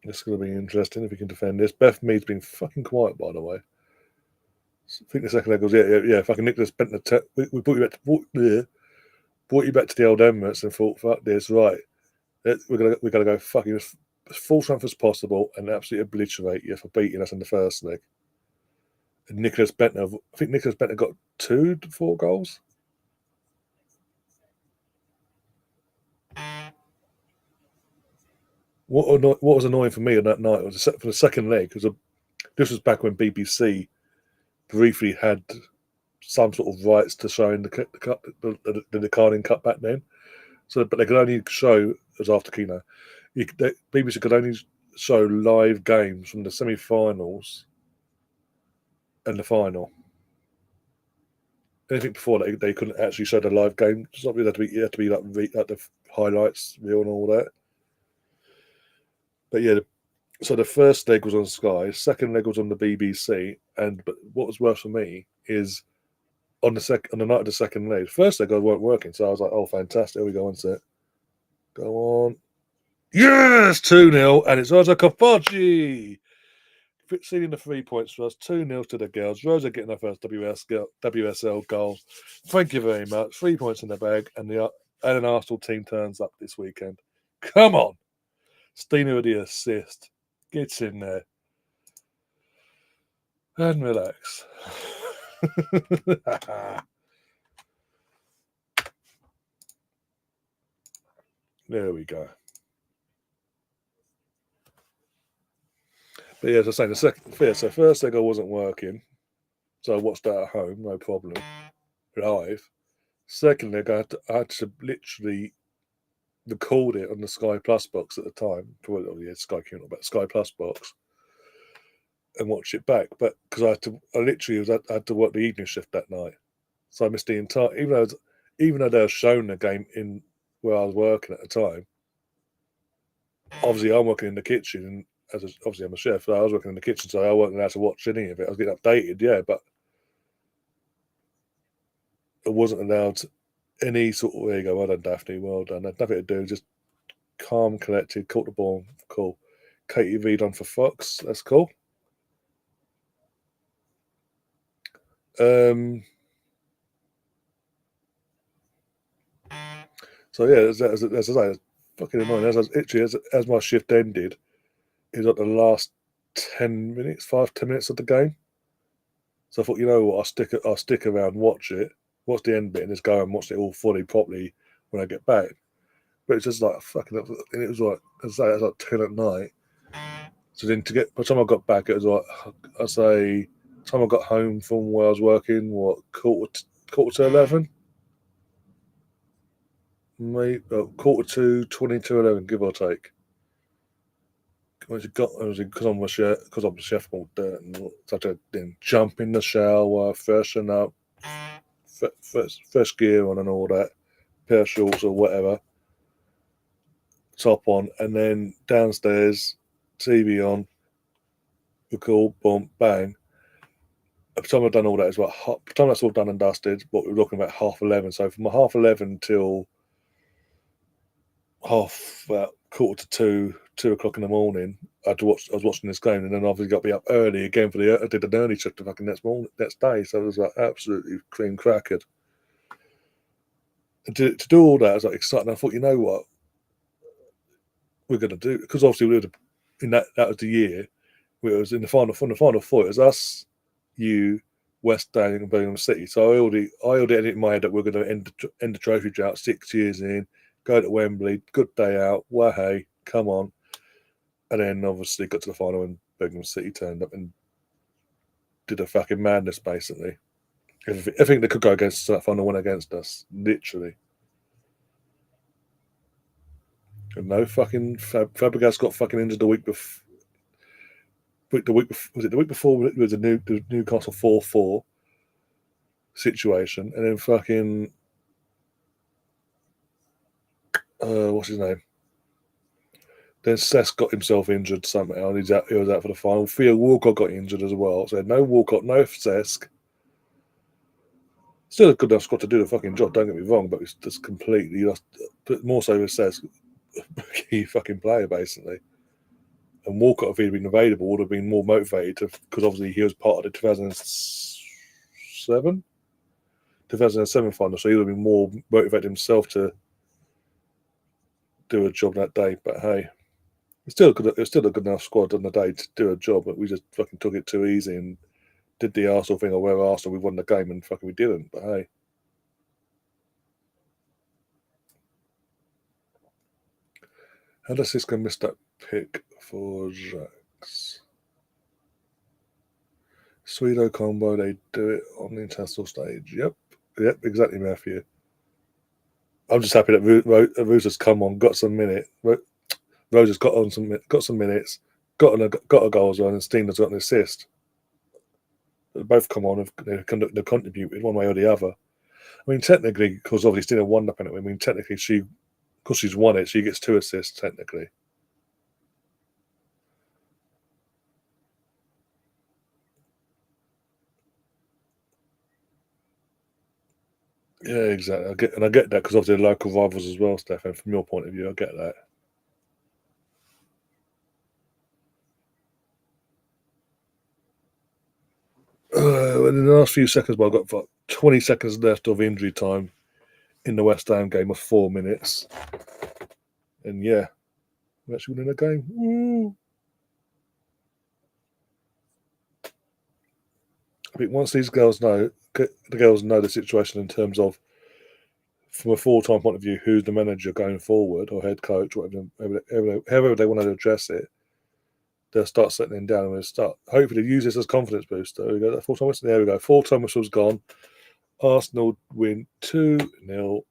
It's going to be interesting if he can defend this. Beth Mead's been fucking quiet, by the way. I think the second leg was, yeah. Fucking Nicholas Bentner. We brought you back to the old Emirates and thought, fuck this, right. We're gonna go fucking as full strength as possible and absolutely obliterate you for beating us in the first leg. And Nicholas Bentner, I think Nicholas Bentner got 2 to 4 goals. What was annoying for me on that night was for the second leg, because this was back when BBC briefly had some sort of rights to showing the Carling Cup back then. So, but they could only show, it was after Keno, BBC could only show live games from the semi-finals and the final. Anything before that, they couldn't actually show the live game. Something had to be like the highlights reel and all that. But yeah, so the first leg was on Sky, second leg was on the BBC, but what was worse for me is on the night of the second leg, first leg I weren't working, so I was like, oh, fantastic, here we go, on set. Go on. Yes, 2-0, and it's Rosa Kafaji sealing the 3 points for us. 2-0 to the girls. Rosa getting her first WSL goal. Thank you very much. 3 points in the bag, and an Arsenal team turns up this weekend. Come on. Stina with the assist. Gets in there. And relax. There we go. But yeah, as I say, so first leg I wasn't working, so I watched that at home, no problem, live. Second leg, I had to literally record it on the Sky Plus box at the time. Probably Sky Q, but Sky Plus box, and watch it back. But because I had to work the evening shift that night, so I missed the entire. Even though they were showing the game in where I was working at the time. Obviously, I'm working in the kitchen, and obviously I'm a chef, so I was working in the kitchen, so I wasn't allowed to watch any of it. I was getting updated, yeah, but I wasn't allowed any sort of, there you go, well done, Daphne, well done. Had nothing to do, just calm, collected, caught the ball, cool. KTV done for Fox, that's cool. So yeah, as I say, it's fucking annoying. As my shift ended, it was like the last 10 minutes of the game. So I thought, you know what, I'll stick around, watch the end bit, and just go and watch it all fully, properly when I get back. But it's just like fucking, and it was like, as I say, it was like 10 at night. So then by the time I got back, it was like, by the time I got home from where I was working, quarter to 11? Maybe quarter to 20 to 11, give or take. because I'm a chef all dirt and such a then jump in the shower, freshen up, fresh gear on and all that, pair of shorts or whatever, top on, and then downstairs, TV on, record, boom, bang. By the time I've done all that, it's about by the time that's all done and dusted, what we're looking about 11:30. So from 11:30 till quarter to 2:00 in the morning, I was watching this game, and then obviously got to be up early again I did an early shift the fucking next day, so it was like absolutely cream crackered. And to do all that, I was like excited. I thought, you know what, we're going to do, because obviously we were in that was the year where it was in the final four. It was us, you, West Ham, and Birmingham City. So I already had it in my head that we're going to end the trophy drought 6 years in, go to Wembley, good day out, hey, come on. And then obviously got to the final and Birmingham City turned up and did a fucking madness, basically. Everything that could go against us, that final went against us, literally. And no fucking Fabregas got fucking injured the week before. Was it the week before? It was the Newcastle 4-4 situation, and then fucking what's his name? Then Cesc got himself injured somehow, and he was out for the final. Theo Walcott got injured as well, so no Walcott, no Cesc. Still a good enough squad to do the fucking job, don't get me wrong, but it's just completely lost. But more so with Cesc, key fucking player, basically. And Walcott, if he'd been available, would have been more motivated because obviously he was part of the 2007 final, so he would have been more motivated himself to do a job that day. But hey, it's still a good enough squad on the day to do a job, but we just fucking took it too easy and did the Arsenal thing, or where Arsenal we won the game and fucking we didn't. But hey. How does Cisco miss that pick for Jax? Sweeto combo, they do it on the international stage. Yep, exactly, Matthew. I'm just happy that Rose has come on, got some minutes. Rose has got some minutes, got a goal as well, and Steen has got an assist. They both come on, they've contributed one way or the other. I mean, technically, because obviously Steen won the penalty. I mean, technically, because she's won it, she gets 2 assists technically. Yeah, exactly. I get that because obviously they're local rivals as well, Stefan. From your point of view, I get that. In the last few seconds, I've got 20 seconds left of injury time in the West Ham game of 4 minutes. And yeah, we're actually winning the game. Woo! I think once these girls know the situation in terms of, from a full-time point of view, who's the manager going forward or head coach, however they want to address it, they'll start settling down and we'll start hopefully use this as confidence booster. There we go. That full-time whistle. There we go. Full-time whistle's gone. Arsenal win 2-0.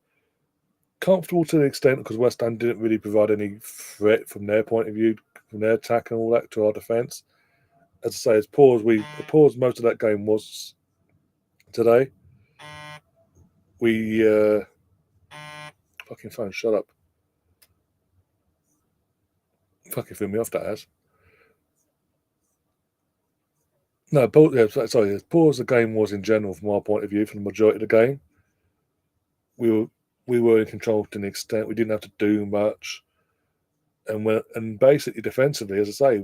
Comfortable to an extent because West Ham didn't really provide any threat from their point of view, from their attack and all that to our defence. As I say, as poor as most of that game was today, we fucking phone, shut up. Fucking threw me off, that has. No, sorry, as poor as the game was in general from our point of view, from the majority of the game, we were in control to an extent. We didn't have to do much. And basically defensively, as I say,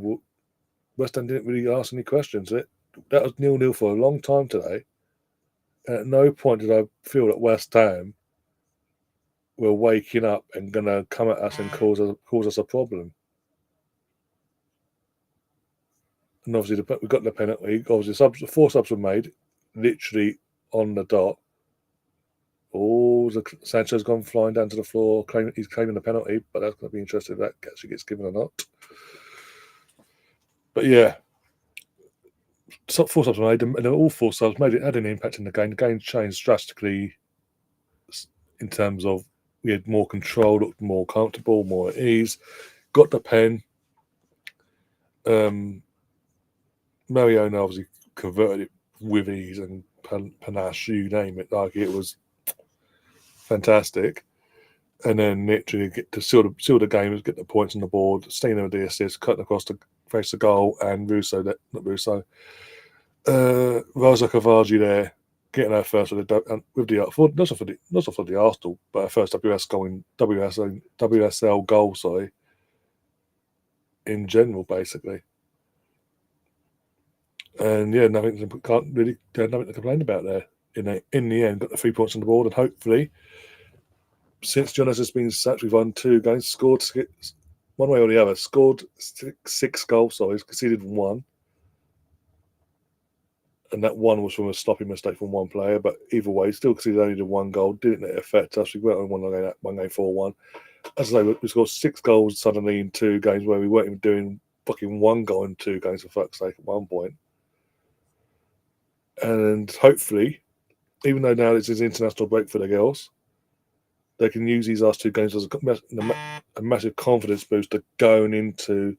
West Ham didn't really ask any questions. That was 0-0 for a long time today. And at no point did I feel that West Ham were waking up and going to come at us and cause us a problem. And obviously, we got the penalty. Obviously, 4 subs were made, literally on the dot. Oh, Sancho's gone flying down to the floor. He's claiming the penalty, but that's going to be interesting if that actually gets given or not. But yeah, 4 subs were made, and all 4 subs had an impact in the game. The game changed drastically in terms of we had more control, looked more comfortable, more at ease, got the pen. Mariona obviously converted it with ease and panache, you name it. Like, it was fantastic. And then literally get to seal the game, get the points on the board, staying with the assist, cutting across the face the goal, and Russo, Razak Kavaji there, getting our first with the not for the Arsenal, but our first WSL goal, sorry, in general, basically. And yeah, nothing to complain about there. In the end, got the 3 points on the board, and hopefully, since Jonas has been sacked, we've won 2 games, scored one way or the other, scored 6 goals, sorry, conceded 1. And that 1 was from a stopping mistake from one player, but either way, still conceded only the 1 goal. Didn't it affect us? We went on one game 4-1. As I say, we scored 6 goals suddenly in 2 games where we weren't even doing fucking 1 goal in 2 games, for fuck's sake, at one point. And hopefully, even though now this is international break for the girls, they can use these last 2 games as a massive confidence booster going into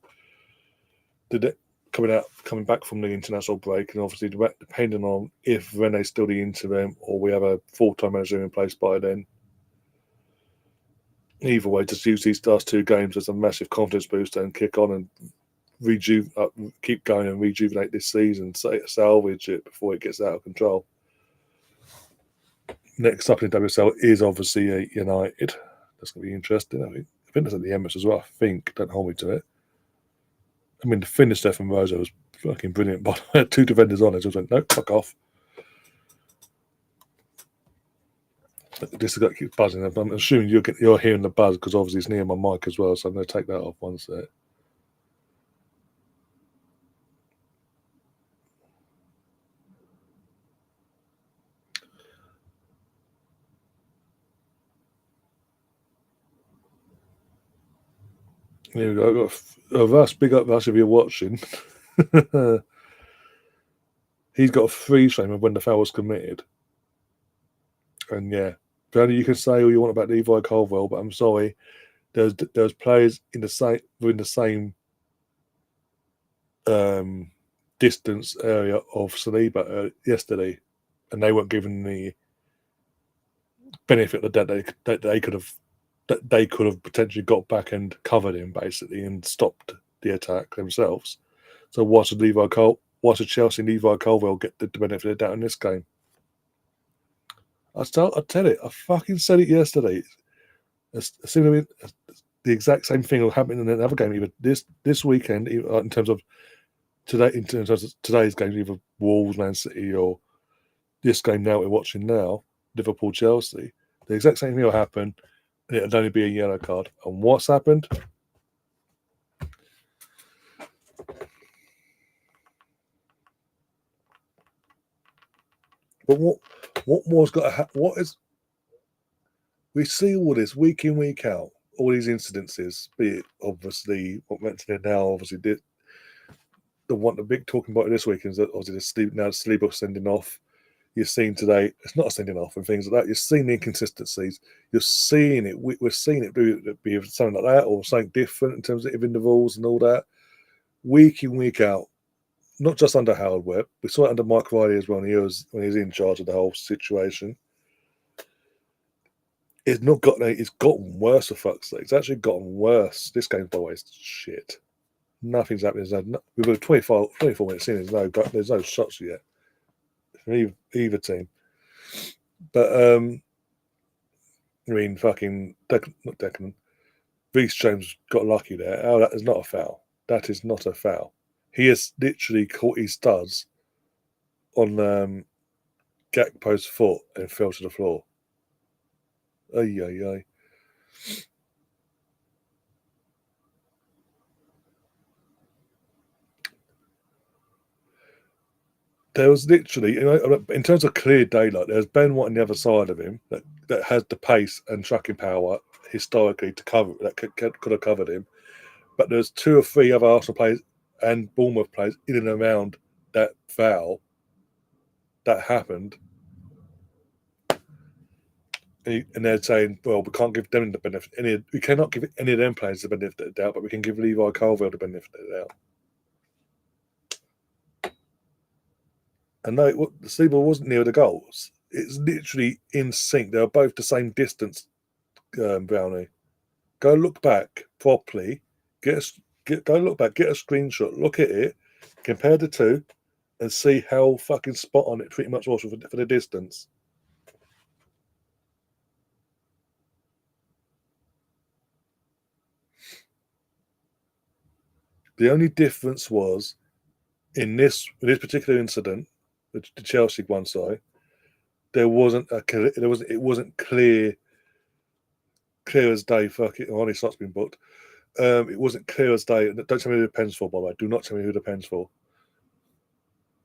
coming back from the international break, and obviously depending on if Rene's still the interim or we have a full-time manager in place by then. Either way, just use these last 2 games as a massive confidence booster and kick on and keep going and rejuvenate this season, salvage it before it gets out of control. Next up in WSL is obviously United. That's going to be interesting. I think that's at the Emirates as well. I think. Don't hold me to it. I mean, the finish there from Rosa was fucking brilliant, but I had 2 defenders on it. So I was like, no, fuck off. This has got to keep buzzing. I'm assuming you're hearing the buzz because obviously it's near my mic as well. So I'm going to take that off one sec. Here we go. I've got Russ, big up Russ if you're watching. He's got a freeze frame of when the foul was committed. And yeah, Brady, you can say all you want about Levi Colville, but I'm sorry. There's players within the same distance area of Saliba yesterday, and they weren't given the benefit that they could have potentially got back and covered him basically and stopped the attack themselves. So why should Chelsea and Levi Colville get the benefit of that in this game? I tell it. I fucking said it yesterday. Assuming the exact same thing will happen in another game, either this weekend, in terms of today's game, either Wolves, Man City, or this game now we're watching now, Liverpool, Chelsea. The exact same thing will happen, and it'll only be a yellow card. And what's happened? But what more's got to happen? What is? We see all this week in, week out, all these incidences, be it obviously what mentioned now, obviously the big talking about this week is that obviously the sleeper sending off. You're seeing today, it's not a sending off and things like that. You're seeing the inconsistencies. You're seeing it. We're seeing it be something like that or something different in terms of the rules and all that. Week in, week out. Not just under Howard Webb. We saw it under Mike Riley as well when he was in charge of the whole situation. It's gotten worse for fuck's sake. It's actually gotten worse. This game, by the way, is shit. Nothing's happening. We've got 24 minutes in. There's no shots yet from either team. But I mean, fucking not Declan. Reece James got lucky there. Oh, that is not a foul. That is not a foul. He has literally caught his studs on Gakpo's foot and fell to the floor. Ay. There was literally, in terms of clear daylight, there's Ben White on the other side of him that has the pace and tracking power historically to cover that could have covered him. But there's 2 or 3 other Arsenal players and Bournemouth players in and around that foul that happened. And they're saying, well, we can't give them the benefit. We cannot give any of them players the benefit of the doubt, but we can give Levi Colville the benefit of the doubt. And no, the sea ball wasn't near the goals. It's literally in sync. They were both the same distance, Brownie. Go look back properly. Go look back. Get a screenshot. Look at it. Compare the two, and see how fucking spot on it pretty much was for the distance. The only difference was in this particular incident, the Chelsea one side, it wasn't clear as day. Fuck it, only slots been booked. It wasn't clear as day. Don't tell me who the pen's for, by the way. Do not tell me who the pen's for.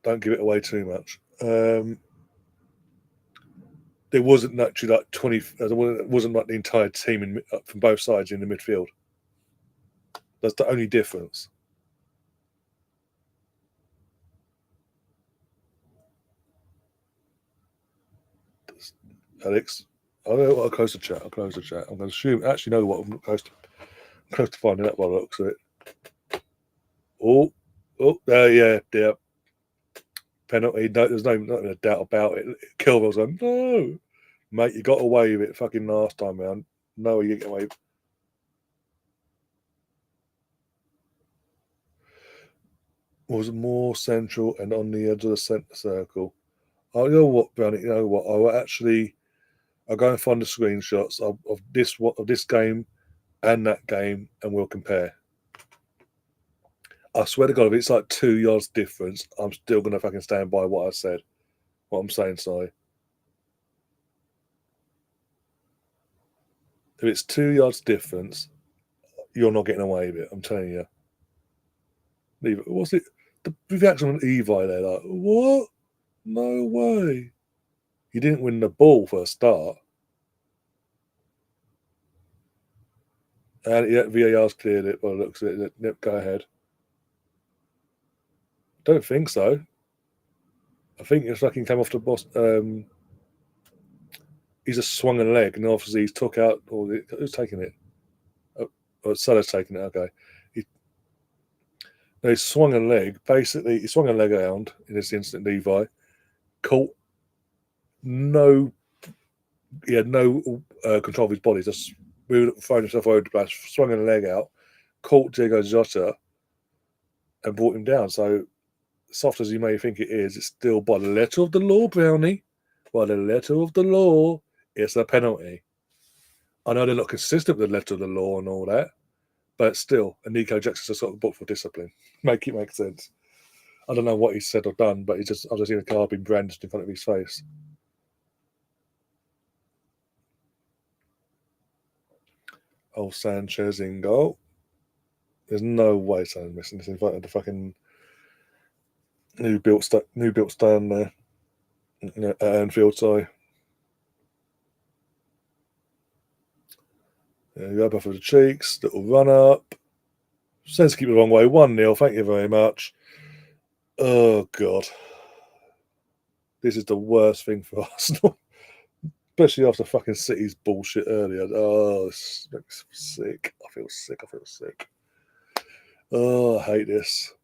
Don't give it away too much. There wasn't actually like 20. It wasn't like the entire team from both sides in the midfield. That's the only difference. Alex, I know what. I'll close the chat. I'm going to assume. Actually, know what. I'm close to finding out by the looks of it. Oh, yeah. Penalty. No, there's not a doubt about it. Kilville's like, no, mate, you got away with it fucking last time round. No, you get away with it. Was more central and on the edge of the centre circle. Oh, you know what, Brownie? You know what? I'll go and find the screenshots of this game and that game, and we'll compare. I swear to God, if it's like 2 yards difference, I'm still gonna fucking stand by what I said. What I'm saying, sorry. If it's 2 yards difference, you're not getting away with it. I'm telling you. Was it the reaction on Levi there? Like, what? No way. You didn't win the ball for a start. And yeah, VAR's cleared it by the looks of it. Yep, go ahead. Don't think so. I think it's fucking came off the boss. He's just swung a leg, and obviously he's took out. Who's taking it? Oh, Salah's taking it. Okay. He swung a leg. Basically, he swung a leg around in this instant. Levi caught he had no control of his body. Just thrown himself over the place, swung a leg out, caught Diego Jota, and brought him down. So, soft as you may think it is, it's still by the letter of the law, Brownie. By the letter of the law, it's a penalty. I know they're not consistent with the letter of the law and all that, but still, and Nico Jackson's just got the book for discipline. Make sense. I don't know what he said or done, but I've just seen a card being brandished in front of his face. Oh, Sanchez in goal. There's no way San's missing this in front of the fucking new built stand there at Anfield. Sorry. There you go, up for the cheeks. Little run up. Sends keep the wrong way. 1-0. Thank you very much. Oh God, this is the worst thing for Arsenal, especially after fucking City's bullshit earlier. Oh, this makes me sick. I feel sick. Oh, I hate this.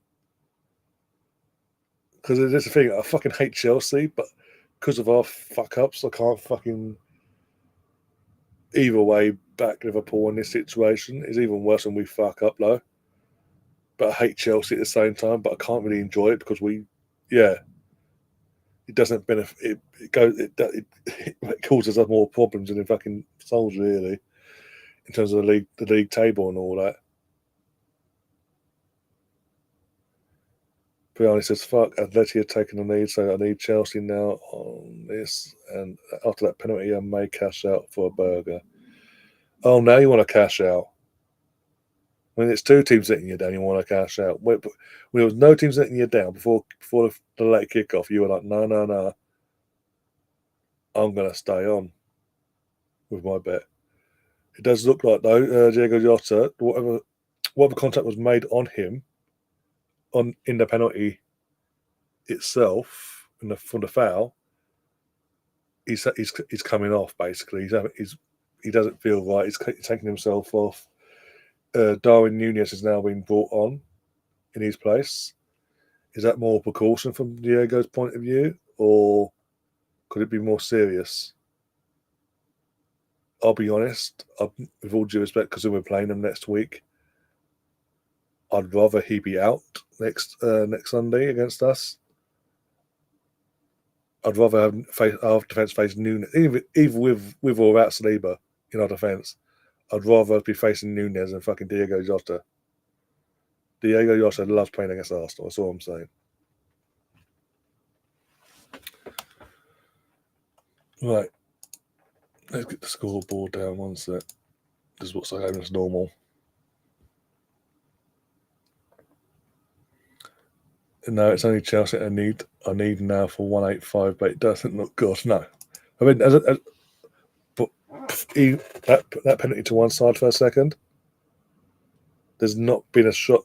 Because there's the thing, I fucking hate Chelsea, but because of our fuck ups, I can't fucking. Either way, back Liverpool in this situation is even worse when we fuck up, though. But I hate Chelsea at the same time, but I can't really enjoy it because it doesn't benefit. It causes us more problems than it fucking solves, really, in terms of the league table and all that. Briani says, fuck, Atleti are taking the lead, so I need Chelsea now on this. And after that penalty, I may cash out for a burger. Oh, now you want to cash out. When it's two teams letting you down, you want to cash out. When there was no teams letting you down before the late kickoff, you were like, no. I'm going to stay on with my bet. It does look like, though, Diego Jota, whatever contact was made on him in the penalty itself, from the foul, he's coming off, basically. He doesn't feel right. He's taking himself off. Darwin Nunez has now been brought on in his place. Is that more precaution from Diego's point of view, or could it be more serious? I'll be honest, with all due respect, because we're playing them next week, I'd rather he be out next Sunday against us. I'd rather have our defence face Nunes, even with or without Saliba in our defence. I'd rather be facing Nunes than fucking Diego Jota. Diego Jota loves playing against Arsenal. That's all I'm saying. Right. Let's get the scoreboard down one sec. This is what's going as normal. No, it's only Chelsea I need now for 185, but it doesn't look good. No. I mean, but that penalty to one side for a second. There's not been a shot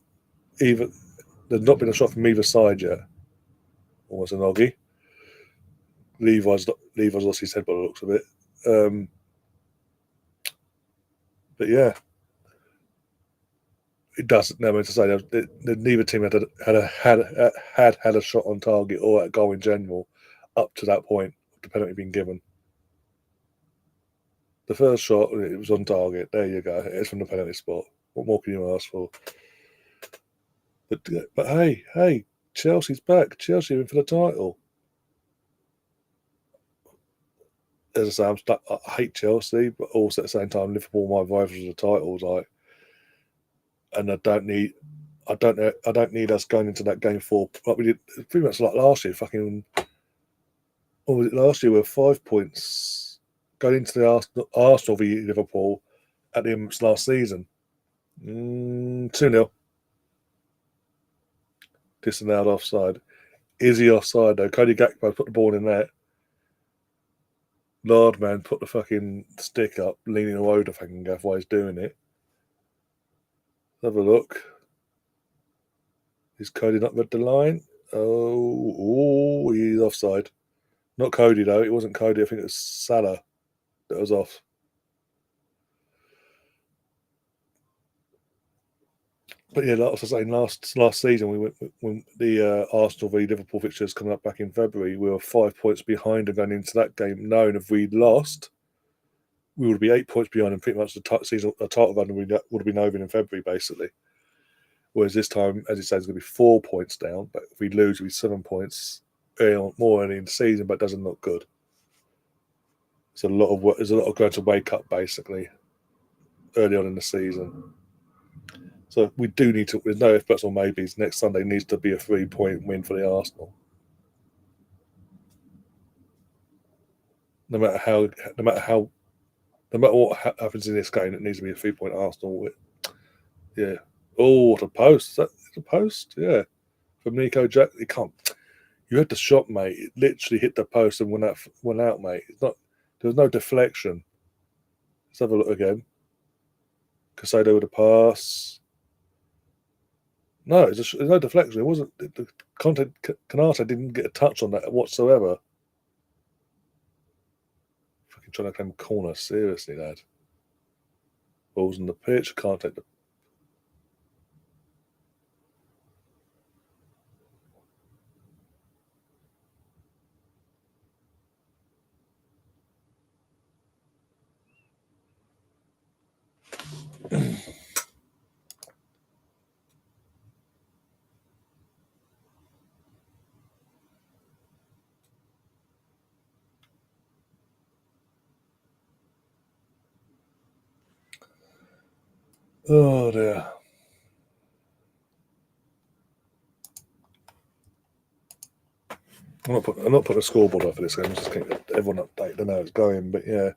There's not been a shot from either side yet. Almost an oggy. Levi's lost his head by the looks of it. But yeah, it doesn't. No, I mean to say that neither team had a shot on target or a goal in general up to that point. The penalty being given. The first shot, it was on target. There you go. It's from the penalty spot. What more can you ask for? But hey, Chelsea's back. Chelsea are in for the title. As I say, I hate Chelsea, but also at the same time, Liverpool my rivals for the titles. And I don't need us going into that game like we did pretty much like last year. Fucking, what was it last year? We were 5 points going into the Arsenal v Liverpool at the end of last season. 2-0. Disallowed offside. Is he offside though? Cody Gakpo put the ball in there. Lord man put the fucking stick up, leaning away the fucking gaff while he's doing it. Let's have a look. Is Cody not read the line? Oh, he's offside. Not Cody though. It wasn't Cody. I think it was Salah that was off. But yeah, like I was saying, last season we went when the Arsenal v Liverpool fixtures coming up back in February. We were 5 points behind and going into that game, knowing if we'd lost, we would be 8 points behind, and pretty much the title run would have been over in February, basically. Whereas this time, as you say, it's going to be 4 points down. But if we lose, it'll be 7 points more early in the season, but it doesn't look good. It's a lot of work. There's a lot of going to wake up, basically, early on in the season. So we do need to, with no ifs, buts, or maybes, next Sunday needs to be a 3-point win for the Arsenal. No matter what happens in this game, it needs to be a 3-point Arsenal. Yeah. Oh, what a post! Is that a post? Yeah. From Nico Jack, he can't. You had the shot, mate. It literally hit the post and went out, mate. There was no deflection. Let's have a look again. Casado with a pass. No, there's no deflection. It wasn't. The content. Canata didn't get a touch on that whatsoever. Fucking trying to claim corner. Seriously, lad. Balls on the pitch. Can't take the. Oh dear. I'm not putting a scoreboard up for this game. I'm just getting everyone updated on how it's going. But yeah.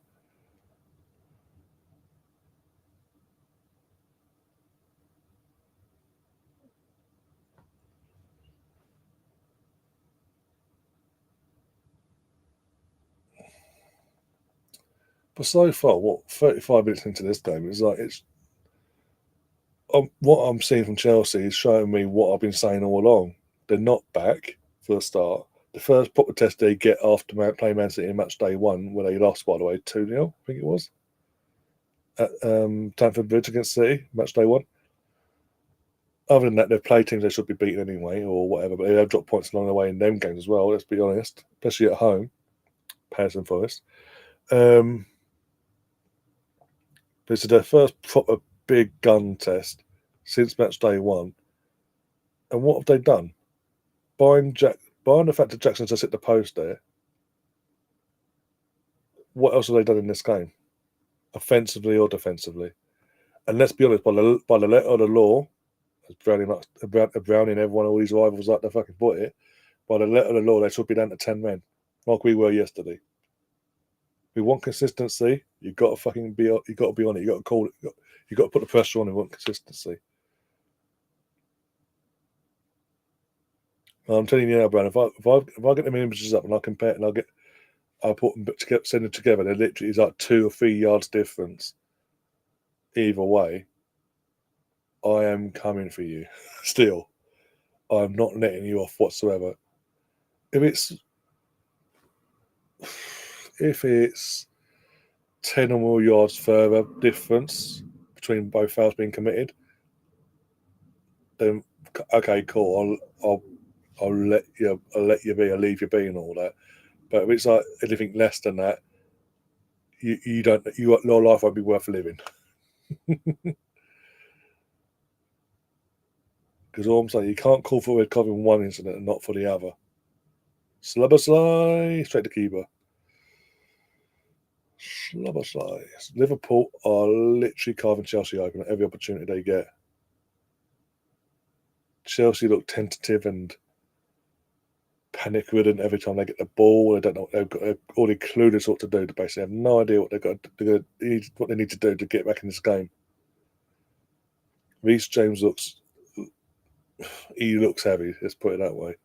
But so far, 35 minutes into this game, what I'm seeing from Chelsea is showing me what I've been saying all along. They're not back for a start. The first proper test they get after playing Man City in match day 1, where they lost, by the way, 2-0, I think it was, at Stamford Bridge against City, match day 1. other than that, they've played teams they should be beaten anyway, or whatever. But they have dropped points along the way in them games as well. Let's be honest, especially at home, Patterson Forest. This is their first proper big gun test since match day 1. And what have they done? Barring the fact that Jackson just hit the post there, what else have they done in this game? Offensively or defensively? And let's be honest, by the letter of the law, as Browning everyone, all these rivals like to fucking put it, by the letter of the law, they should be down to 10 men, like we were yesterday. We want consistency. You've got to fucking be. You got to be on it. You got to call it. You got to put the pressure on. And want consistency. I'm telling you now, Brad. If I get them images up and I compare and I'll put them together, send them together. There literally is like 2 or 3 yards difference. Either way, I am coming for you. Still, I'm not letting you off whatsoever. If it's 10 or more yards further difference between both fouls being committed, then okay, cool. I'll let you be. I'll leave you be and all that. But if it's like anything less than that, your life won't be worth living. Because all I'm saying, you can't call for a red card in one incident and not for the other. Slubber slide, straight to keeper. Slubber slide. Liverpool are literally carving Chelsea open at every opportunity they get. Chelsea look tentative and panic-ridden every time they get the ball. They don't know. They're already clueless what to do. They basically have no idea what what they need to do to get back in this game. Reece James looks heavy. Let's put it that way.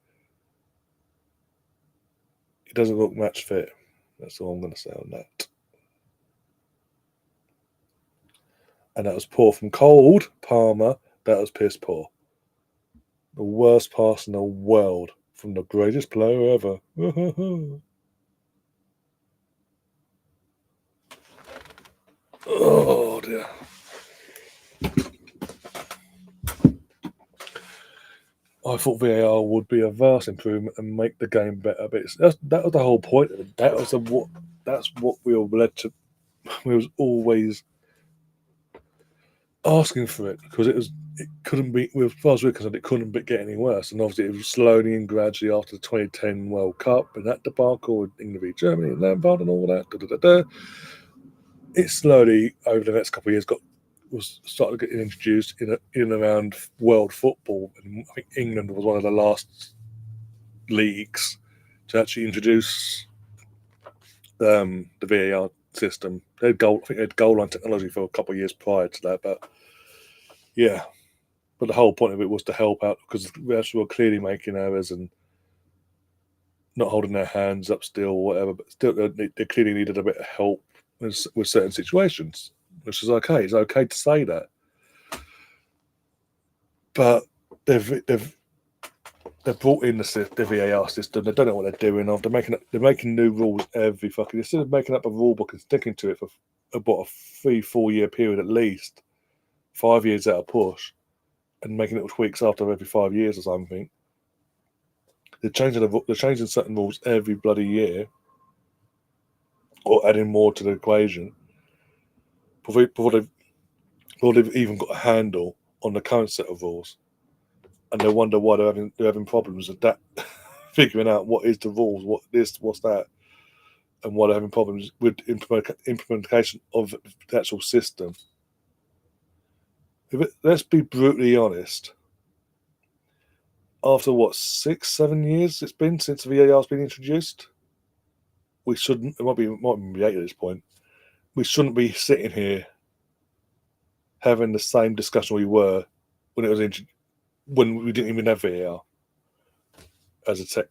He doesn't look match fit. That's all I'm going to say on that. And that was poor from Cold Palmer. That was piss poor. The worst pass in the world from the greatest player ever. Oh dear. I thought VAR would be a vast improvement and make the game better, but that was the whole point of it. That's what we all led to. We was always asking for it because it couldn't be, as far as we're concerned, it couldn't get any worse. And obviously, it was slowly and gradually after the 2010 World Cup and that debacle with England v Germany and Lampard and all that. It slowly over the next couple of years was started getting introduced in and around world football, and I think England was one of the last leagues to actually introduce the VAR system. I think they had goal line technology for a couple of years prior to that, but yeah. But the whole point of it was to help out because we actually were clearly making errors and not holding their hands up still or whatever, but still they clearly needed a bit of help with certain situations, which is okay. It's okay to say that. But they've brought in the VAR system. They don't know what they're doing. They're making new rules every fucking. Instead of making up a rule book and sticking to it for about a 3-4 year period at least, 5 years at a push, and making little tweaks after every 5 years or something. They're changing certain rules every bloody year, or adding more to the equation before they've even got a handle on the current set of rules. And they wonder why they're having problems with that, figuring out what is the rules, what this, what's that, and why they're having problems with implementation of the actual system. Let's be brutally honest. After 6-7 years it's been since VAR has been introduced, we shouldn't. It might be 8 at this point. We shouldn't be sitting here having the same discussion we were when it was when we didn't even have VAR as a tech,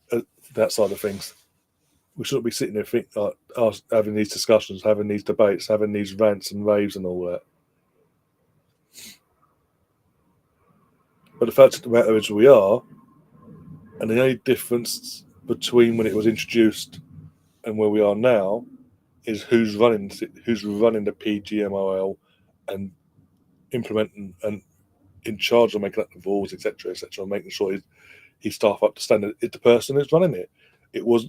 that side of things. We shouldn't be sitting there having these discussions, having these debates, having these rants and raves and all that. But the fact of the matter is we are, and the only difference between when it was introduced and where we are now is who's running the PGMOL and implementing and in charge of making up the rules, etc., and making sure his staff up to standard. It's the person who's running it. It was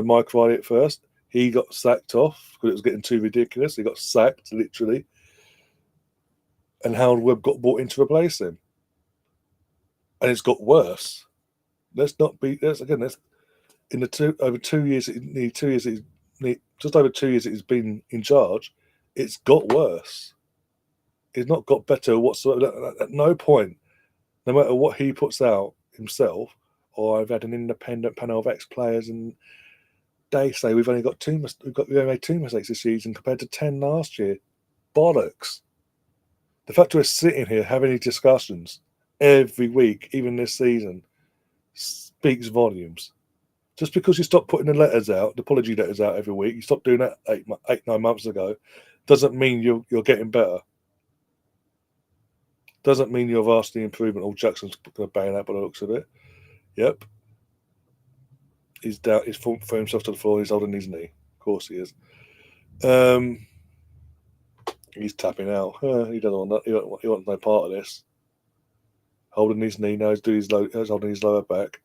Mike Riley at first. He got sacked off because it was getting too ridiculous. He got sacked literally, and Howard Webb got brought in to replace him, and it's got worse. Let's not be. Let's in the over 2 years. Just over 2 years that he's been in charge. It's got worse. It's not got better whatsoever. At no point, no matter what he puts out himself, or I've had an independent panel of ex-players, and they say we've only made 2 mistakes this season compared to 10 last year. Bollocks. The fact we're sitting here having these discussions every week, even this season, speaks volumes. Just because you stop putting the apology letters out every week, you stopped doing that 9 months ago, doesn't mean you're getting better. Doesn't mean you're vastly improvement. All Jackson's going to bang that by the looks of it. Yep. He's down. He's thrown himself to the floor. He's holding his knee. Of course he is. He's tapping out. He doesn't want that. He wants no part of this. Holding his knee now. He's holding his lower back.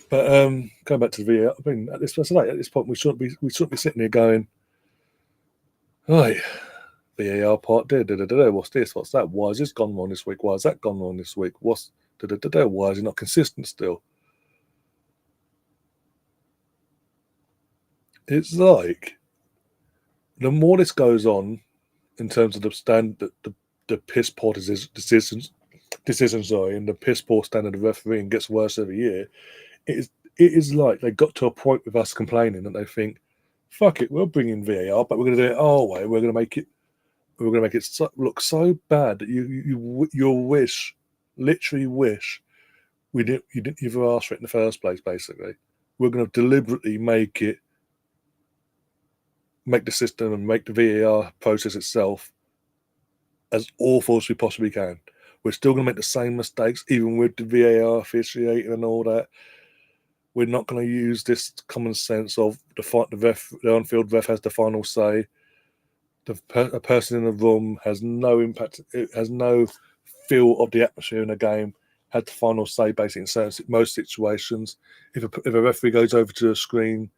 But going back to the VAR, I mean, at this point, we shouldn't be sitting here going, right, VAR part did. What's this? What's that? Why has this gone wrong this week? Why has that gone wrong this week? Why is it not consistent still? It's like the more this goes on, in terms of the piss poor decisions, and the piss poor standard of refereeing gets worse every year. It is like they got to a point with us complaining that they think, fuck it, we'll bring in VAR, but we're going to do it our way. We're going to make it look so bad that you literally wish you didn't even ask for it in the first place. Basically, we're going to deliberately make the system and make the VAR process itself as awful as we possibly can. We're still going to make the same mistakes, even with the VAR officiating and all that. We're not going to use this common sense of the on-field ref has the final say. A person in the room has no impact. It has no feel of the atmosphere in a game. Had the final say basically in most situations. If a referee goes over to the screen,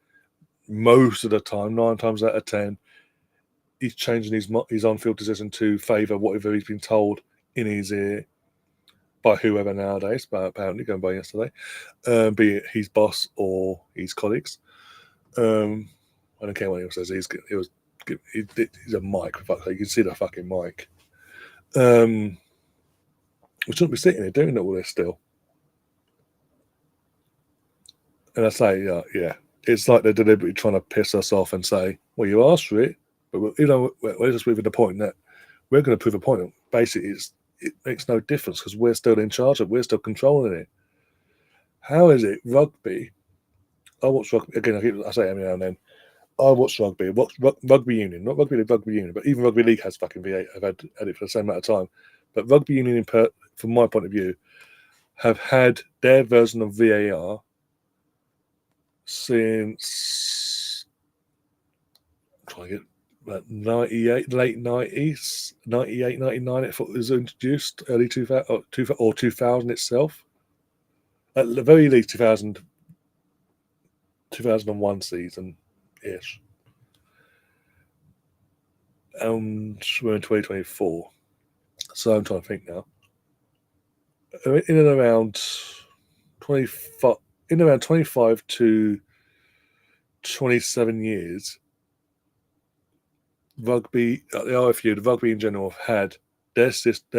most of the time, 9 times out of 10, he's changing his on-field decision to favour whatever he's been told in his ear by whoever nowadays, but apparently going by yesterday, be it his boss or his colleagues. I don't care what anyone says. He's a mic. You can see the fucking mic. We shouldn't be sitting here doing all this still. And I say, yeah, it's like they're deliberately trying to piss us off and say, well, you asked for it, but we're just proving the point that we're going to prove a point. Basically, it makes no difference because we're still in charge of it. We're still controlling it. How is it rugby? I watch rugby again. I say every now and then. I watch rugby. Rugby union, not rugby league, rugby union, but even rugby league has fucking VAR. I've had it for the same amount of time. But rugby union, from my point of view, have had their version of VAR since trying to get about 98, late 90s, 98, 99. It was introduced early 2000 or 2000 itself. At the very least, 2001 season ish. And we're in 2024. So I'm trying to think now. In and around 25 to 27 years, rugby, the RFU, the rugby in general, have had their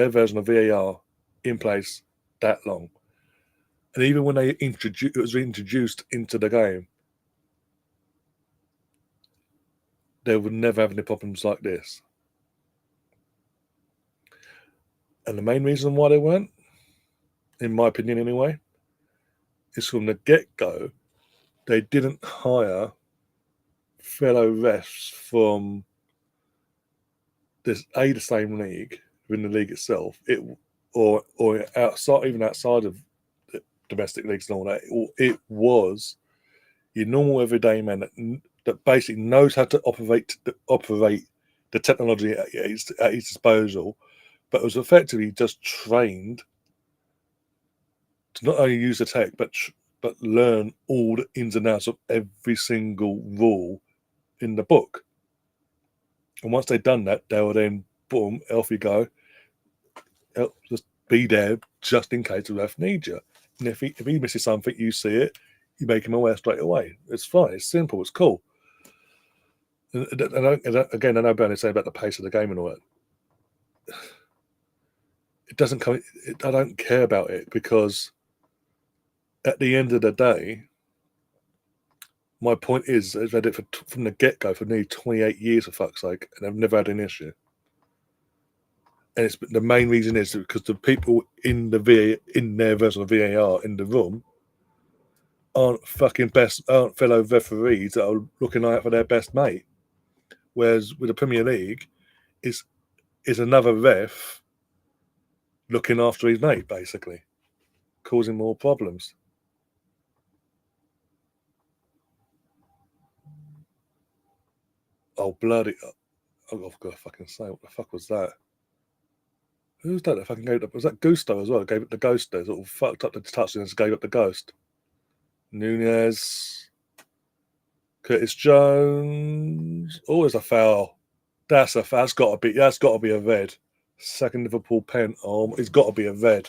version of VAR in place that long. And even when it was introduced into the game, they would never have any problems like this. And the main reason why they weren't, in my opinion anyway, is from the get-go, they didn't hire fellow refs from the same league, within the league itself, or outside, even outside of the domestic leagues and all that. It was your normal everyday man that basically knows how to operate the technology at his disposal, but was effectively just trained to not only use the tech, but learn all the ins and outs of every single rule in the book. And once they've done that, they'll then, boom, off you go. Just be there just in case the ref needs you. And if he misses something, you see it, you make him aware straight away. It's fine. It's simple. It's cool. And again, I know Bernie saying about the pace of the game and all that. It doesn't come. I don't care about it, because at the end of the day, my point is, I've had it from the get-go for nearly 28 years, for fuck's sake, and I've never had an issue. And it's the main reason is because the people in their version of VAR in the room aren't fellow referees that are looking out for their best mate. Whereas with the Premier League, is another ref looking after his mate, basically, causing more problems. Oh, bloody! Oh, I've got to fucking say, what the fuck was that? Who's that? Fucking gave up? Was that Gusto as well? Gave it the ghost there. Sort of fucked up the touch and just gave up the ghost. Nunez, Curtis Jones. Oh, there's a foul. That's got to be a red. Second Liverpool pen. Oh, it's got to be a red.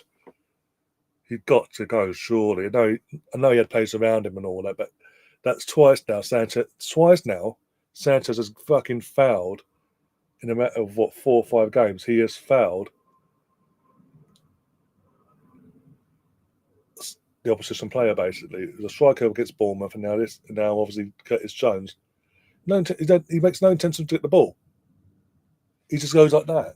He's got to go, surely. I know he had players around him and all that, but that's twice now. Sanchez has fucking fouled in a matter of 4 or 5 games. He has fouled the opposition player, basically. The striker against Bournemouth, and now obviously Curtis Jones. He makes no intention to get the ball. He just goes like that.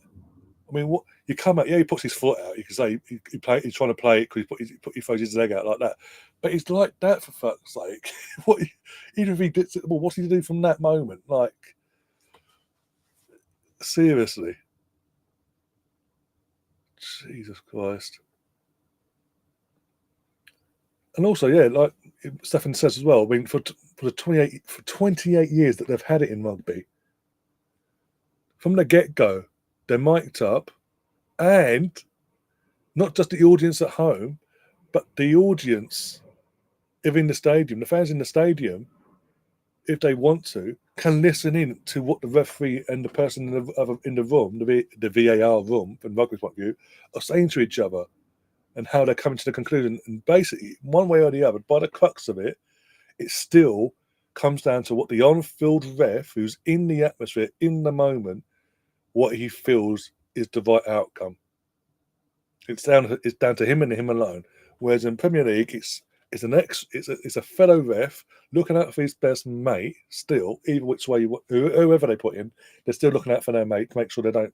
I mean, what you come out? Yeah, he puts his foot out. You can say he's trying to play it because he throws his leg out like that. But he's like that, for fuck's sake. Even if he gets it the ball, what's he to do from that moment? Like, seriously, Jesus Christ. And also, yeah, like Stefan says as well. I mean, for 28 years that they've had it in rugby, from the get-go, they're mic'd up, and not just the audience at home, but the audience in the stadium, the fans in the stadium, if they want to, can listen in to what the referee and the person in the room, the VAR room, from rugby's point of view, are saying to each other, and how they're coming to the conclusion. And basically, one way or the other, by the crux of it, it still comes down to what the on-field ref, who's in the atmosphere, in the moment, what he feels is the right outcome. It's down to him and him alone. Whereas in Premier League, it's a fellow ref looking out for his best mate. Still, either which way whoever they put in, they're still looking out for their mate to make sure they don't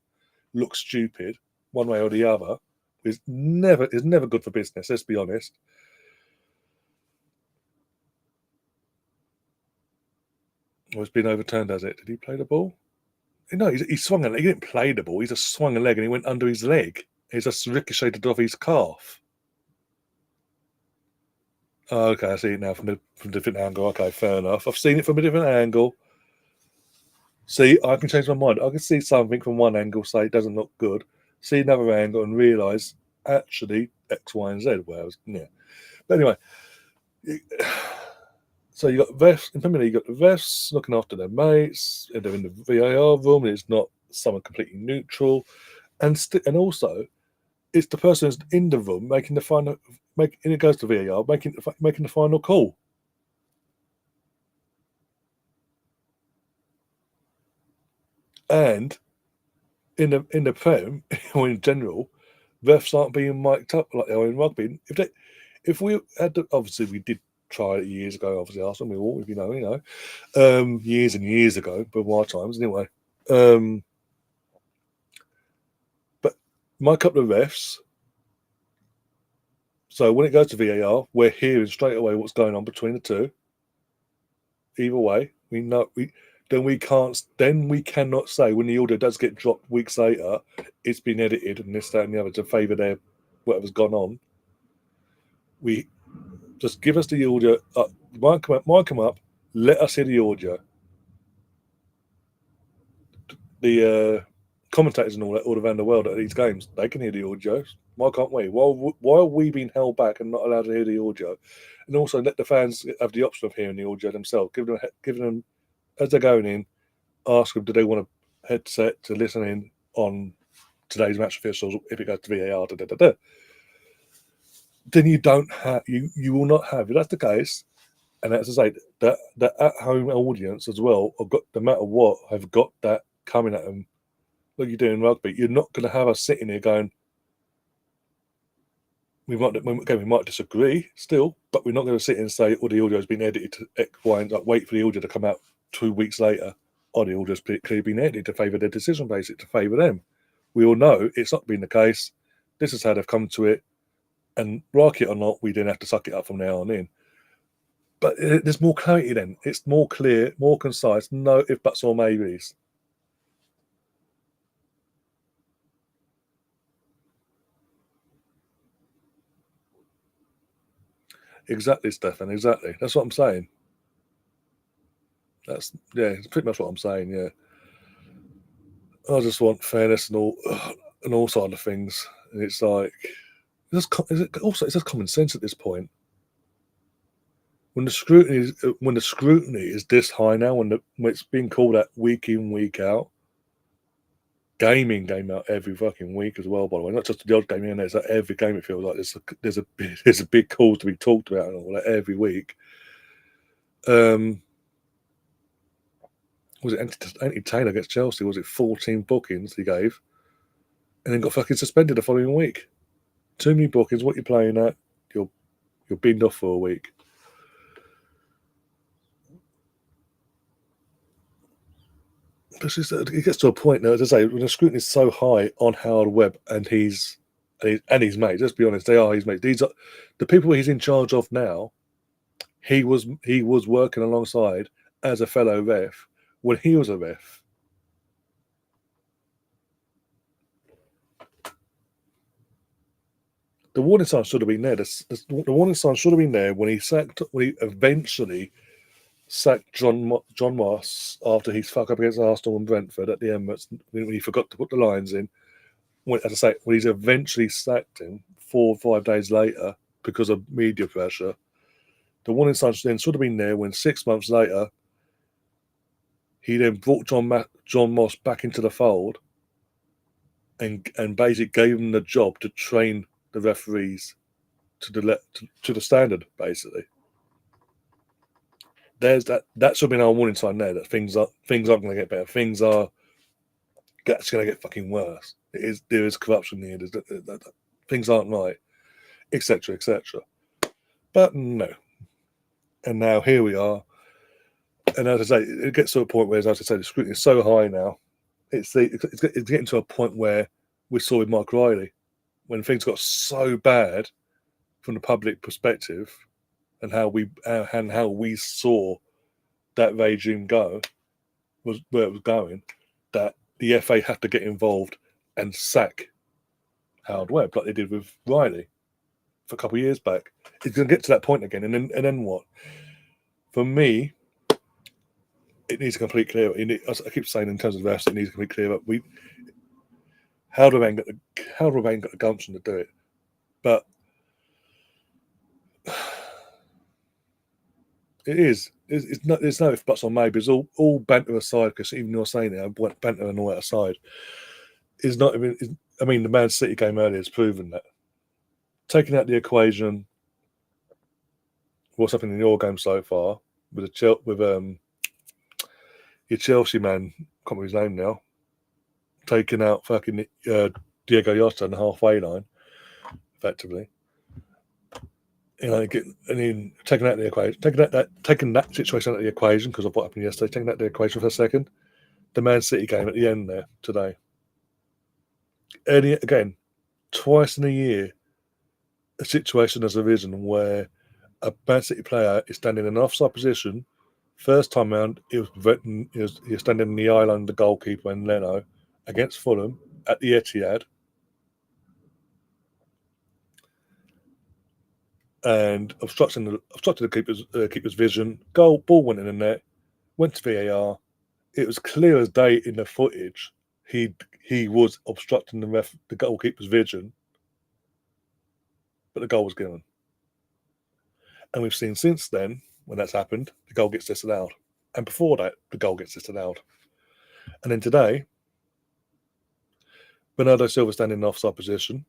look stupid one way or the other. Is never good for business. Let's be honest. Oh, it's been overturned, has it? Did he play the ball? No, he swung a leg. He didn't play the ball. He just swung a leg and he went under his leg. He just ricocheted off his calf. Oh, okay, I see it now from a different angle. Okay, fair enough. I've seen it from a different angle. See, I can change my mind. I can see something from one angle, say it doesn't look good. See another angle and realise actually X, Y, and Z. Whereas, yeah. But anyway, so you got refs in Premier League. You got the refs looking after their mates. And they're in the VAR room, and it's not someone completely neutral. And also, it's the person who's in the room making the final. And it goes to VAR, making the final call. And in the Prem or in general, refs aren't being mic'd up like they are in rugby. If we had obviously we did try it years ago. Obviously, Arsenal, we all years and years ago, but our times anyway. But mic up the refs. So when it goes to VAR, we're hearing straight away what's going on between the two. Either way, we know we cannot say when the audio does get dropped weeks later, it's been edited and this, that, and the other to favour whatever's gone on. We just give us the audio, mic them up, let us hear the audio. the commentators and all around the world at these games, they can hear the audio. Why can't we? Why are we being held back and not allowed to hear the audio? And also let the fans have the option of hearing the audio themselves. Giving them as they're going in, ask them, do they want a headset to listen in on today's match officials if it goes to VAR? Then you don't have you will not have. If that's the case, and as I say, that at home audience as well, have got, no matter what, have got that coming at them. Like you do in rugby, you're not going to have us sitting here going, we might disagree still, but we're not going to sit and say, oh, the audio has been edited to X, Y, and like, wait for the audio to come out 2 weeks later. Oh, the audio's clearly been edited to favour their decision, basically, to favour them. We all know it's not been the case. This is how they've come to it. And like it or not, we then have to suck it up from now on in. But there's more clarity then. It's more clear, more concise. No if, buts, or maybes. Exactly, Stefan. Exactly. That's what I'm saying. It's pretty much what I'm saying. Yeah. I just want fairness and all side of things. And it's like, it's just common sense at this point. When the scrutiny is this high now, when it's being called out week in, week out, game out every fucking week as well. By the way, not just the odd game in there. It's like every game. It feels like there's a big cause to be talked about and all that every week. Was it Anthony Taylor against Chelsea? Was it 14 bookings he gave, and then got fucking suspended the following week? Too many bookings. What you're playing at? You're binned off for a week. But it gets to a point now, as I say, when the scrutiny is so high on Howard Webb and his mates. Let's be honest, they are his mates. These are the people he's in charge of now. He was working alongside as a fellow ref when he was a ref. The warning sign should have been there. The warning sign should have been there when he eventually sacked John Moss after his fuck up against Arsenal and Brentford at the Emirates when he forgot to put the lines in. When he's eventually sacked him 4 or 5 days later because of media pressure, the warning sign then should have been there when 6 months later he then brought John Moss back into the fold and basically gave him the job to train the referees to the standard, basically. There's that should have been our warning sign there that things aren't going to get better. Things are going to get fucking worse. There is corruption here. Things aren't right, etc., etc. But no. And now here we are. And as I say, it gets to a point where, as I say, the scrutiny is so high now. It's getting to a point where we saw with Mark Riley, when things got so bad from the public perspective, and how we saw that regime go, was where it was going, that the FA had to get involved and sack Howard Webb like they did with Riley for a couple of years back. It's going to get to that point again, and then what? For me, it needs a complete clear up. I keep saying in terms of the rest, it needs a complete clear up. Howard Webb ain't got the gumption to do it, but it is. There's no if, buts, or maybes. All banter aside, because even you're saying it, banter and all that aside, is not even. I mean, the Man City game earlier has proven that. Taking out the equation, what's happened in your game so far with your Chelsea man, I can't remember his name now, taking out fucking Diego Jota on the halfway line, effectively. And then taking out the equation, taking that situation out of the equation because of what happened yesterday, taking out the equation for a second, the Man City game at the end there today. Again, twice in a year, a situation has arisen where a Man City player is standing in an offside position. First time round, he was standing in the island, the goalkeeper and Leno against Fulham at the Etihad, and obstructed the keeper's vision. Ball went in the net, went to VAR, it was clear as day in the footage he was obstructing the goalkeeper's vision, but the goal was given. And we've seen since then, when that's happened, the goal gets disallowed. And before that, the goal gets disallowed. And then today, Bernardo Silva standing in offside position.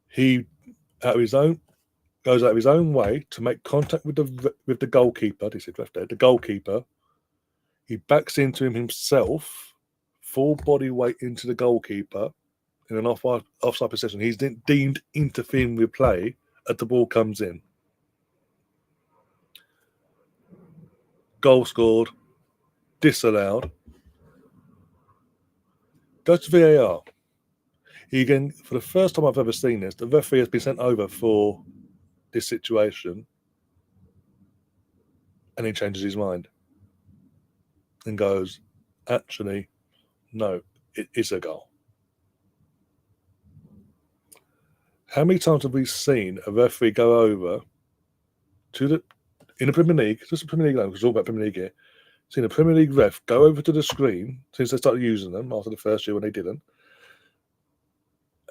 He goes out of his own way to make contact with the goalkeeper. This is left there. The goalkeeper. He backs into him himself, full body weight into the goalkeeper in an offside position. He's deemed interfering with play as the ball comes in. Goal scored, disallowed. Goes to VAR. Again, for the first time I've ever seen this, the referee has been sent over for this situation, and he changes his mind and goes, actually, no, it is a goal. How many times have we seen a referee go over in the Premier League, just the Premier League alone, because we're talking about Premier League here, seen a Premier League ref go over to the screen since they started using them after the first year when they didn't,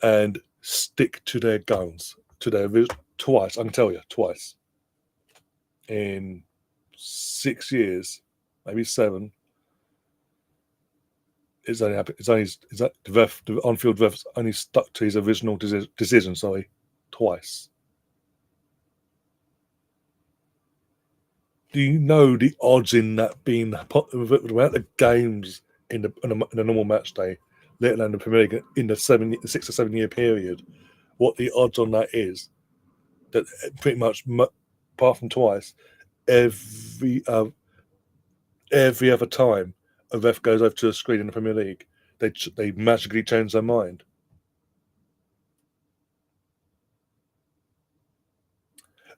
and stick to their guns, twice, I can tell you, twice. In 6 years, maybe 7, it's only happened. The on-field ref's only stuck to his original decision. Twice. Do you know the odds in that being throughout the games in a normal match day, let alone the Premier League in the 6 or 7 year period? What the odds on that is? That pretty much, apart from twice, every other time a ref goes over to the screen in the Premier League, they magically change their mind.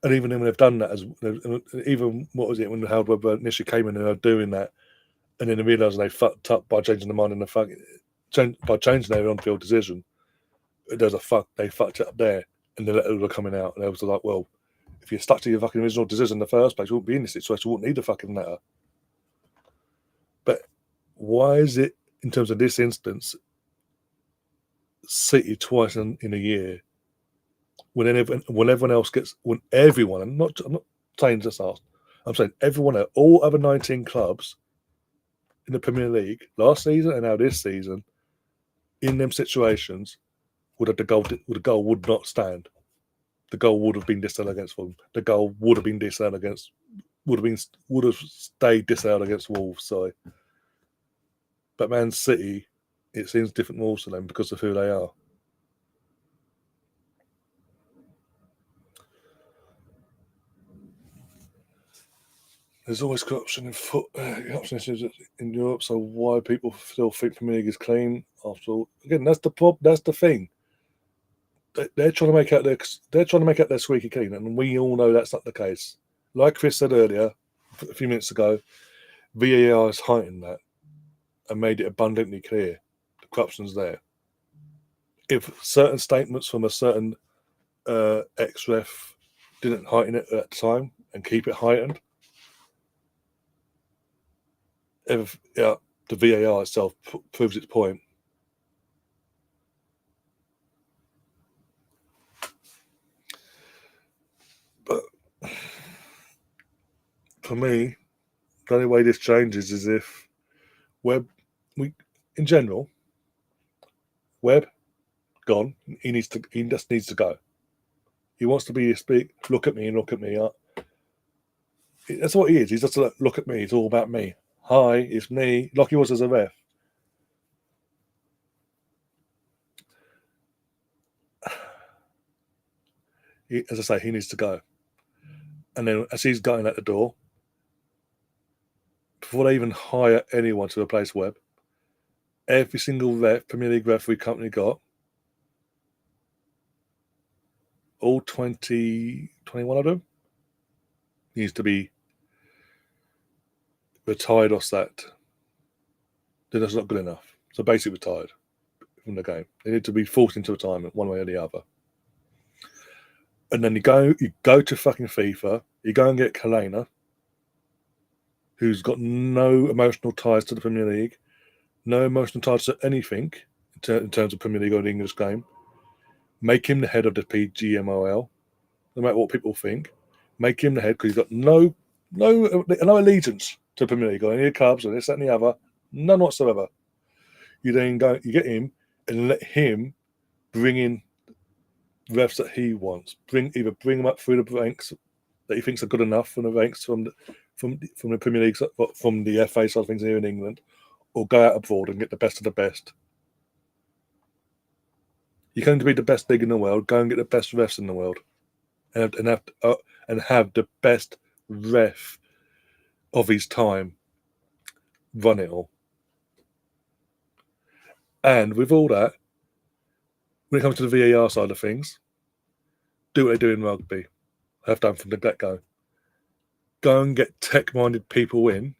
And even when they've done that, even what was it when Howard Webber initially came in and they were doing that, and then they realised they fucked up by changing their mind and by changing their on-field decision. They fucked it up there, and the letters were coming out, and they was like, well, if you're stuck to your fucking original decision in the first place, you wouldn't be in this situation. You wouldn't need the fucking letter. But why is it, in terms of this instance, City twice in a year, when everyone else gets, when everyone, I'm not saying just us, I'm saying everyone, all other 19 clubs in the Premier League last season and now this season, in them situations, the goal would not stand. The goal would have been disallowed against Fulham. The goal would have been disallowed against, would have stayed disallowed against Wolves. Sorry, but Man City, it seems different rules to them because of who they are. There's always corruption in Europe, so why people still think Premier League is clean? After all, again, that's the problem. That's the thing. They're trying to make out their squeaky clean, and we all know that's not the case. Like Chris said earlier, a few minutes ago, VAR has heightened that and made it abundantly clear the corruption's there. If certain statements from a certain ex-ref didn't heighten it at the time and keep it heightened, the VAR itself proves its point. But for me, the only way this changes is if Webb, in general, Webb gone. He just needs to go. He wants to be this big. Look at me. That's what he is. He's just like, look at me. It's all about me. Hi, it's me. Like he was as a ref. As I say, he needs to go. And then as he's going out the door, before they even hire anyone to replace Webb, every single Premier League referee company got, all 21 of them, needs to be retired or sacked. That's not good enough. So basically retired from the game. They need to be forced into retirement one way or the other. And then you go to fucking FIFA, you go and get Kalena, who's got no emotional ties to the Premier League, no emotional ties to anything in terms of Premier League or the English game. Make him the head of the PGMOL, no matter what people think. Make him the head because he's got no allegiance to Premier League or any of the clubs or this, that, and the other. None whatsoever. You then you get him and let him bring in refs that he wants. Bring them up through the ranks that he thinks are good enough from the ranks from the Premier League, from the FA side of things here in England, or go out abroad and get the best of the best. You're going to be the best league in the world. Go and get the best refs in the world, and have the best ref of his time run it all. And with all that, when it comes to the VAR side of things, do what they do in rugby. Have done from the get-go. Go and get tech-minded people in.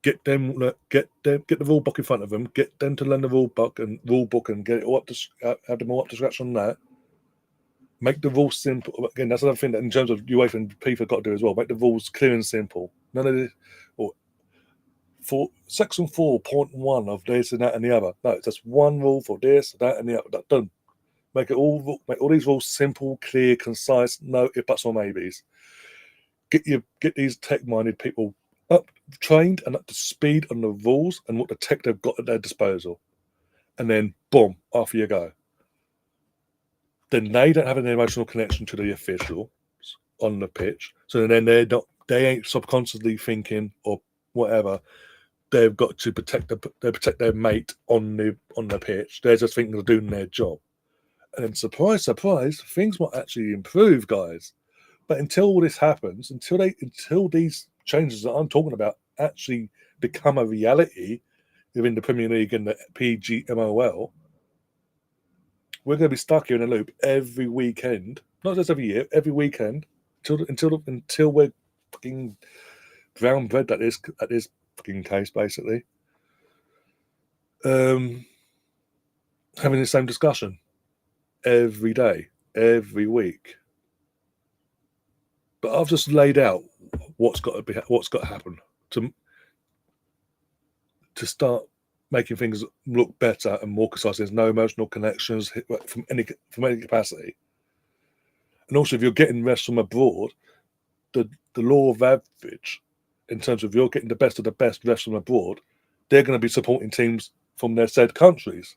Get the rule book in front of them. Get them to learn the rule book and get it all up to have them all up to scratch on that. Make the rules simple. Again, that's another thing that in terms of UEFA and FIFA got to do as well. Make the rules clear and simple. None of this. For section 4.1 of this and that and the other. No, it's just one rule for this, that, and the other. Done. Make all these rules simple, clear, concise. No if buts or maybes. Get these tech-minded people up, trained and up to speed on the rules and what the tech they've got at their disposal, and then boom, off you go. Then they don't have an emotional connection to the officials on the pitch, so then they ain't subconsciously thinking or whatever. They've got to protect their mate on the pitch. They're just thinking of doing their job, and then surprise, surprise, things might actually improve, guys. But until all this happens, until these changes that I'm talking about actually become a reality within the Premier League and the PGMOL, we're going to be stuck here in a loop every weekend, not just every year, every weekend, until we're fucking brown bread at this fucking case, basically. Having the same discussion every day, every week. But I've just laid out what's got to happen to start making things look better and more concise. There's no emotional connections from any capacity. And also, if you're getting refs from abroad, the law of average, in terms of you're getting the best of the best refs from abroad, they're going to be supporting teams from their said countries.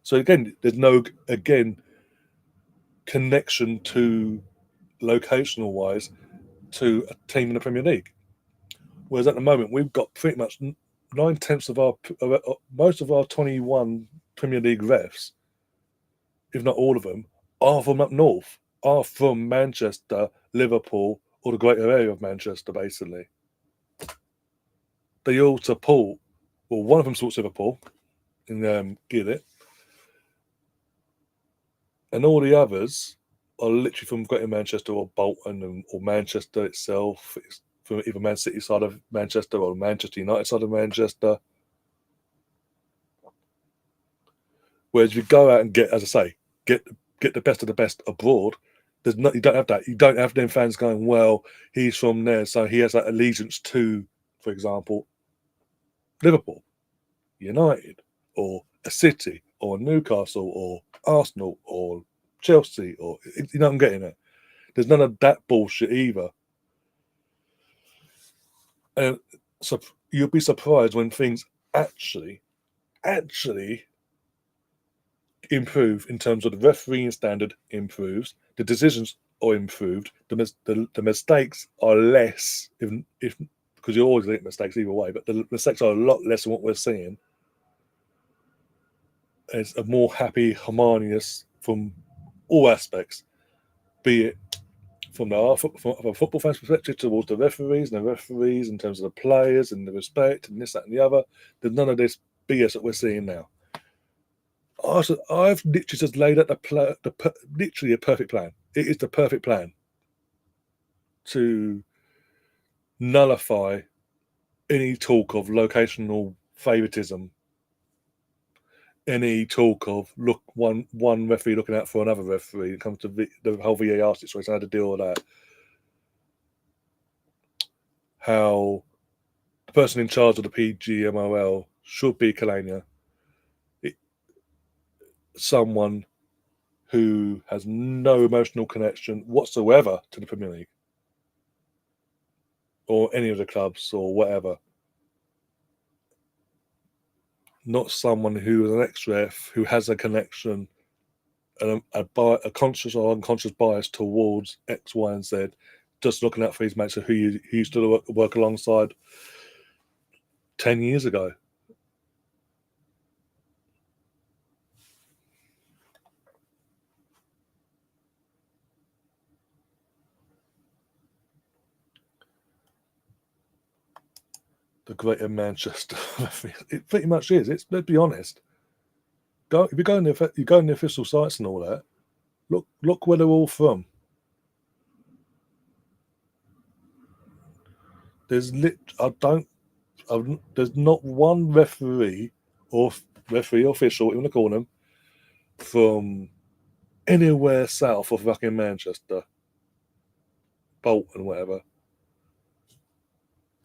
So again, there's no connection to locational wise to a team in the Premier League. Whereas at the moment, we've got pretty much 9/10 of most of our 21 Premier League refs, if not all of them, are from up north, are from Manchester, Liverpool, or the greater area of Manchester, basically. They all support, well, one of them supports Liverpool in Gillett, and all the others are literally from Greater Manchester or Bolton or Manchester itself. It's from either Man City side of Manchester or Manchester United side of Manchester. Whereas if you go out and get, as I say, get the best of the best abroad, you don't have that. You don't have them fans going, well, he's from there, so he has that allegiance to, for example, Liverpool, United, or a City, or Newcastle, or Arsenal, or Chelsea, or you know what I'm getting at. There's none of that bullshit either. And so you'll be surprised when things actually improve in terms of the refereeing standard improves, the decisions are improved, the mistakes are less, if because you always make mistakes either way, but the mistakes are a lot less than what we're seeing. It's a more happy, harmonious from all aspects, be it from a football fan's perspective towards the referees and the referees in terms of the players and the respect and this, that, and the other. There's none of this BS that we're seeing now. I've literally just laid out literally a perfect plan. It is the perfect plan to nullify any talk of locational favoritism, any talk of one referee looking out for another referee. It comes to the whole VAR situation, how to deal with that. How the person in charge of the PGMOL should be Kalania. Someone who has no emotional connection whatsoever to the Premier League or any of the clubs or whatever. Not someone who is an ex-ref who has a connection and a conscious or unconscious bias towards X, Y, and Z, just looking out for his mates who he used to work alongside 10 years ago. The Greater Manchester. It pretty much is. Let's be honest. If you go in the official sites and all that, look where they're all from. There's not one referee or official, you want to call them, from anywhere south of fucking Manchester, Bolton, whatever.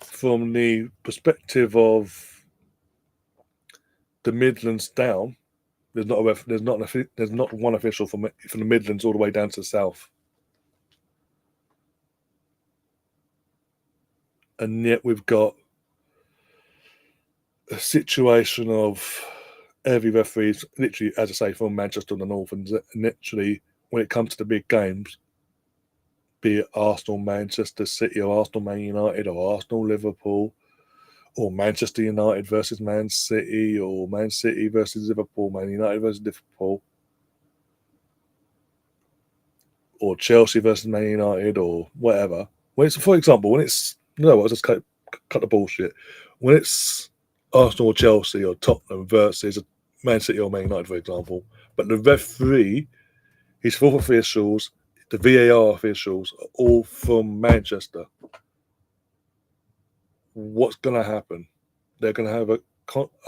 From the perspective of the Midlands down, there's not one official from the Midlands all the way down to the south, and yet we've got a situation of every referee, literally, as I say, from Manchester and the North, and literally when it comes to the big games, be it Arsenal, Manchester City, or Arsenal, Man United, or Arsenal, Liverpool, or Manchester United versus Man City, or Man City versus Liverpool, Man United versus Liverpool, or Chelsea versus Man United, or whatever. For example, when it's I'll just cut the bullshit. When it's Arsenal or Chelsea or Tottenham versus Man City or Man United, for example, but the referee, his fourth officials, the VAR officials are all from Manchester. What's going to happen? They're going to have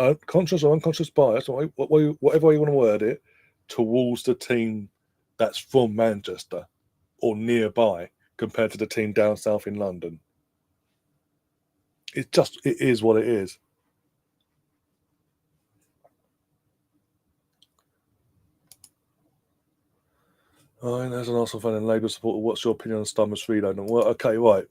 a conscious or unconscious bias, whatever you want to word it, towards the team that's from Manchester or nearby compared to the team down south in London. It is what it is. Oh, and there's an Arsenal fan and Labour supporter. What's your opinion on Stammer's freeload? Well, okay, right.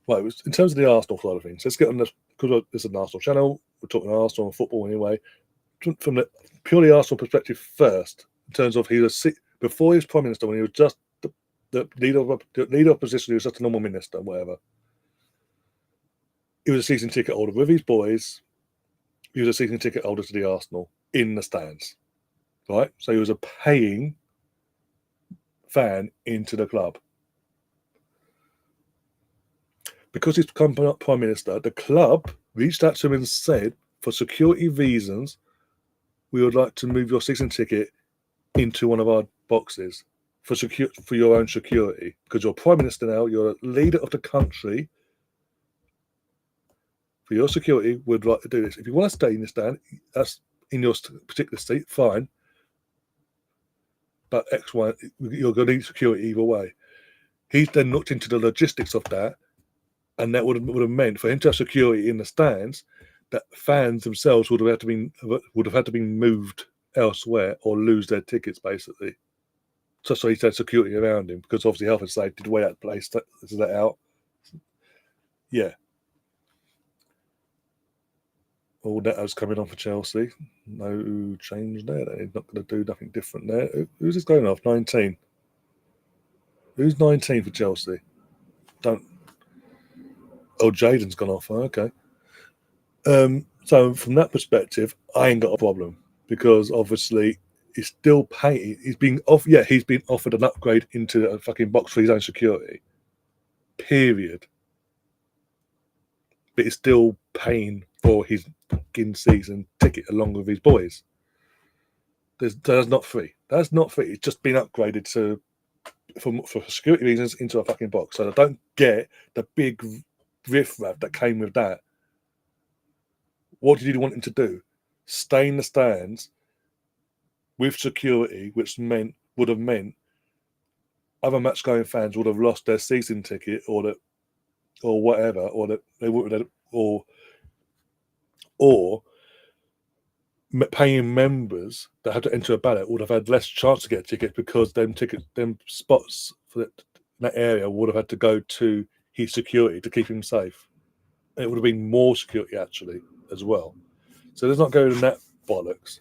Right, in terms of the Arsenal side of things, let's get on this, because it's an Arsenal channel. We're talking Arsenal and football anyway. From the purely Arsenal perspective first, in terms of before he was Prime Minister, when he was just the leader of opposition, he was just a normal minister, whatever. He was a season ticket holder with his boys. He was a season ticket holder to the Arsenal in the stands, right? So he was a paying fan into the club. Because he's become Prime Minister, the club reached out to him and said, for security reasons, we would like to move your season ticket into one of our boxes for your own security. Because you're Prime Minister now, you're a leader of the country. For your security, we'd like to do this. If you want to stay in the stand, that's in your particular seat, fine. But you're going to need security either way. He's then looked into the logistics of that, and that would have meant for him to have security in the stands, that fans themselves would have had to be moved elsewhere or lose their tickets, basically. So he's had security around him, because obviously health and safety, the way that place that out. Yeah. All that was coming on for Chelsea. No change there. They're not going to do nothing different there. Who's this going off? 19. Who's 19 for Chelsea? Oh, Jaden's gone off. Okay. So from that perspective, I ain't got a problem, because obviously he's still paying. He's been offered an upgrade into a fucking box for his own security. Period. But he's still paying for his fucking season ticket along with his boys. That's not free. That's not free. It's just been upgraded for security reasons into a fucking box. So I don't get the big riff-raff that came with that. What did you want him to do? Stay in the stands with security, which would have meant other match-going fans would have lost their season ticket, or that or whatever, or that they would, or paying members that had to enter a ballot would have had less chance to get tickets because them spots for that area would have had to go to his security to keep him safe. And it would have been more security actually as well. So let's not go in that bollocks.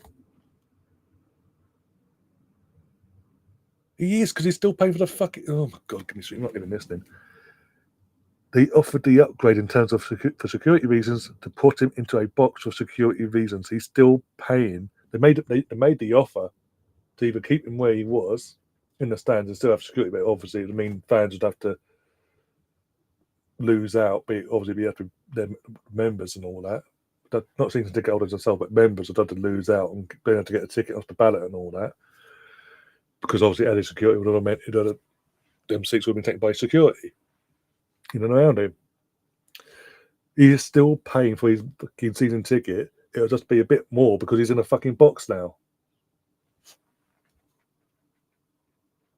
He is, because he's still paying for the fucking. Oh my god, give me I'm not giving this then. They offered the upgrade in terms of for security reasons to put him into a box for security reasons. He's still paying. They made the offer to either keep him where he was in the stands and still have security, but obviously it would mean fans would have to lose out. Be have to their members and all that. Not season ticket holders themselves, but members would have to lose out and be able to get a ticket off the ballot and all that. Because obviously added security would have meant them seats would have been taken by security in and around him. He is still paying for his fucking season ticket. It'll just be a bit more because he's in a fucking box now.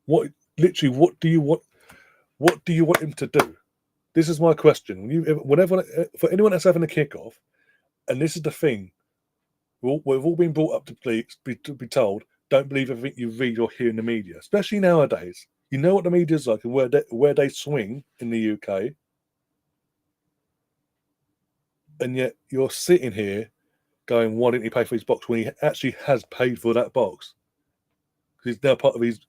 What do you want? What do you want him to do? This is my question. Whenever for anyone that's having a kickoff, and this is the thing, we've all been brought up to be told, don't believe everything you read or hear in the media, especially nowadays. You know what the media's like and where they swing in the UK, and yet you're sitting here going, why didn't he pay for his box when he actually has paid for that box? Because it's now part of it's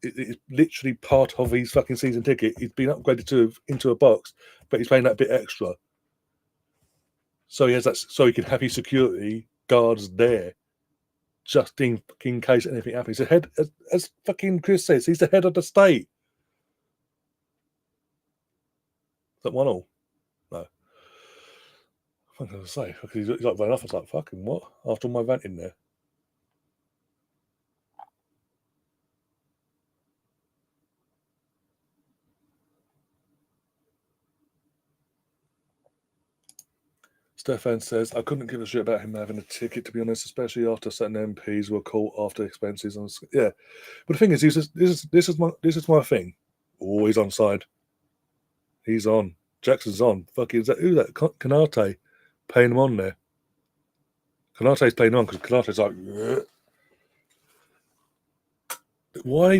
literally part of his fucking season ticket. He's been upgraded into a box, but he's paying that bit extra. So he has that, so he can have his security guards there, just in case anything happens. The head, as fucking Chris says, he's the head of the state. Is that 1-1? No. I'm going to say, he's like running off. I was like, fucking what? After my rant in there. Stefan says, I couldn't give a shit about him having a ticket, to be honest, especially after certain MPs were caught after expenses. Yeah. But the thing is, this is my thing. Oh, he's onside. He's on. Jackson's on. Fucking, who's that? Kanate paying him on there. Kanate's playing on because Kanate's like, yeah. Why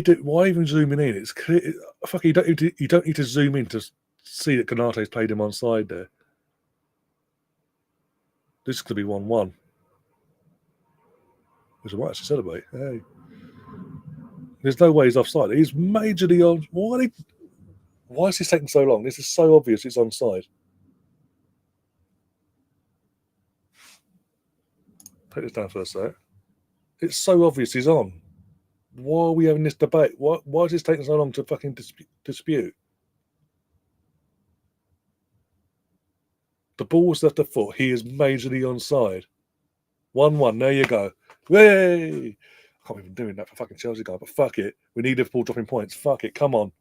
even zooming in? It's clear. Fuck, you don't need to zoom in to see that Kanate's played him on side there. This is going to be 1-1. Which I might actually celebrate. Hey, there's no way he's offside. He's majorly on. Why is this taking so long? This is so obvious. It's onside. Take this down for a sec. It's so obvious he's on. Why are we having this debate? Why is this taking so long to fucking dispute? The ball's left the foot. He is majorly onside. 1-1. There you go. Yay! I can't even doing that for fucking Chelsea guy, but fuck it. We need Liverpool dropping points. Fuck it. Come on.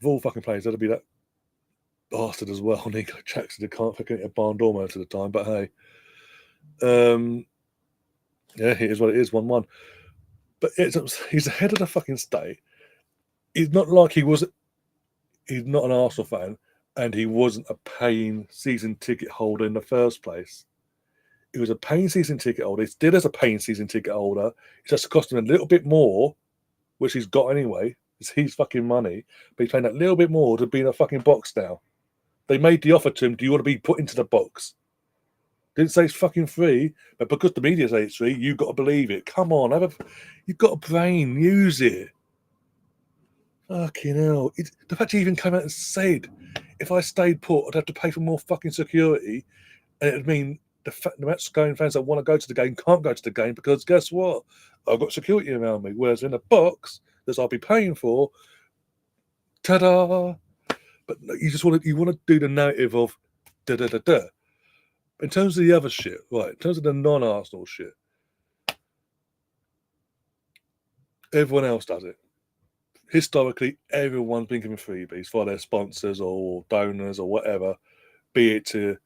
Of all fucking players, that'll be that bastard as well. Nico Jackson, who can't fucking hit a barn door most of the time, but hey. Yeah, it is what it is. 1-1. But he's ahead of the fucking state. It's not like he's not an Arsenal fan and he wasn't a paying season ticket holder in the first place. He was a paying season ticket holder. He still is a paying season ticket holder. It just cost him a little bit more, which he's got anyway. It's his fucking money. But he's paying that little bit more to be in a fucking box now. They made the offer to him, do you want to be put into the box? Didn't say it's fucking free, but because the media say it's free, you've got to believe it. Come on, you've got a brain, use it. Fucking hell. The fact he even came out and said, if I stayed put, I'd have to pay for more fucking security. And it'd mean the match-going fans that want to go to the game can't go to the game because guess what? I've got security around me. Whereas in a box that I'll be paying for, ta-da! But you want to do the narrative of da-da-da-da. In terms of the other shit, right, in terms of the non-Arsenal shit, everyone else does it. Historically, everyone's been given freebies for their sponsors or donors or whatever, be it to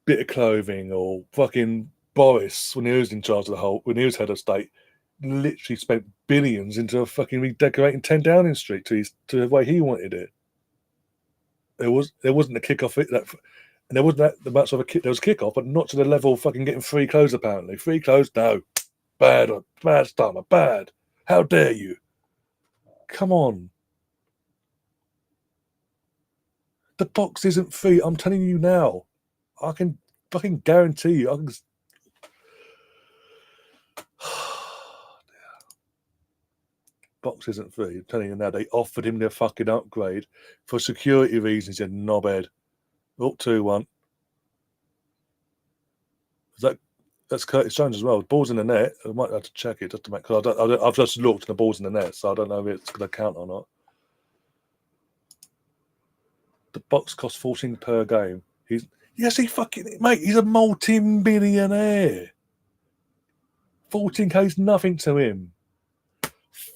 bit of clothing or fucking Boris, when he was in charge of when he was head of state, literally spent billions into fucking redecorating 10 Downing Street to the way he wanted it. There wasn't a kickoff. And there wasn't that much of a kick. There was a kickoff, but not to the level of fucking getting free clothes. Apparently, free clothes. No, bad stammer, bad. How dare you? Come on. The box isn't free. I'm telling you now. I can fucking guarantee you. I can. Box isn't free. I'm telling you now. They offered him their fucking upgrade for security reasons. He said, knobhead. Up 2-1. That's Curtis Jones as well. Ball's in the net. I might have to check it just to make. Cause I've just looked and the ball's in the net, so I don't know if it's going to count or not. The box costs 14 per game. He's a multi-millionaire. 14k is nothing to him.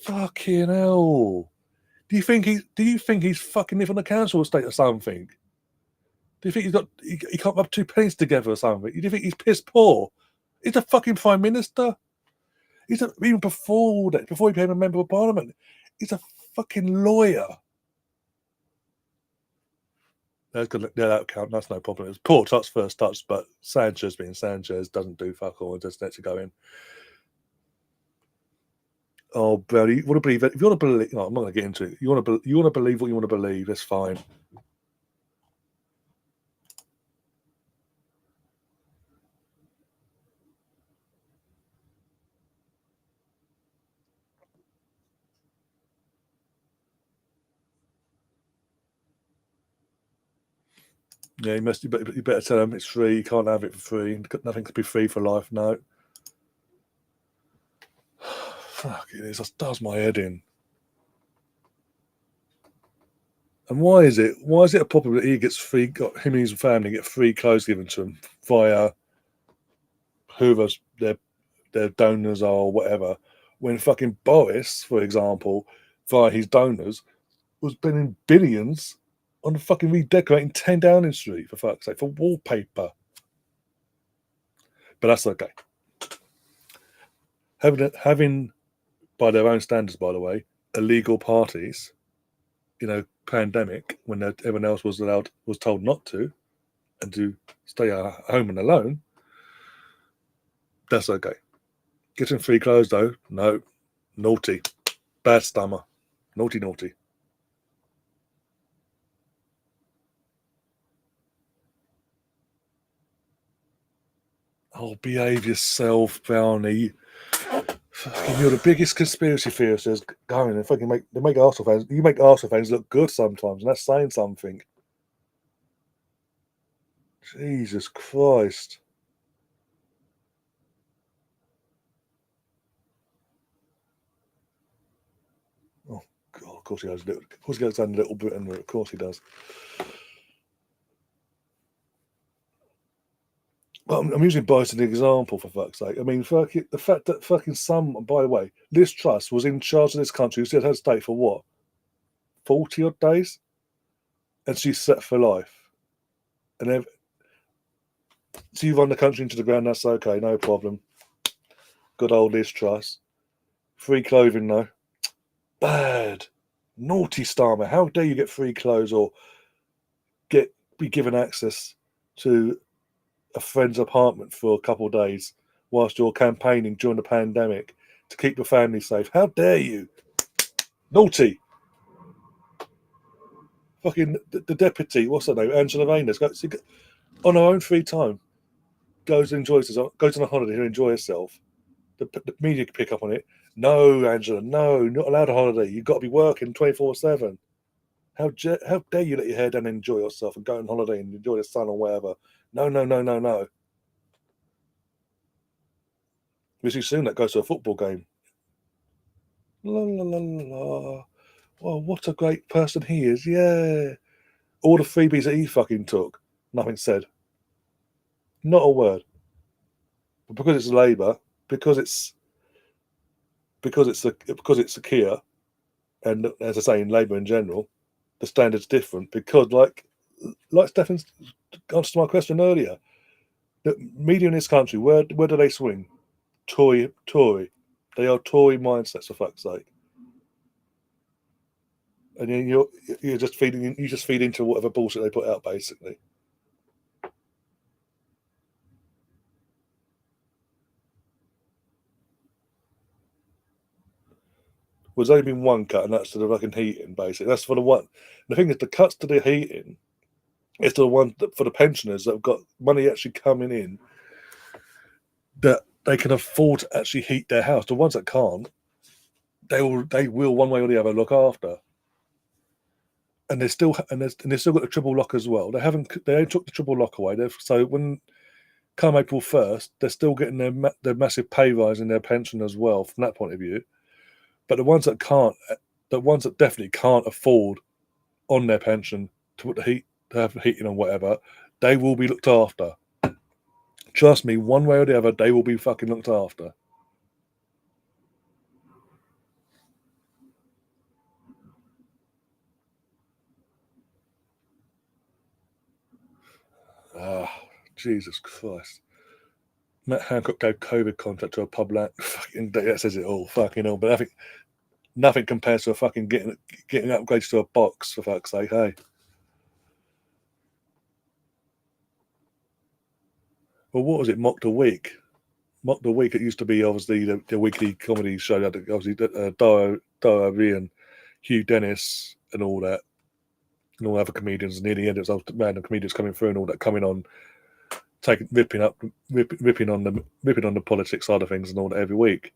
Fucking hell. Do you think he's fucking live on the council estate or something? Do you think he can't rub 2 pennies together or something? Do you think he's piss poor? He's a fucking prime minister. Even before that, before he became a member of parliament, he's a fucking lawyer. That count. That's no problem. It's poor touch, first touch, but Sanchez being Sanchez doesn't do fuck all and just lets it go in. Oh, bro, you want to believe it? If you want to believe, no, I'm not going to get into it. You want to believe what you want to believe. That's fine. Yeah, you better tell him it's free. You can't have it for free. Nothing can be free for life. No. Fuck it, it just does my head in. And why is it a problem that he gets free? Him and his family get free clothes given to him via whoever their donors are or whatever. When fucking Boris, for example, via his donors, was spending billions on fucking redecorating 10 Downing Street, for fuck's sake, for wallpaper. But that's okay. Having by their own standards, by the way, illegal parties, pandemic, when everyone else was told not to, and to stay at home and alone, that's okay. Getting free clothes, though, no. Naughty. Bad stammer. Naughty. Oh, behave yourself, Brownie. Fucking, you're the biggest conspiracy theorist going, and fucking make Arsenal fans. You make Arsenal fans look good sometimes, and that's saying something. Jesus Christ. Oh God, of course he does. Of course he goes down Little Britain. Of course he does. Well, I'm using Boris as an example, for fuck's sake. I mean, the fact that by the way, Liz Truss was in charge of this country, who said her state for what? 40 odd days? And she's set for life. And so you run the country into the ground, that's okay, no problem. Good old Liz Truss. Free clothing, though. Bad. Naughty Starmer. How dare you get free clothes or be given access to a friend's apartment for a couple of days whilst you're campaigning during the pandemic to keep your family safe? How dare you? Naughty. Fucking the deputy, what's her name? Angela Rayner, on her own free time, goes and enjoys herself, goes on a holiday to enjoy herself. The media can pick up on it. No, Angela, no, not allowed a holiday. You've got to be working 24/7. How dare you let your hair down and enjoy yourself and go on holiday and enjoy the sun or whatever? No. Rishi Sunak goes to a football game. La la la la. Well, what a great person he is. Yeah. All the freebies that he fucking took. Nothing said. Not a word. But because it's Labour, because it's a Kia, and as I say, in Labour in general, the standard's different. Because like Stefan's answer to my question earlier, the media in this country, where do they swing? Tory. They are Tory mindsets, for fuck's sake. and then you just feed into whatever bullshit they put out, basically. There's only been one cut, and that's to the fucking heating, basically. That's for the one. The thing is, the cuts to the heating is the one for the pensioners that have got money actually coming in that they can afford to actually heat their house. The ones that can't, they will one way or the other look after. And they've still got the triple lock as well. They only took the triple lock away. So when come April 1st, they're still getting their massive pay rise in their pension as well from that point of view. But the ones that definitely can't afford on their pension to put to have heating or whatever, they will be looked after. Trust me, one way or the other, they will be fucking looked after. Jesus Christ. Matt Hancock gave COVID contract to a pub land. Fucking, that says it all. Fucking hell. But I think nothing compares to a fucking getting upgrades to a box, for fuck's sake, hey. Well, what was it? Mock the Week. It used to be obviously the weekly comedy show. Obviously, Dara and Hugh Dennis and all that, and all other comedians. Near the end, it was random comedians coming through and all that, coming on, ripping on the politics side of things and all that every week.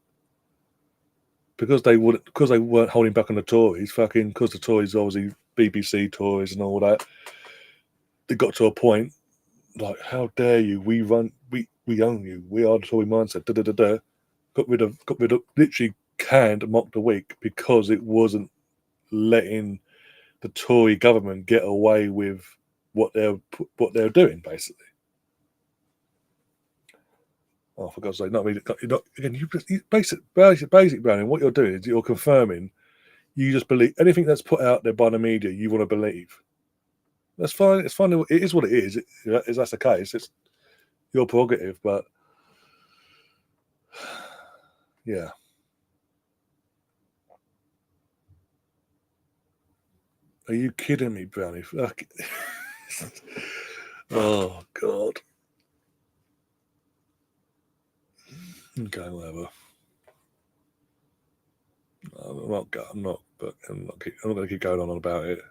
Because they weren't holding back on the Tories, because the Tories obviously BBC Tories and all that. They got to a point like, how dare you? We own you. We are the Tory mindset. Got rid of literally canned Mock the Week because it wasn't letting the Tory government get away with what they're doing, basically. Oh, for God's sake! Basic Browning. What you're doing is you're confirming. You just believe anything that's put out there by the media. You want to believe. That's fine. It's fine. It is what it is. If that's the case, it's your prerogative. But yeah. Are you kidding me, Brownie? Oh, God. Okay, whatever. I'm not going to keep going on about it.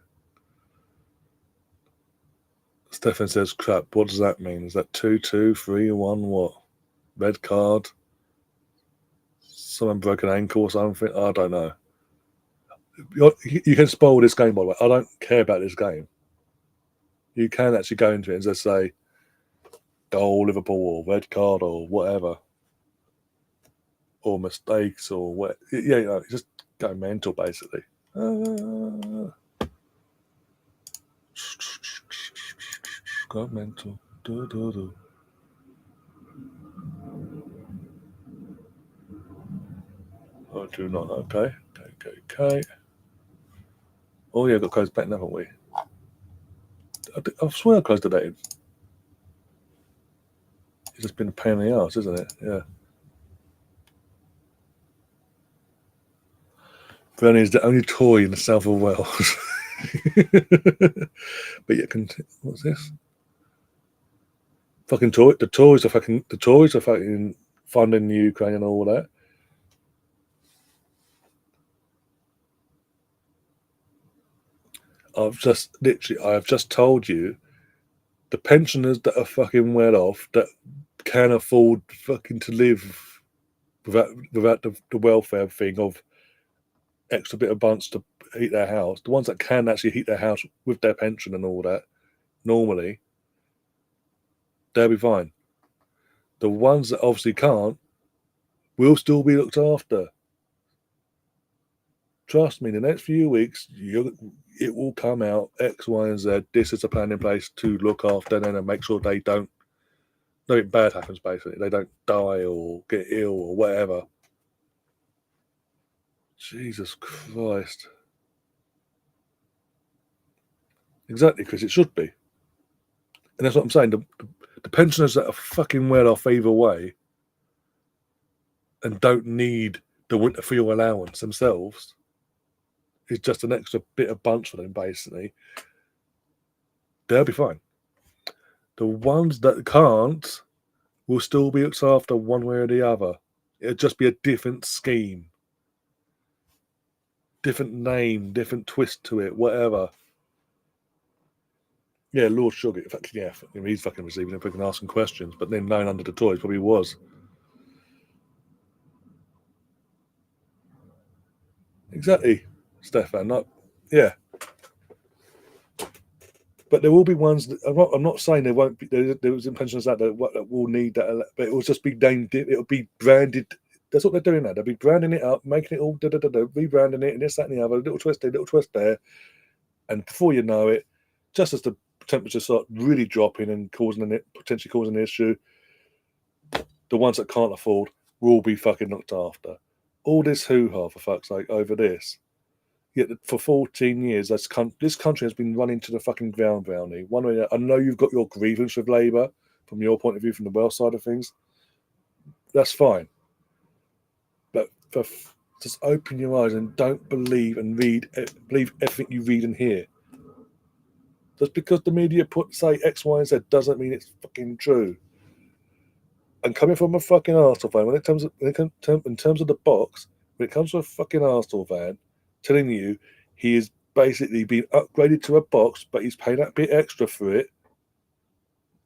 Stefan says, crap, what does that mean? Is that 2-2, 3-1, what? Red card? Someone broke an ankle or something? I don't know. You can spoil this game, by the way. I don't care about this game. You can actually go into it and just say, goal, Liverpool, or red card, or whatever. Or mistakes, or what. Yeah, just go mental, basically. Go mental. I do not. Okay. Oh, yeah, got closed back, haven't we? I swear I closed the date. It's just been a pain in the arse, isn't it? Yeah. Bernie is the only toy in the south of Wales. But you can. What's this? Fucking toy. The Tories are fucking funding the Ukraine and all that. I have just told you, the pensioners that are fucking well off, that can afford fucking to live without the welfare thing of extra bit of bunts to heat their house, the ones that can actually heat their house with their pension and all that, normally, they'll be fine. The ones that obviously can't will still be looked after. Trust me, in the next few weeks, it will come out X, Y, and Z. This is a plan in place to look after them and make sure they don't. Nothing bad happens, basically. They don't die or get ill or whatever. Jesus Christ. Exactly, Chris. It should be. And that's what I'm saying. The pensioners that are fucking well off either way and don't need the winter fuel allowance themselves, is just an extra bit of bunch for them, basically, they'll be fine. The ones that can't will still be looked after one way or the other. It'll just be a different scheme, different name, different twist to it, whatever. Yeah, Lord Sugar. In fact, yeah, he's fucking receiving it, fucking asking questions, but then knowing under the toys probably was. Exactly, Stefan. Yeah. But there will be ones that I'm not saying there won't be. There was intentions that will need that, but it will just be named. It'll be branded. That's what they're doing now. They'll be branding it up, making it all rebranding it, and this, that, and the other. Little twist here, little twist there, and before you know it, just as the temperatures start really dropping and potentially causing an issue, the ones that can't afford will be fucking looked after. All this hoo-ha, for fuck's sake, over this. Yet for 14 years, this country has been running to the fucking ground, Brownie. One way, I know you've got your grievance with Labour from your point of view, from the Welsh side of things. That's fine. But just open your eyes and don't believe everything you read and hear. Just because the media say X, Y, and Z doesn't mean it's fucking true. And coming from a fucking Arsenal fan, in terms of the box, when it comes to a fucking Arsenal fan, telling you he is basically being upgraded to a box, but he's paying that bit extra for it,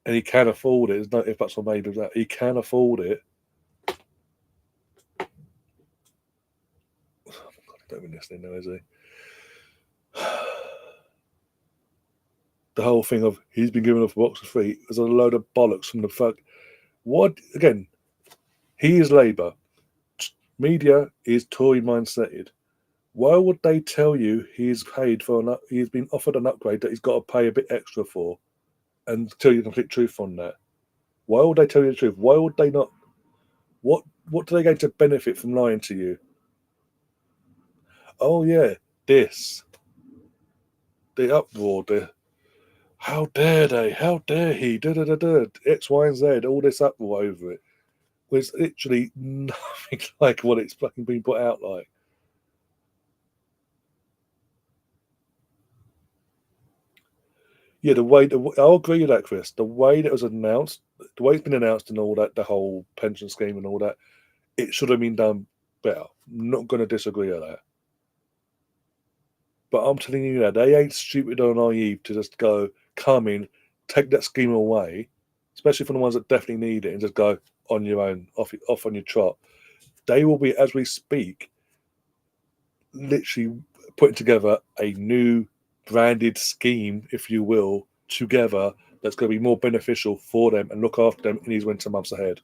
and he can afford it. There's no if buts or maybe that he can afford it. Oh my God, I don't be listening now, is he? The whole thing of he's been given off a box for free is a load of bollocks from the fuck. What again? He is Labour. Media is Tory mindseted. Why would they tell you he's been offered an upgrade that he's got to pay a bit extra for, and tell you the complete truth on that? Why would they tell you the truth? Why would they not? What do they gain to benefit from lying to you? Oh yeah, the uproar, how dare they? How dare he? X, Y, and Z. All this uproar over it was literally nothing like what it's fucking been put out like. Yeah, I'll agree with that, Chris. The way that was announced, the way it's been announced and all that, the whole pension scheme and all that, it should have been done better. I'm not going to disagree with that. But I'm telling you that they ain't stupid or naive to just come in, take that scheme away, especially from the ones that definitely need it, and just go on your own, off on your trot. They will be, as we speak, literally putting together a new branded scheme, if you will, together that's going to be more beneficial for them and look after them in these winter months ahead.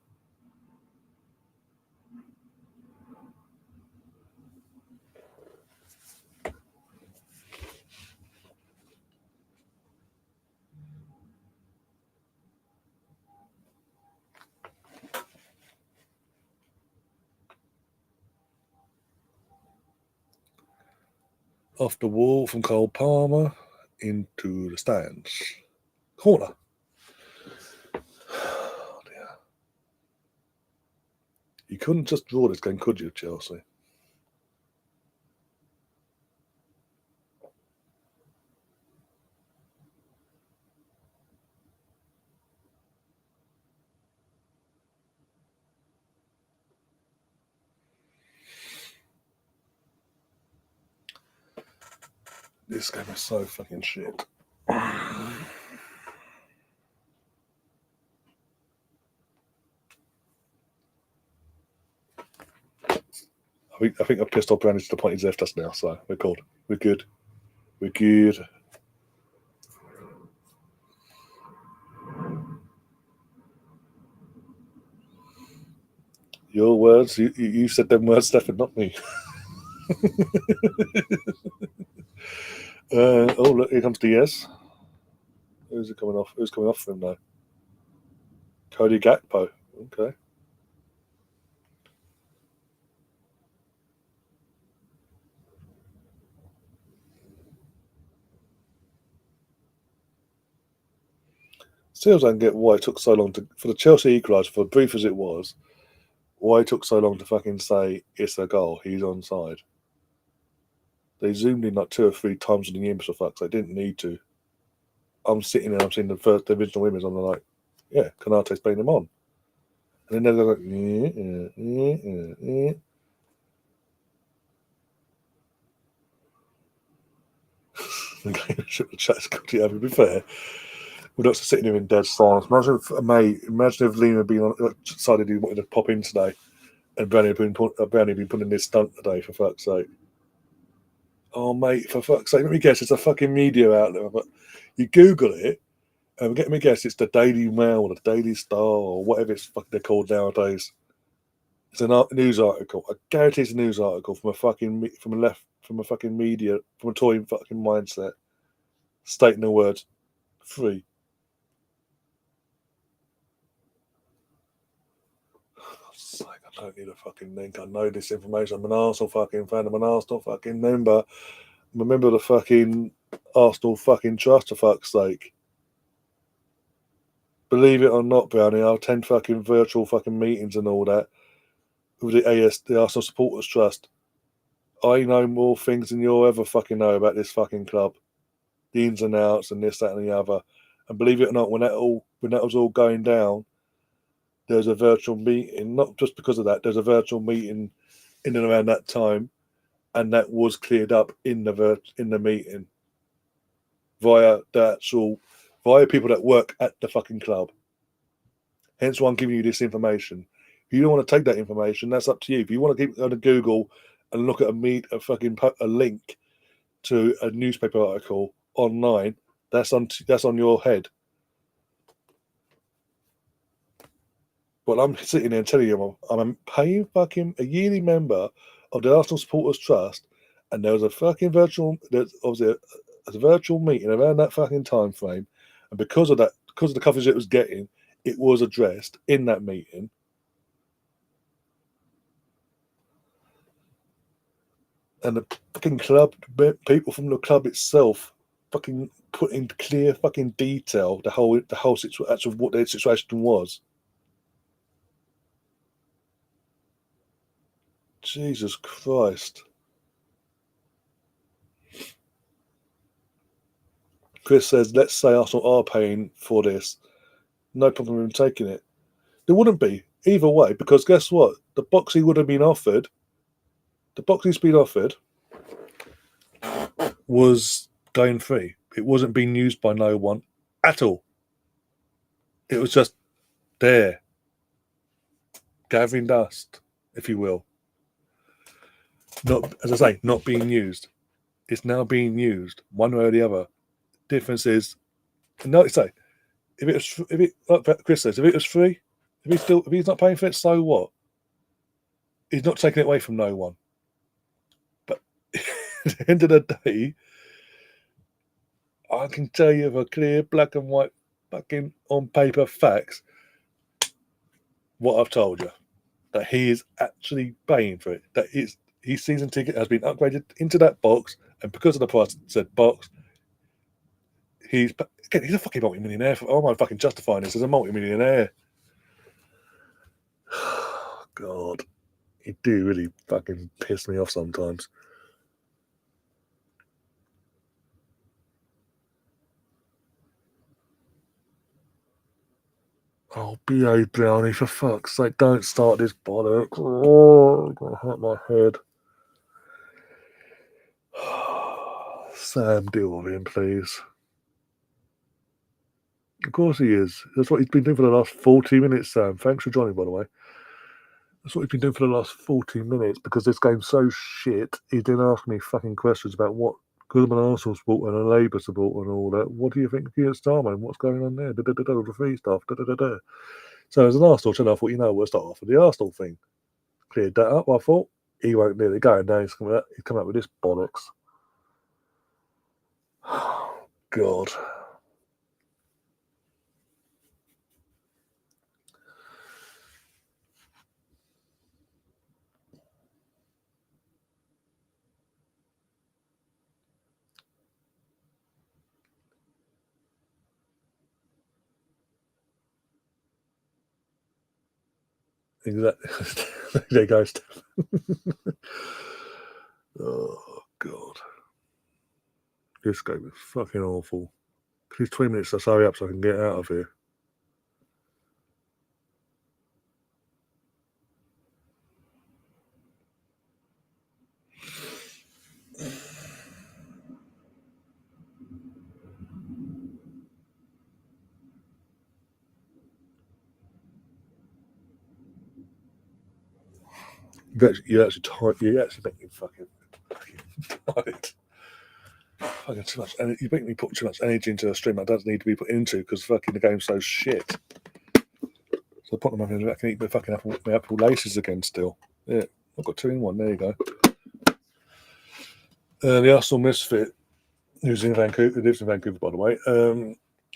Off the wall from Cole Palmer into the stands. Corner. Oh, dear. You couldn't just draw this game, could you, Chelsea? This game is so fucking shit. I think I've pissed off Brandon to the point he's left us now, so we're good. We're good. We're good. Your words, you said them words, Stefan, not me. Oh, look, here comes Diaz. Who's it coming off? Who's coming off for him now? Cody Gakpo. Okay. Still don't get why it took so long for the Chelsea equaliser, for brief as it was, why it took so long to fucking say it's a goal. He's onside. They zoomed in like 2 or 3 times on the image for fuck's sake. They didn't need to. I'm sitting there, I'm seeing the original image, and I'm like, yeah, Konate's playing them on. And then they're like, the chat's got to be fair. We're not sitting here in dead silence. Imagine if Liam had been decided he wanted to pop in today, and Brownie had been putting this stunt today, for fuck's sake. Oh, mate, for fuck's sake, let me guess, it's a fucking media outlet. But you Google it, and get me guess, it's the Daily Mail or the Daily Star or whatever they're called nowadays. It's a news article. I guarantee it's a news article from a fucking media, from a toy fucking mindset, stating the words free. I don't need a fucking link. I know this information. I'm an Arsenal fucking fan. I'm an Arsenal fucking member. I'm a member of the fucking Arsenal fucking trust, for fuck's sake. Believe it or not, Brownie, I'll attend fucking virtual fucking meetings and all that with the Arsenal Supporters Trust. I know more things than you'll ever fucking know about this fucking club. The ins and outs and this, that and the other. And believe it or not, when that was all going down, there was a virtual meeting, not just because of that, there's a virtual meeting in and around that time, and that was cleared up in the meeting via people that work at the fucking club. Hence why I'm giving you this information. If you don't want to take that information, that's up to you. If you want to keep going to Google and look at a link to a newspaper article online, that's on your head. But I'm sitting there and telling you, I'm paying fucking a yearly member of the Arsenal Supporters Trust, and there was a fucking there's obviously a virtual meeting around that fucking time frame, and because of the coverage it was getting, it was addressed in that meeting. And the fucking club, people from the club itself, fucking put in clear fucking detail the whole situation, what their situation was. Jesus Christ. Chris says, let's say Arsenal are paying for this. No problem in taking it. There wouldn't be either way, because guess what? The box he's been offered was going free. It wasn't being used by no one at all. It was just there, gathering dust, if you will. Not, as I say, not being used. It's now being used one way or the other. Difference is, no, say, like Chris says, if it was free, if he's not paying for it, so what? He's not taking it away from no one. But at the end of the day, I can tell you the clear black and white fucking on paper facts what I've told you. That he is actually paying for it. That his season ticket has been upgraded into that box, and because of the price said box, he's a fucking multi-millionaire. How am I fucking justifying this as a multi-millionaire? God, he do really fucking piss me off sometimes. Oh, B.A. Brownie, for fuck's sake, don't start this bollocks. Oh, it's going to hurt my head. Sam, deal with him, please. Of course he is. That's what he's been doing for the last 40 minutes, Sam. Thanks for joining, by the way. That's what he's been doing for the last 40 minutes, because this game's so shit. He's been asking me fucking questions about what, because I'm an Arsenal supporter and a Labour supporter and all that. What do you think of Keir Starmer? What's going on there? The free stuff. So as an Arsenal channel, I thought, we'll start off with the Arsenal thing. Cleared that up. I thought he won't nearly go, and now he's coming up with this bollocks. God. Exactly. There goes. Oh, God. This game is fucking awful. Please 20 minutes, let's hurry up so I can get out of here. You actually make me fucking tired. Fucking too much. And you make me put too much energy into a stream that doesn't need to be put into because fucking the game's so shit. So I put them up and I can eat my fucking apple laces again still. Yeah, I've got 2 in 1. There you go. The Arsenal Misfit, who's in Vancouver, who lives in Vancouver, by the way.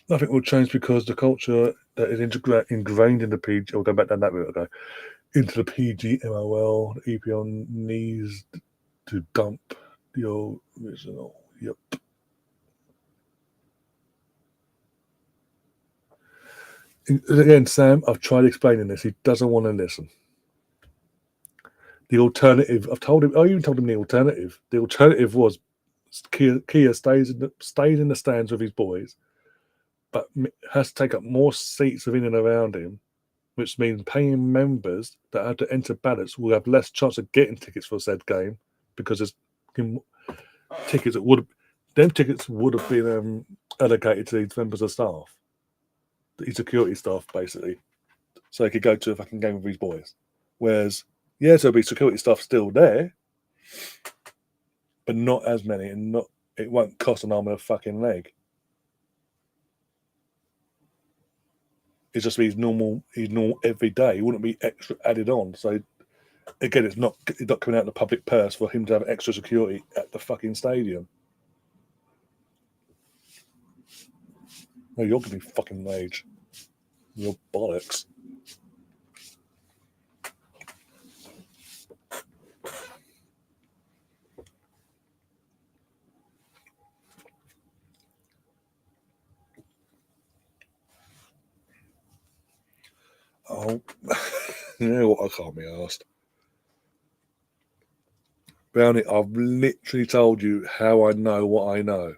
Nothing will change because the culture that is ingrained in the PG. I'll go back down that route. Okay, into the PGMOL, the EPL needs to dump the original. Yep. Again, Sam, I've tried explaining this. He doesn't want to listen. The alternative, I even told him the alternative. The alternative was Kia stays in the stands with his boys, but has to take up more seats within and around him, which means paying members that have to enter ballots will have less chance of getting tickets for said game because there's tickets that would have been allocated to these members of staff, the security staff, basically, so he could go to a fucking game with his boys. Whereas, yeah, there'll be security staff still there, but not as many, and it won't cost an arm and a fucking leg. It's just his normal every day. It wouldn't be extra added on. So again, it's not coming out of the public purse for him to have extra security at the fucking stadium. No, you're giving me fucking rage. You're bollocks. Oh, you know what? I can't be asked. Brownie, I've literally told you how I know what I know.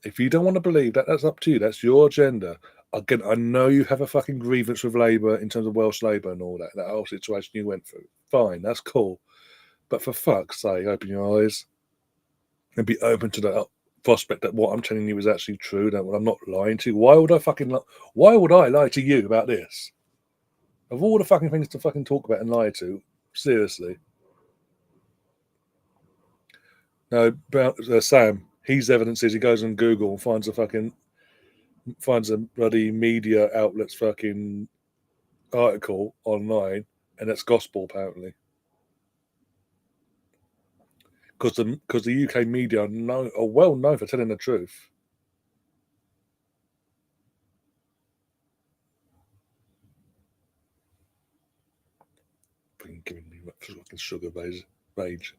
If you don't want to believe that, that's up to you. That's your agenda. Again, I know you have a fucking grievance with Labour in terms of Welsh Labour and all that whole situation you went through. Fine, that's cool. But for fuck's sake, open your eyes and be open to the prospect that what I'm telling you is actually true, that I'm not lying to you. Why would I lie to you about this? Of all the fucking things to fucking talk about and lie to, seriously. No, Sam, his evidence is he goes on Google and finds a bloody media outlet's fucking article online, and it's gospel apparently. Because the UK media are well known for telling the truth. Fucking giving me fucking sugar rage.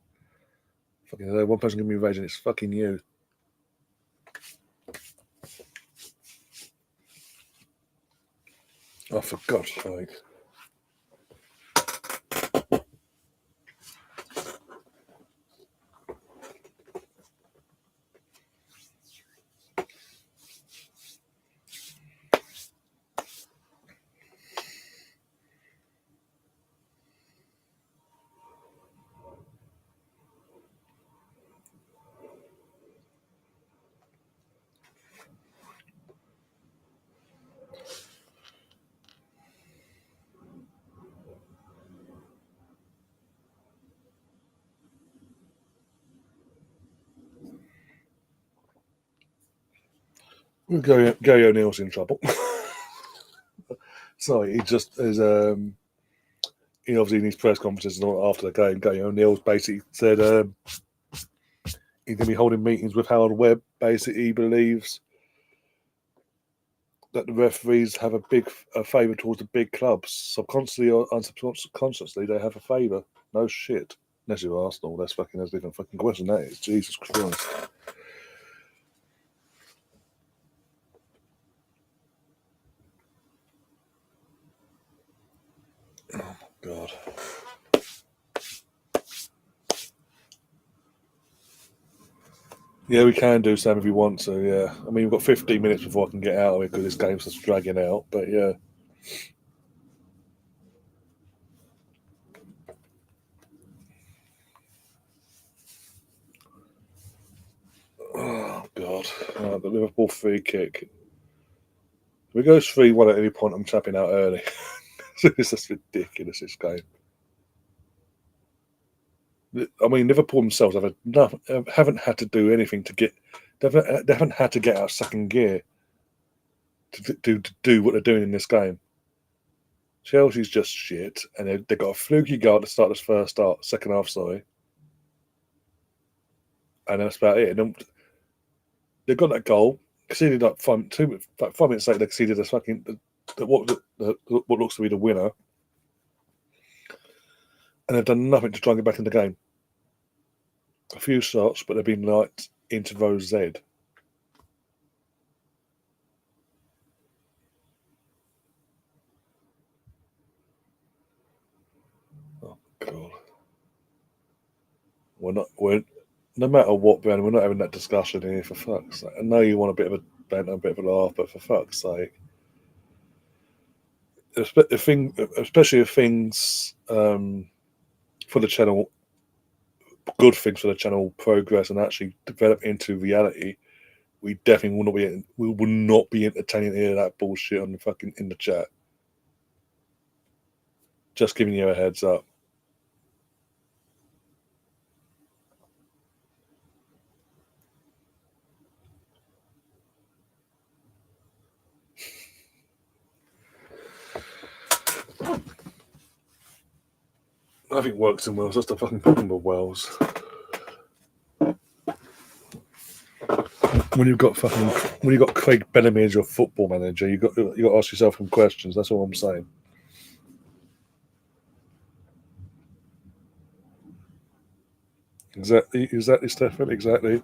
Fucking one person giving me rage, and it's fucking you. Oh, for God's sake. Gary O'Neill's in trouble. Sorry, he just is. He obviously in his press conferences and all after the game, Gary O'Neill's basically said he's going to be holding meetings with Howard Webb. Basically, he believes that the referees have a favour towards the big clubs. Subconsciously or unconsciously, they have a favour. No shit. Unless you're Arsenal, that's a different fucking question. That is, Jesus Christ. Oh my God. Yeah, we can do, Sam, if you want to, yeah. I mean, we've got 15 minutes before I can get out of it because this game's just dragging out, but yeah. Oh, God. The Liverpool free kick. If it goes 3-1 at any point, I'm tapping out early. It's just ridiculous, this game. I mean, Liverpool themselves haven't had to do anything to get. They haven't had to get out second gear to do what they're doing in this game. Chelsea's just shit, and they've got a fluky goal to start this second half, sorry. And that's about it. And they've got that goal, conceded like 5 minutes later, they conceded what looks to be the winner. And they've done nothing to try and get back in the game. A few shots, but they've been light into row Z. Oh, God. No matter what, Brandon, we're not having that discussion here, for fuck's sake. I know you want a bit of a banter, a bit of a laugh, but for fuck's sake. Especially if things for the channel, good things for the channel progress and actually develop into reality, we definitely will not be entertaining any of that bullshit on the fucking in the chat. Just giving you a heads up. I think works in Wales. That's the fucking problem with Wales. When you've got Craig Bellamy as your football manager, you got to ask yourself some questions. That's all I'm saying. Exactly, Stefan. Exactly.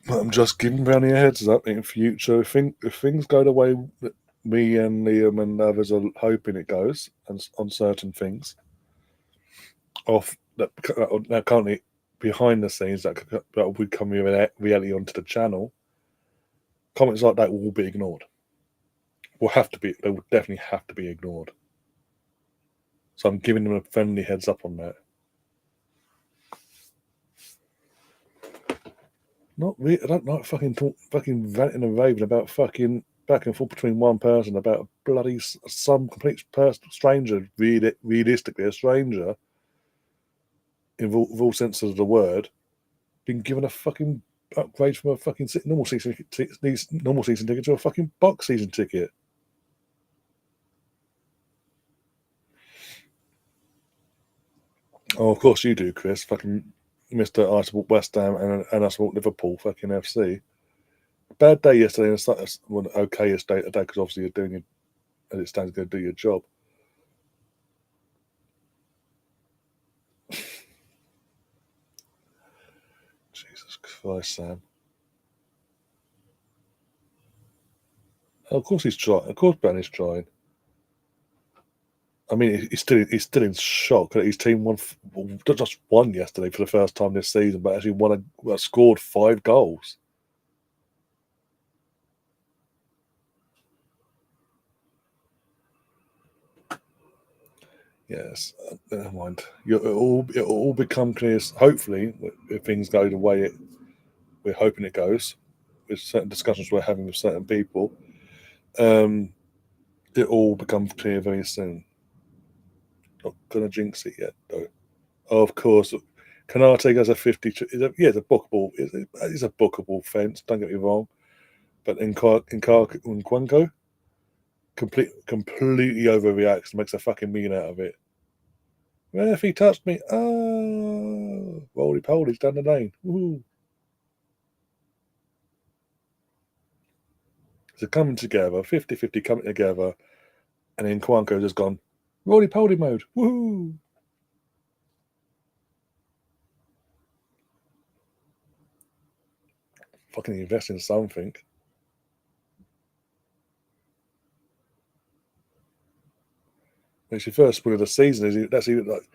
I'm just giving Brownie a heads up in future. If things go the way that me and Liam and others are hoping it goes, and on certain things, off that now currently behind the scenes that will be coming reality onto the channel, comments like that will be ignored. They will definitely have to be ignored. So I'm giving them a friendly heads up on that. Not really. I don't like fucking ranting and raving about fucking back and forth between one person about a bloody some complete stranger. Realistically, a stranger in all senses of the word, being given a fucking upgrade from a fucking normal season ticket to a fucking box season ticket. Oh, of course you do, Chris. Fucking Mr. I support West Ham and I support Liverpool. Fucking FC. Bad day yesterday and okayest day today because obviously you're doing it as it stands, going to do your job. Jesus Christ, Sam. Oh, of course he's trying. Of course Branny's trying. I mean, he's still in shock that his team just won yesterday for the first time this season, but actually scored 5 goals. Yes, never mind. It'll all become clear. Hopefully, if things go the way we're hoping it goes, with certain discussions we're having with certain people, it all becomes clear very soon. Not gonna jinx it yet, though. Of course, Canate has a 50. It's a bookable. It's a bookable fence. Don't get me wrong, but in Kwango, completely overreacts and makes a fucking mean out of it. Well, if he touched me, oh, roly poly's down the lane. Woo. So coming together, 50-50 coming together, and then Kwanko's just gone, roly poly mode. Woohoo! Fucking invest in something. It's your first win of the season. That's even like.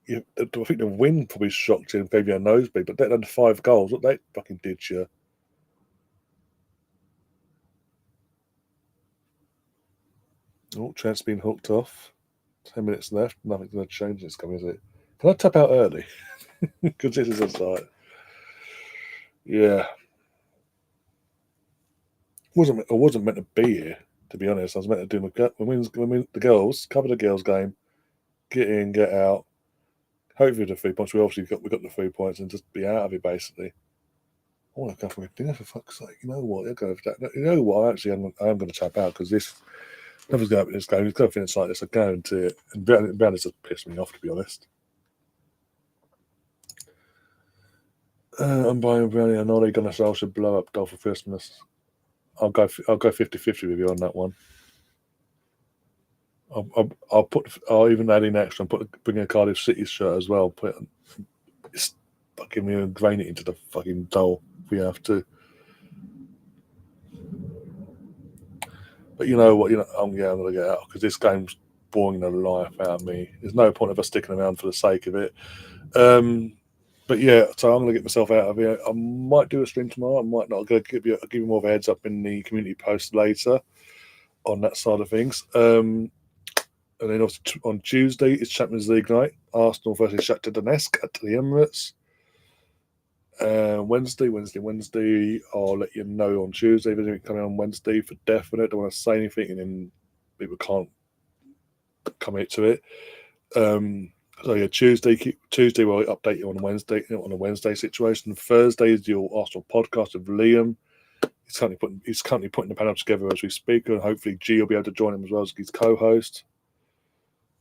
I think the win probably shocked you and gave you a nosebleed, but they had 5 goals. What they fucking did you? Oh, Trent's been hooked off. 10 minutes left. Nothing's going to change this game, is it? Can I tap out early? Because this is a start. Yeah. I wasn't meant to be here, to be honest. I was meant to do the girls, cover the girls' game, get in, get out. Hopefully the 3 points. We got the 3 points and just be out of it, basically. I want to go for a dinner, for fuck's sake. You know what? I'll go for that. You know what? Actually, I am going to tap out because nothing's going to happen in this game. It's going to finish like this. I guarantee it. And Brown just pissed me off, to be honest. I'm buying brownie. I know they're going to say I should blow up doll for Christmas. I'll go 50-50 with you on that one. I'll even add in extra and bring a Cardiff City shirt as well. It's fucking me and drain it into the fucking doll if we have to. But you know what? I'm going to get out because this game's boring the life out of me. There's no point of us sticking around for the sake of it. But yeah, so I'm going to get myself out of here. I might do a stream tomorrow. I might not. I'm going to give you more of a heads up in the community post later on that side of things. And then also on Tuesday, it's Champions League night. Arsenal versus Shakhtar Donetsk at the Emirates. Wednesday. I'll let you know on Tuesday if anything coming on Wednesday for definite. Don't want to say anything, and then people can't commit to it. So yeah, Tuesday we'll update you on a Wednesday situation. Thursday is your Arsenal podcast with Liam. He's currently putting the panel together as we speak, and hopefully G will be able to join him as well as his co-host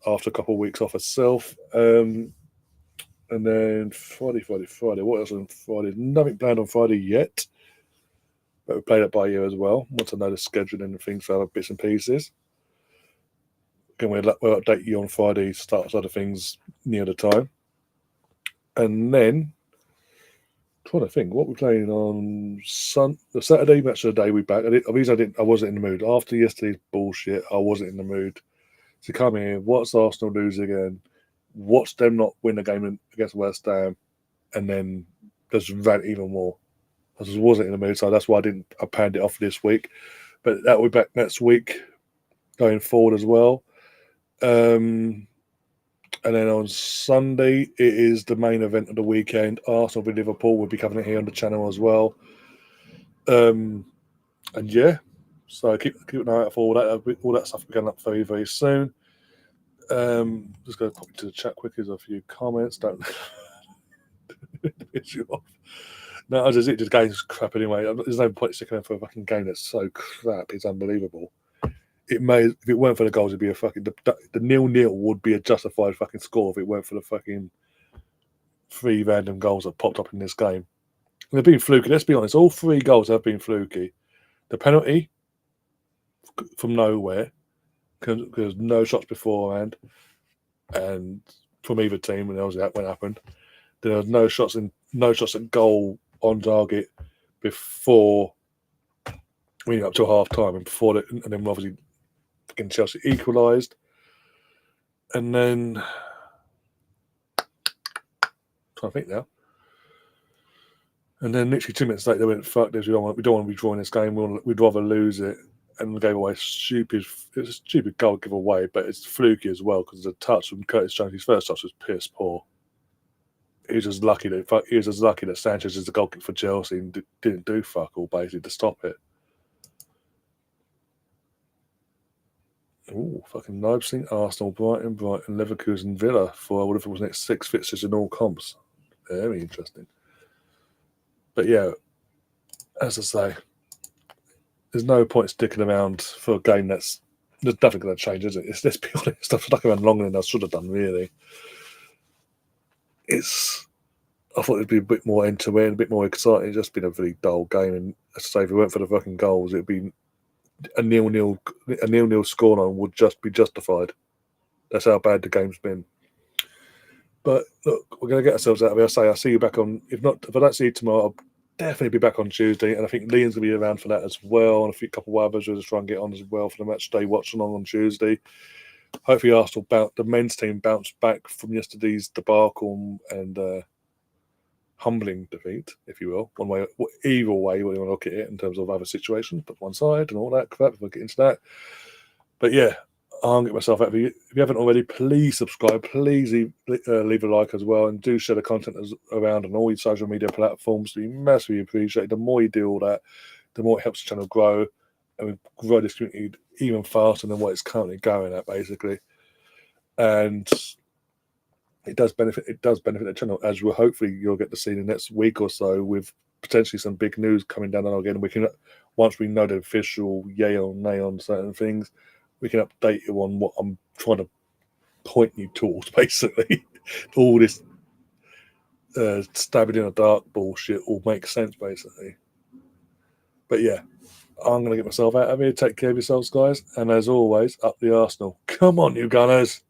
after a couple of weeks off herself. And then Friday. What else on Friday? Nothing planned on Friday yet, but we played it by ear as well. Want to know the scheduling and things for other bits and pieces. Again, we'll update you on Friday, start side of things near the time. And then, I'm trying to think, what we're playing on the Saturday match of the day, we back. I wasn't in the mood. After yesterday's bullshit, I wasn't in the mood to come here, watch Arsenal lose again, watch them not win the game against West Ham, and then just rant even more. I just wasn't in the mood, so that's why I panned it off this week. But that will be back next week, going forward as well. And then on Sunday, it is the main event of the weekend. Arsenal v Liverpool. We'll be covering it here on the channel as well. And yeah, so keep an eye out for all that stuff. We're going up very, very soon. Just going to pop into the chat quick. There's a few comments. Don't piss you off. No, the game's crap anyway. There's no point sticking in for a fucking game that's so crap. It's unbelievable. If it weren't for the goals, it'd be a fucking the 0-0 would be a justified fucking score if it weren't for the fucking 3 random goals that popped up in this game. And they've been fluky. Let's be honest. All 3 goals have been fluky. The penalty from nowhere, because no shots beforehand, and from either team, and that when happened. There was no shots at goal on target before up till half time, and then obviously fucking Chelsea equalised, and then trying to think now. And then literally 2 minutes later, they went, "Fuck this! We don't want to be drawing this game. We'd rather lose it." And gave away It was a stupid goal giveaway, but it's fluky as well because the touch from Curtis Jones, his first touch was piss poor. He was just lucky that Sanchez is the goalkeeper for Chelsea and didn't do fuck all basically to stop it. Oh, fucking Leipzig, Arsenal, Brighton, Leverkusen, Villa for what if it was next 6 fixtures in all comps. Very interesting. But yeah, as I say, there's no point sticking around for a game there's nothing going to change, is it? Let's be honest, I've stuck around longer than I should have done, really. I thought it'd be a bit more end-to-end, a bit more exciting. It's just been a really dull game. And as I say, if it weren't for the fucking goals, it'd be a 0-0 scoreline would just be justified. That's how bad the game's been. But look, we're going to get ourselves out of here. I'll see you back on. If I don't see you tomorrow, I'll definitely be back on Tuesday. And I think Liam's going to be around for that as well. And a couple of others will just try and get on as well for the match day watch along on Tuesday. hopefully Arsenal the men's team bounced back from yesterday's debacle and humbling defeat, if you will. Either way, when you want to look at it in terms of other situations, but one side and all that crap. We'll get into that. But yeah, I'll get myself out. If you haven't already, please subscribe. Please leave a like as well, and do share the content around on all your social media platforms. It'd be massively appreciated. The more you do all that, the more it helps the channel grow, and we grow this community even faster than what it's currently going at, basically. And it does benefit the channel, as we'll hopefully you'll get to see in the next week or so, with potentially some big news coming down. And again, we can, once we know the official yay or nay on certain things, we can update you on what I'm trying to point you towards, basically. All this stabbing in the dark bullshit all makes sense, basically. But yeah, I'm going to get myself out of here. Take care of yourselves, guys. And as always, up the Arsenal. Come on, you Gunners.